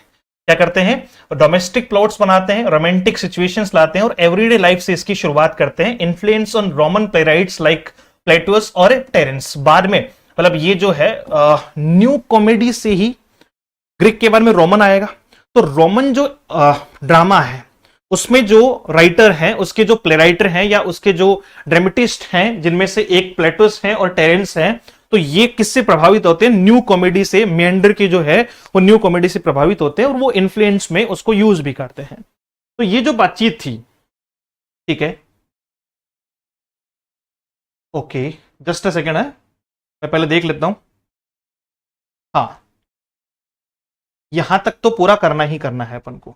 क्या करते हैं, डोमेस्टिक प्लॉट्स बनाते हैं, रोमांटिक सिचुएशंस लाते हैं, और एवरीडे लाइफ से इसकी शुरुआत करते हैं। इन्फ्लुएंस ऑन रोमन प्लेराइट्स लाइक प्लेटुस और टेरेंस। बाद में मतलब ये जो है न्यू कॉमेडी से ही ग्रीक के बाद में रोमन आएगा। तो रोमन जो ड्रामा है उसमें जो राइटर हैं, उसके जो प्ले राइटर हैं या उसके जो ड्रामेटिस्ट हैं, जिनमें से एक प्लेटुस हैं और टेरेंस हैं, तो ये किससे प्रभावित होते हैं, न्यू कॉमेडी से। मेंडर की जो है वो न्यू कॉमेडी से प्रभावित होते हैं, और वो इन्फ्लुएंस में उसको यूज भी करते हैं। तो ये जो बातचीत थी, ठीक है, ओके जस्ट अ सेकेंड है, मैं पहले देख लेता हूं। हाँ, यहां तक तो पूरा करना ही करना है अपन को।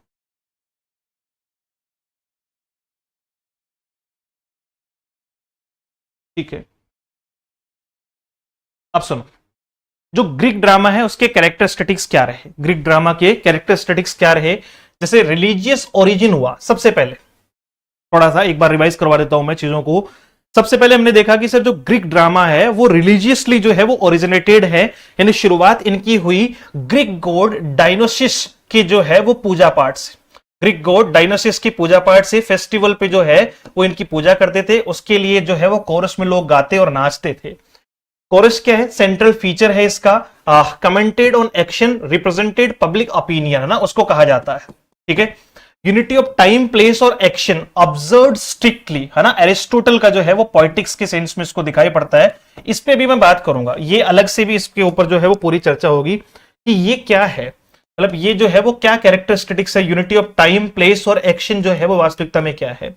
ठीक है, अब सुनो, जो ग्रीक ड्रामा है उसके कैरेक्टरिस्टिक्स क्या रहे, ग्रीक ड्रामा के कैरेक्टरिस्टिक्स क्या रहे। जैसे रिलीजियस ओरिजिन हुआ सबसे पहले, थोड़ा सा एक बार रिवाइज करवा देता हूं मैं चीजों को। सबसे पहले हमने देखा कि सर जो ग्रीक ड्रामा है वो रिलीजियसली जो है वो ओरिजिनेटेड है, यानी शुरुआत इनकी हुई ग्रीक गॉड डायनोसिस की जो है वो पूजा पाठ से। ग्रीक गॉड डायनोसिस की पूजा पाठ से, फेस्टिवल पे जो है वो इनकी पूजा करते थे, उसके लिए जो है वो कोरस में लोग गाते और नाचते थे। कोरस क्या है, सेंट्रल फीचर है इसका, commented on action, represented public opinion, है ना, उसको कहा जाता है। ठीक है, यूनिटी ऑफ टाइम, प्लेस और एक्शन ऑब्जर्व्ड स्ट्रिक्टली, है ना, एरिस्टोटल का जो है वो पॉलिटिक्स के सेंस में इसको दिखाई पड़ता है। इस पे भी मैं बात करूंगा, ये अलग से भी इसके ऊपर जो है वो पूरी चर्चा होगी कि ये क्या है, मतलब ये जो है वो क्या कैरेक्टरिस्टिक्स है, यूनिटी ऑफ टाइम, प्लेस और एक्शन जो है वो वास्तविकता में क्या है।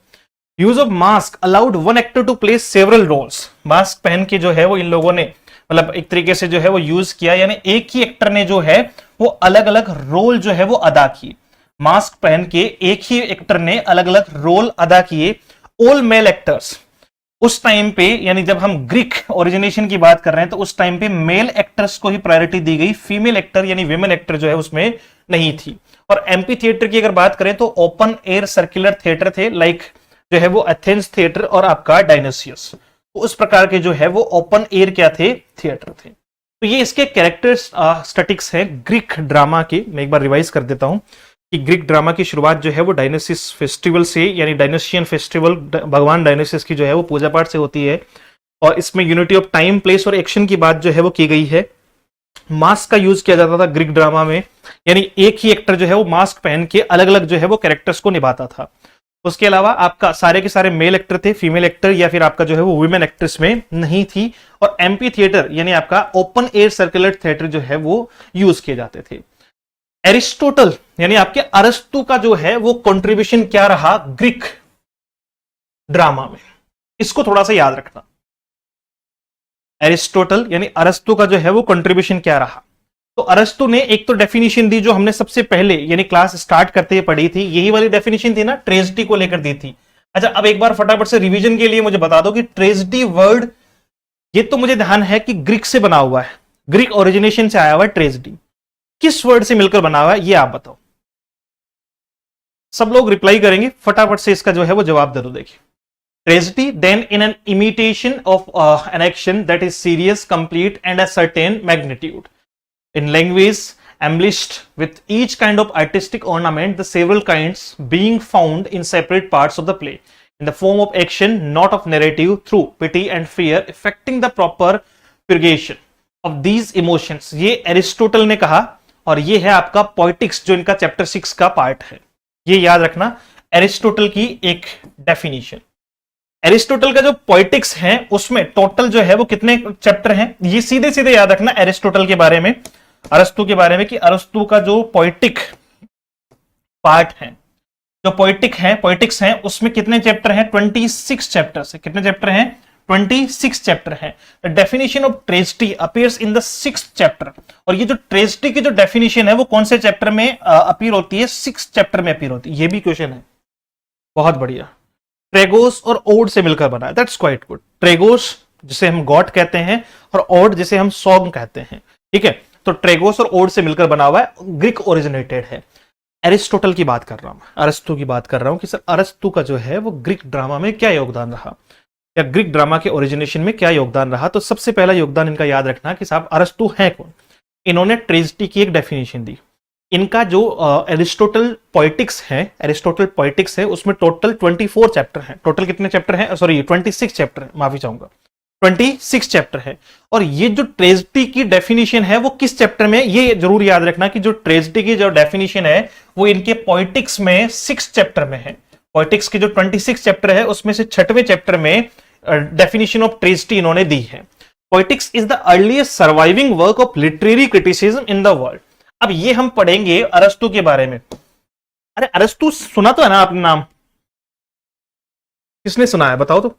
Use of mask allowed one actor to play several roles. Mask पहन के जो है वो इन लोगों ने मतलब एक तरीके से जो है वो यूज किया, यानी एक ही एक्टर ने जो है वो अलग अलग रोल जो है वो अदा किए। मास्क पहन के एक ही एक्टर ने अलग अलग रोल अदा किए। ऑल मेल एक्टर्स, उस टाइम पे, यानी जब हम ग्रीक ओरिजिनेशन की बात कर रहे हैं, तो उस टाइम पे मेल एक्टर्स को ही प्रायोरिटी दी गई, फीमेल एक्टर यानी विमेन एक्टर जो है उसमें नहीं थी। और एम्पी थिएटर की अगर बात करें तो ओपन एयर सर्कुलर थिएटर थे, लाइक जो है वो एथेंस थिएटर और आपका डायनासियस। तो उस प्रकार के जो है वो ओपन एयर क्या थे, थिएटर थे। तो ये इसके कैरेक्टर स्टैटिक्स है ग्रीक ड्रामा के। मैं एक बार रिवाइज कर देता हूं कि ग्रीक ड्रामा की शुरुआत जो है वो डायनासिस फेस्टिवल से, यानी डायनासियन फेस्टिवल, भगवान डायनासिस की जो है वो पूजा पाठ से होती है। और इसमें यूनिटी ऑफ टाइम, प्लेस और एक्शन की बात जो है वो की गई है। मास्क का यूज किया जाता था ग्रीक ड्रामा में, यानी एक ही एक्टर जो है वो मास्क पहन के अलग अलग जो है वो कैरेक्टर्स को निभाता था। उसके अलावा आपका सारे के सारे मेल एक्टर थे, फीमेल एक्टर या फिर आपका जो है वो वुमेन एक्ट्रेस में नहीं थी। और एम्पी थिएटर यानी आपका ओपन एयर सर्कुलर थिएटर जो है वो यूज किए जाते थे। एरिस्टोटल यानी आपके अरस्तु का जो है वो कंट्रीब्यूशन क्या रहा ग्रीक ड्रामा में, इसको थोड़ा सा याद रखना। एरिस्टोटल यानी अरस्तु का जो है वो कंट्रीब्यूशन क्या रहा। तो अरस्तु ने एक तो डेफिनेशन दी जो हमने सबसे पहले यानी क्लास स्टार्ट करते हुए पढ़ी थी, यही वाली डेफिनेशन थी ना, ट्रेजेडी को लेकर दी थी। अच्छा, अब एक बार फटाफट से रिवीजन के लिए मुझे बता दो कि ट्रेजेडी वर्ड, ये तो मुझे ध्यान है कि ग्रीक से बना हुआ है, ग्रीक ओरिजिनेशन से आया हुआ है ट्रेजेडी। किस वर्ड से मिलकर बना हुआ है ये आप बताओ। सब लोग रिप्लाई करेंगे, फटाफट से इसका जो है वो जवाब दे दो। देखिए, tragedy then in an imitation of an action that is serious, complete and a certain magnitude in language embellished with each kind of artistic ornament, the several kinds being found in separate parts of the play in the form of action, not of narrative, through pity and fear affecting the proper purgation of these emotions। ये Aristotle ने कहा और ये है आपका poetics जो इनका chapter 6 का पार्ट है। ये याद रखना, एरिस्टोटल की एक डेफिनेशन। एरिस्टोटल का जो पोइटिक्स है उसमें टोटल जो है वो कितने चैप्टर हैं, ये सीधे सीधे याद रखना एरिस्टोटल के बारे में, अरस्तु के बारे में, कि अरस्तु का जो पोइटिक पार्ट है, जो पोइटिक्स हैं उसमें कितने चैप्टर हैं, 26 चैप्टर है। कितने चैप्टर हैं, 26 चैप्टर है। Definition of tragedy appears in the 6th chapter. और ये जो ट्रेजेडी की जो डेफिनेशन है वो कौन से चैप्टर में अपीयर होती है, 6th चैप्टर में अपीयर होती है। ये भी क्वेश्चन है, बहुत बढ़िया। ट्रेगोस और ओड से मिलकर बना है, दैट्स क्वाइट गुड। ट्रेगोस जिसे हम गॉड कहते हैं और ओड जिसे हम सॉन्ग कहते हैं, ठीक है। तो ट्रेगोस और ओड से मिलकर बना हुआ है, ग्रीक ओरिजिनेटेड है। एरिस्टोटल की बात कर रहा हूं, अरस्तु की बात कर रहा हूं कि सर अरस्तु का जो है वो ग्रीक ड्रामा में क्या योगदान रहा, या ग्रीक ड्रामा के ओरिजिनेशन में क्या योगदान रहा। तो सबसे पहला योगदान इनका याद रखना कि साहब अरस्तु है कौन। इन्होंने ट्रेजेडी की एक डेफिनेशन दी। इनका जो एरिस्टोटल पोइटिक्स है उसमें टोटल 24 चैप्टर हैं। टोटल कितने चैप्टर हैं, सॉरी 26 चैप्टर है, माफी चाहूंगा, 26 चैप्टर है। और ये जो ट्रेजेडी की डेफिनेशन है वो किस चैप्टर में, ये जरूर याद रखना कि जो ट्रेजेडी की जो डेफिनेशन है वो इनके पोइटिक्स में 6 चैप्टर में है। पोइटिक्स के जो 26 चैप्टर है उसमें से 6वें चैप्टर में डेफिनेशन ऑफ ट्रेजेडी इन्होंने दी है। Poetics is the earliest surviving work of literary criticism in the world. अब ये हम पढ़ेंगे अरस्तु के बारे में। अरे अरस्तु सुना तो है ना आपने नाम, किसने सुना है बताओ तो।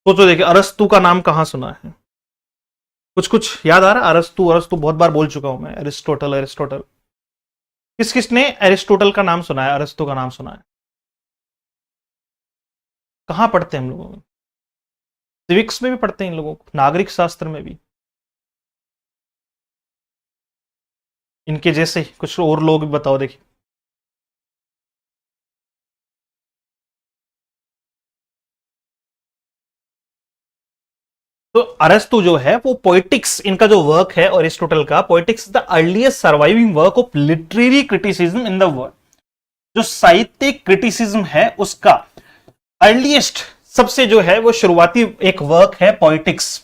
सोचो, देखिए अरस्तु का नाम कहां सुना है, कुछ याद आ रहा है। अरस्तु बहुत बार बोल चुका हूं मैं, एरिस्टोटल। किसने एरिस्टोटल का नाम सुना है, अरस्तु का नाम सुना है। कहां पढ़ते हैं हम लोगों में, सिविक्स में भी पढ़ते हैं इन लोगों को, नागरिक शास्त्र में भी। इनके जैसे कुछ और लोग भी बताओ। देखिए तो अरस्तु जो है वो पोइटिक्स, इनका जो वर्क है अरिस्टोटल का, poetics the earliest surviving work of literary criticism in the world. जो साहित्यिक क्रिटिसिज्म है उसका अर्लीस्ट, सबसे जो है वो शुरुआती एक वर्क है पोइटिक्स।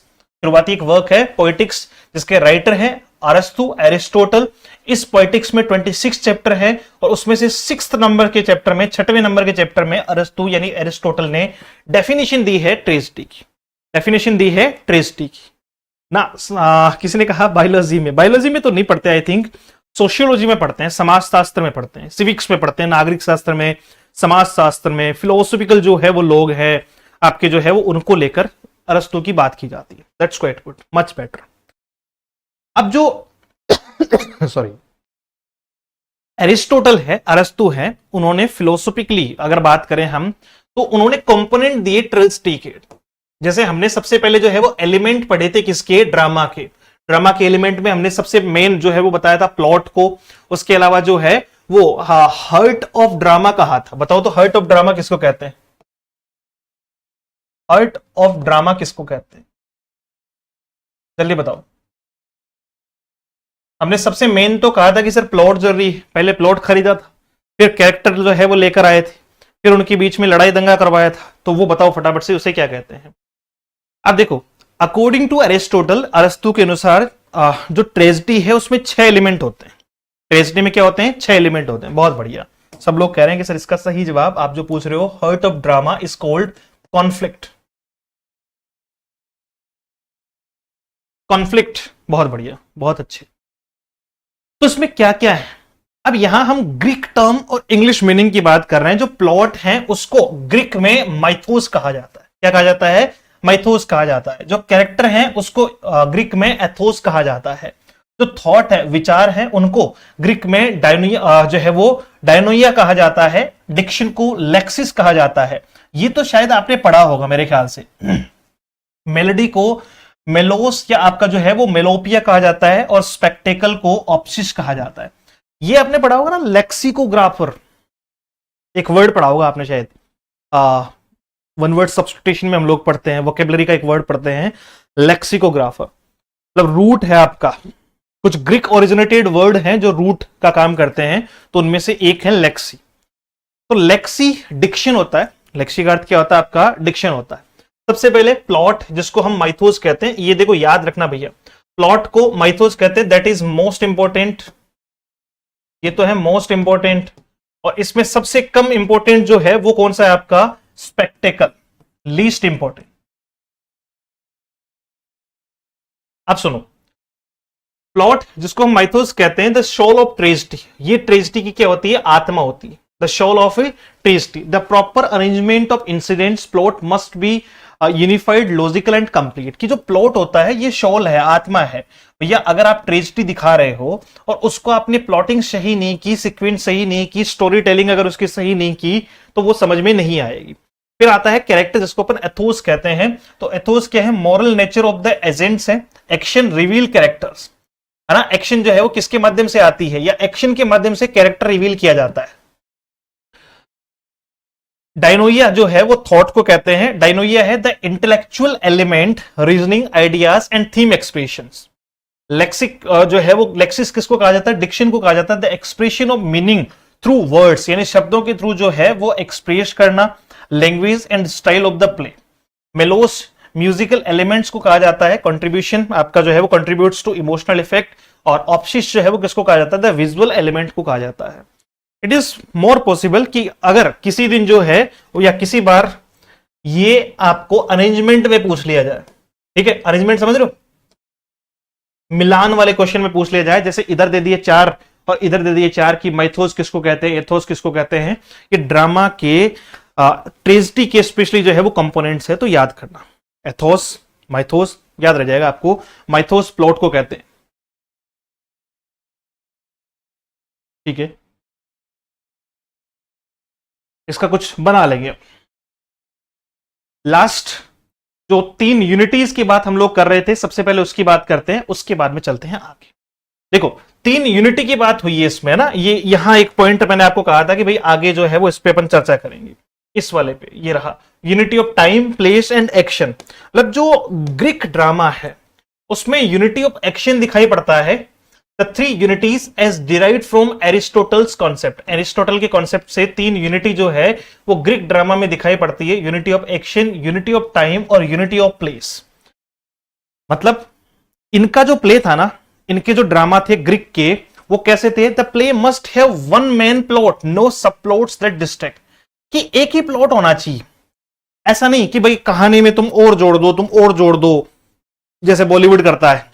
शुरुआती एक वर्क है पोइटिक्स जिसके राइटर हैं अरस्तु, एरिस्टोटल। इस पोइटिक्स में 26 चैप्टर है और उसमें से 6th नंबर के चैप्टर में, 6वें नंबर के चैप्टर में अरस्तु यानी एरिस्टोटल ने डेफिनेशन दी है ट्रेजेडी की। डेफिनेशन दी है ट्रेजेडी की ना। किसी ने कहा बायोलॉजी में तो नहीं पढ़ते, आई थिंक सोशियोलॉजी में पढ़ते हैं, समाज शास्त्र में पढ़ते हैं, सिविक्स में पढ़ते हैं, नागरिक शास्त्र में, समाज शास्त्र में, फिलोसॉफिकल जो है वो लोग हैं आपके जो है वो, उनको लेकर अरस्तु की बात की जाती है। That's quite good, much better. अब जो सॉरी एरिस्टोटल है, अरस्तु है, उन्होंने फिलोसॉफिकली अगर बात करें हम तो उन्होंने कंपोनेंट दिए ट्रेजेडी के। जैसे हमने सबसे पहले जो है वो एलिमेंट पढ़े थे किसके, ड्रामा के। ड्रामा के एलिमेंट में हमने सबसे मेन जो है वो बताया था प्लॉट को। उसके अलावा जो है वो हार्ट ऑफ ड्रामा कहा था। बताओ तो हार्ट ऑफ ड्रामा किसको कहते हैं? हार्ट ऑफ ड्रामा किसको कहते हैं? जल्दी बताओ। हमने सबसे मेन तो कहा था कि सर प्लॉट जरूरी है, पहले प्लॉट खरीदा था, फिर कैरेक्टर जो है वो लेकर आए थे, फिर उनके बीच में लड़ाई दंगा करवाया था। तो वो बताओ फटाफट से, उसे क्या कहते हैं? अब देखो, अकॉर्डिंग टू एरिस्टोटल, अरस्तु के अनुसार जो ट्रेजेडी है उसमें 6 एलिमेंट होते हैं। ट्रेजेडी में क्या होते हैं? 6 एलिमेंट होते हैं। बहुत बढ़िया, सब लोग कह रहे हैं कि सर इसका सही जवाब आप जो पूछ रहे हो, heart of drama is called conflict. Conflict, बहुत बढ़िया, बहुत अच्छे। तो इसमें क्या क्या है? अब यहां हम ग्रीक टर्म और इंग्लिश मीनिंग की बात कर रहे हैं। जो प्लॉट है उसको ग्रीक में माइथोस कहा जाता है। क्या कहा जाता है? माइथोस कहा जाता है। जो कैरेक्टर है उसको ग्रीक में एथोस कहा जाता है। जो थॉट है, विचार है, उनको ग्रीक में डायनोइया जो है वो डायनोइया कहा जाता है। डिक्शन को लेक्सिस कहा जाता है। ये तो शायद आपने पढ़ा होगा मेरे ख्याल से। मेलोडी को मेलोस या आपका जो है वो मेलोपिया कहा जाता है, और स्पेक्टेकल को ऑप्सिस कहा जाता है। ये आपने पढ़ा होगा ना, लेक्सिकोग्राफर, एक वर्ड पढ़ा होगा आपने शायद। वन वर्ड सब्स्टिट्यूशन में हम लोग पढ़ते हैं, वोकेबलरी का एक वर्ड पढ़ते हैं, लेक्सिकोग्राफर। मतलब रूट है आपका, कुछ ग्रीक ओरिजिनेटेड वर्ड हैं जो रूट का काम करते हैं, तो उनमें से एक है लेक्सी। तो लेक्सी डिक्शन होता है। लेक्सी का अर्थ क्या होता है आपका? डिक्शन होता है। सबसे पहले प्लॉट, जिसको हम माइथोस कहते हैं, ये देखो याद रखना भैया, प्लॉट को माइथोस कहते हैं। दैट इज मोस्ट इंपॉर्टेंट, ये तो है मोस्ट इंपॉर्टेंट। और इसमें सबसे कम इंपॉर्टेंट जो है वो कौन सा है आपका? Spectacle, least important. अब सुनो, प्लॉट जिसको हम माइथोस कहते हैं, द सोल ऑफ ट्रेजेडी। ये ट्रेजेडी की क्या होती है? आत्मा होती है। The soul of a tragedy, the proper arrangement of incidents, plot must be unified, logical and complete. कि जो प्लॉट होता है ये सोल है, आत्मा है भैया। अगर आप ट्रेजेडी दिखा रहे हो और उसको आपने प्लॉटिंग सही नहीं की, सीक्वेंस सही नहीं की, स्टोरी टेलिंग अगर उसकी सही नहीं की, तो वो समझ में नहीं आएगी। फिर आता है कैरेक्टर, जिसको अपन एथोस कहते हैं। तो एथोस क्या है? Moral nature of the agents है। एक्शन रिवील कैरेक्टर्स, है ना। एक्शन जो है वो किसके माध्यम से आती है? या एक्शन के माध्यम से कैरेक्टर रिवील किया जाता है। डायनोइया जो है वो थॉट को कहते हैं। डायनोइया है the intellectual element, reasoning, ideas and theme expressions. Lexis जो है वो, लेक्सिस किसको कहा जाता है? डिक्शन को कहा जाता है। The expression of meaning through words, यानी शब्दों के थ्रू जो है वो एक्सप्रेस करना। Language and style of the play. Mallows, musical elements को कहा जाता है। कंट्रीब्यूशन आपका जो है वो कंट्रीब्यूट्स टू इमोशनल इफेक्ट। और ऑप्सिस जो है वो किसको कहा जाता है? द विजुअल एलिमेंट को कहा जाता है। इट इज मोर पॉसिबल कि अगर किसी दिन जो है या किसी बार ये आपको अरेंजमेंट में पूछ लिया जाए, ठीक है, अरेंजमेंट समझ रहे हो, मिलान वाले क्वेश्चन में पूछ लिया जाए, जैसे इधर दे दिए 4 और इधर दे दिए 4 की माइथोस किसको कहते हैं, एथोस किसको कहते हैं। ये ड्रामा के ट्रेजेडी के स्पेशली जो है वो कंपोनेंट्स है, तो याद करना, एथोस, माइथोस याद रह जाएगा आपको। माइथोस प्लॉट को कहते हैं, ठीक है, इसका कुछ बना लेंगे। लास्ट जो 3 यूनिटीज की बात हम लोग कर रहे थे, सबसे पहले उसकी बात करते हैं, उसके बाद में चलते हैं आगे। देखो 3 यूनिटी की बात हुई है इसमें ना, ये यहां एक पॉइंट मैंने आपको कहा था कि भाई आगे जो है वो इस पे अपन चर्चा करेंगे। इस वाले पे ये रहा, unity of time, place and action. मतलब जो ग्रीक ड्रामा है उसमें यूनिटी ऑफ एक्शन दिखाई पड़ता है। The 3 unities as derived from Aristotle's concept. Aristotle के कॉन्सेप्ट से 3 यूनिटी जो है वो ग्रीक ड्रामा में दिखाई पड़ती है। Unity of action, unity of time और यूनिटी ऑफ प्लेस। मतलब इनका जो प्ले था ना, इनके जो ड्रामा थे ग्रीक के, वो कैसे थे? The play must have one main plot, no sub plots that distract. कि एक ही प्लॉट होना चाहिए, ऐसा नहीं कि भाई कहानी में तुम और जोड़ दो, तुम और जोड़ दो, जैसे बॉलीवुड करता है।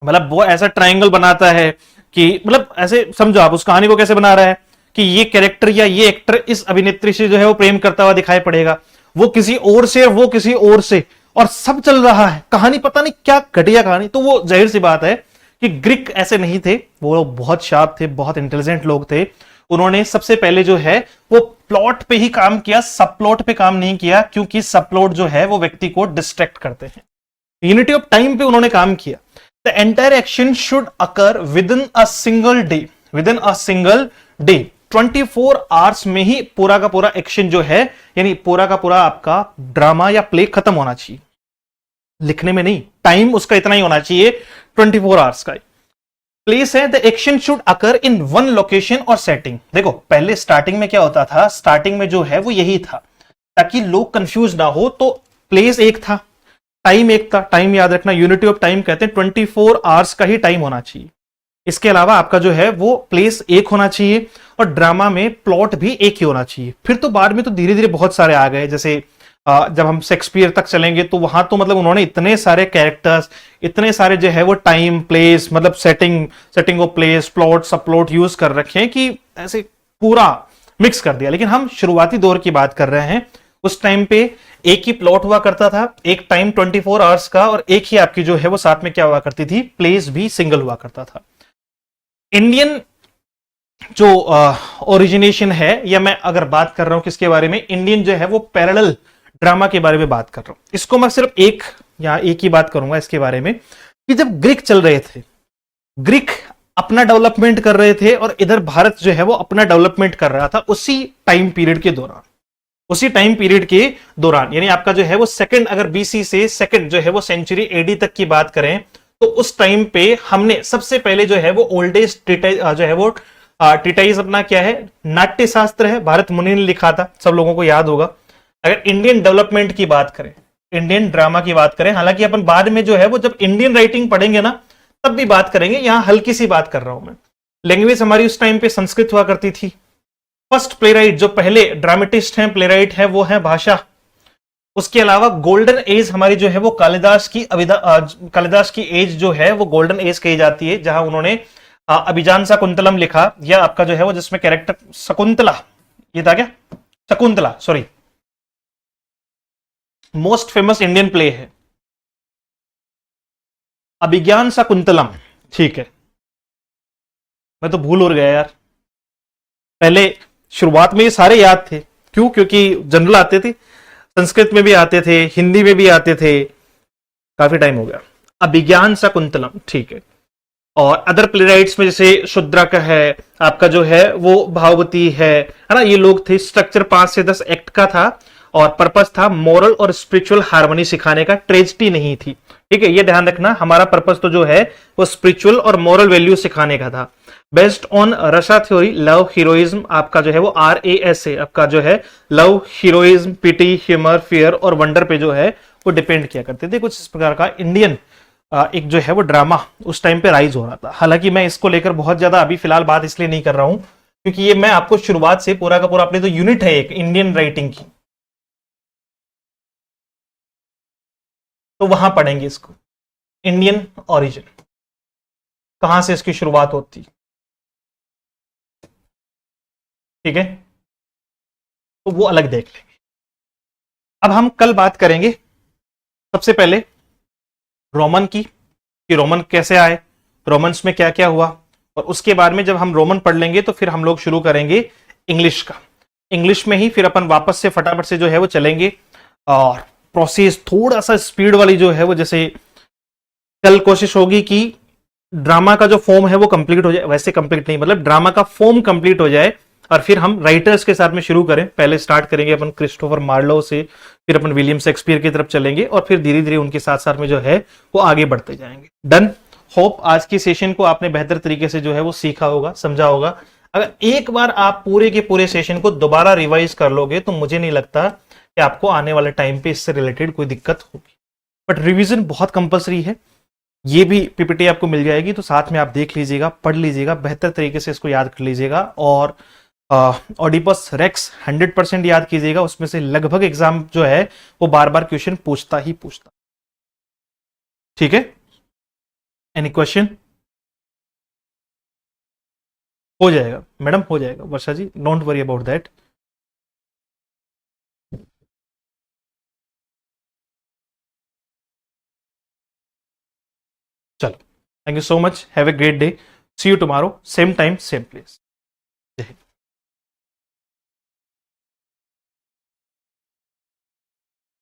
मतलब वो ऐसा ट्रायंगल बनाता है कि मतलब ऐसे समझो आप उस कहानी को कैसे बना रहा है कि ये कैरेक्टर या ये एक्टर इस अभिनेत्री से जो है वो प्रेम करता हुआ दिखाई पड़ेगा, वो किसी और से, वो किसी और से, और सब चल रहा है, कहानी पता नहीं क्या घटिया कहानी। तो वो जाहिर सी बात है कि ग्रीक ऐसे नहीं थे, वो बहुत शार्प थे, बहुत इंटेलिजेंट लोग थे। उन्होंने सबसे पहले जो है वो प्लॉट पे ही काम किया, सब प्लॉट पे काम नहीं किया, क्योंकि सब प्लॉट जो है वो व्यक्ति को डिस्ट्रैक्ट करते हैं। यूनिटी ऑफ टाइम पे उन्होंने काम किया। The entire action should occur with in a single day, with in a single day, 24 hours में ही पूरा का पूरा एक्शन जो है, यानी पूरा का पूरा आपका ड्रामा या प्ले खत्म होना चाहिए। लिखने में नहीं, टाइम उसका इतना ही होना चाहिए, 24 आवर्स का। प्लेस है the action should occur in one location और सेटिंग। देखो पहले स्टार्टिंग में क्या होता था, स्टार्टिंग में जो है वो यही था, ताकि लोग कंफ्यूज ना हो, तो प्लेस एक था, टाइम एक था। टाइम याद रखना, यूनिटी ऑफ टाइम कहते हैं 24 आवर्स का ही टाइम होना चाहिए। इसके अलावा आपका जो है वो प्लेस एक होना चाहिए, और ड्रामा में प्लॉट भी एक ही होना चाहिए। फिर तो बाद में तो धीरे धीरे बहुत सारे आ गए, जैसे जब हम शेक्सपियर तक चलेंगे तो वहां तो मतलब उन्होंने इतने सारे कैरेक्टर्स, इतने सारे जो है वो टाइम प्लेस, मतलब सेटिंग ऑफ प्लेस, प्लॉट, सब प्लॉट यूज कर रखे हैं कि ऐसे पूरा मिक्स कर दिया। लेकिन हम शुरुआती दौर की बात कर रहे हैं, उस टाइम पे एक ही प्लॉट हुआ करता था, एक टाइम 24 आवर्स का, और एक ही आपकी जो है वो साथ में क्या हुआ करती थी, प्लेस भी सिंगल हुआ करता था। इंडियन जो ओरिजिनेशन है, या मैं अगर बात कर रहा हूं किसके बारे में, इंडियन जो है वो पैरेलल ड्रामा के बारे में बात कर रहा हूं। इसको मैं सिर्फ एक ही बात करूंगा इसके बारे में, कि जब ग्रीक चल रहे थे, ग्रीक अपना डेवलपमेंट कर रहे थे, और इधर भारत जो है वो अपना डेवलपमेंट कर रहा था, उसी टाइम पीरियड के दौरान, उसी टाइम पीरियड के दौरान, यानी आपका जो है वो सेकंड, अगर बीसी से सेकंड जो है वो सेंचुरी एडी तक की बात करें, तो उस टाइम पे हमने सबसे पहले जो है वो ओल्डेस्ट ट्रीटाइज जो है वो ट्रीटाइज अपना क्या है, नाट्य शास्त्र है, भारत मुनि ने लिखा था, सब लोगों को याद होगा। अगर इंडियन डेवलपमेंट की बात करें, इंडियन ड्रामा की बात करें, हालांकि अपन बाद में जो है वो जब इंडियन राइटिंग पढ़ेंगे ना तब भी बात करेंगे, यहां हल्की सी बात कर रहा हूं मैं। लैंग्वेज हमारी उस टाइम पे संस्कृत हुआ करती थी। फर्स्ट प्लेराइट जो पहले ड्रामेटिस्ट हैं, प्लेराइट हैं, वो है भाषा। उसके अलावा गोल्डन एज हमारी जो है वो कालिदास की एज जो है वो गोल्डन एज कही जाती है, जहां उन्होंने अभिजान शकुंतलम लिखा, या आपका जो है वो जिसमें कैरेक्टर शकुंतला, ये था क्या, Shakuntala, sorry, most famous Indian play है अभिज्ञान शकुंतलम, ठीक है। मैं तो भूल हो गया यार, पहले शुरुआत में ये सारे याद थे, क्यों, क्योंकि जनरल आते थे, संस्कृत में भी आते थे, हिंदी में भी आते थे, काफी टाइम हो गया। अभिज्ञान शकुंतलम, ठीक है। और अदर प्लेराइट्स में जैसे शुद्रक है, आपका जो है वो भाववती है ना, ये लोग थे। स्ट्रक्चर 5 से 10 एक्ट का था, और पर्पस था मॉरल और स्पिरिचुअल हार्मनी सिखाने का, ट्रेजिडी नहीं थी, ठीक है, ये ध्यान रखना। हमारा पर्पस तो जो है वो स्पिरिचुअल और मॉरल वैल्यू सिखाने का था। Based on रशा theory, love heroism, आपका जो है वो RAS है, आपका जो है लव, हीरोइज्म, पिटी, ह्यूमर, फियर और वंडर पे जो है वो डिपेंड किया करते थे। कुछ इस प्रकार का इंडियन एक जो है वो ड्रामा उस टाइम पे राइज हो रहा था। हालांकि मैं इसको लेकर बहुत ज्यादा अभी फिलहाल बात इसलिए नहीं कर रहा हूं, क्योंकि ये मैं आपको शुरुआत से पूरा का पूरा, अपनी तो यूनिट है एक इंडियन राइटिंग की, तो वहां पढ़ेंगे इसको, इंडियन ओरिजिन, कहां से इसकी शुरुआत होती, ठीक है, तो वो अलग देख लेंगे। अब हम कल बात करेंगे सबसे पहले रोमन की, कि रोमन कैसे आए, रोमन्स में क्या क्या हुआ, और उसके बाद में जब हम रोमन पढ़ लेंगे तो फिर हम लोग शुरू करेंगे इंग्लिश का। इंग्लिश में ही फिर अपन वापस से फटाफट से जो है वो चलेंगे, और प्रोसेस थोड़ा सा स्पीड वाली जो है वो, जैसे कल कोशिश होगी कि ड्रामा का जो फॉर्म है वो कंप्लीट हो जाए, वैसे कंप्लीट नहीं, मतलब ड्रामा का फॉर्म कंप्लीट हो जाए, और फिर हम राइटर्स के साथ में शुरू करें। पहले स्टार्ट करेंगे अपन क्रिस्टोफर मार्लो से, फिर अपन विलियम शेक्सपियर की तरफ चलेंगे, और फिर धीरे धीरे उनके साथ साथ में जो है वो आगे बढ़ते जाएंगे। डन। होप आज की सेशन को आपने बेहतर तरीके से जो है वो सीखा होगा, समझा होगा। अगर एक बार आप पूरे के पूरे सेशन को दोबारा रिवाइज कर लोगे तो मुझे नहीं लगता कि आपको आने वाले टाइम पे इससे रिलेटेड कोई दिक्कत होगी। बट रिवीजन बहुत कंपलसरी है, ये भी पीपीटी आपको मिल जाएगी, तो साथ में आप देख लीजिएगा, पढ़ लीजिएगा, बेहतर तरीके से इसको याद कर लीजिएगा। और ऑडिपस रेक्स 100% याद कीजिएगा, उसमें से लगभग एग्जाम जो है वो बार बार क्वेश्चन पूछता ही पूछता, ठीक है। Any question? हो जाएगा मैडम, हो जाएगा Varsha ji, don't worry about that. चलो। Thank you so much, have a great day, see you tomorrow, same time same place. जय हिंद।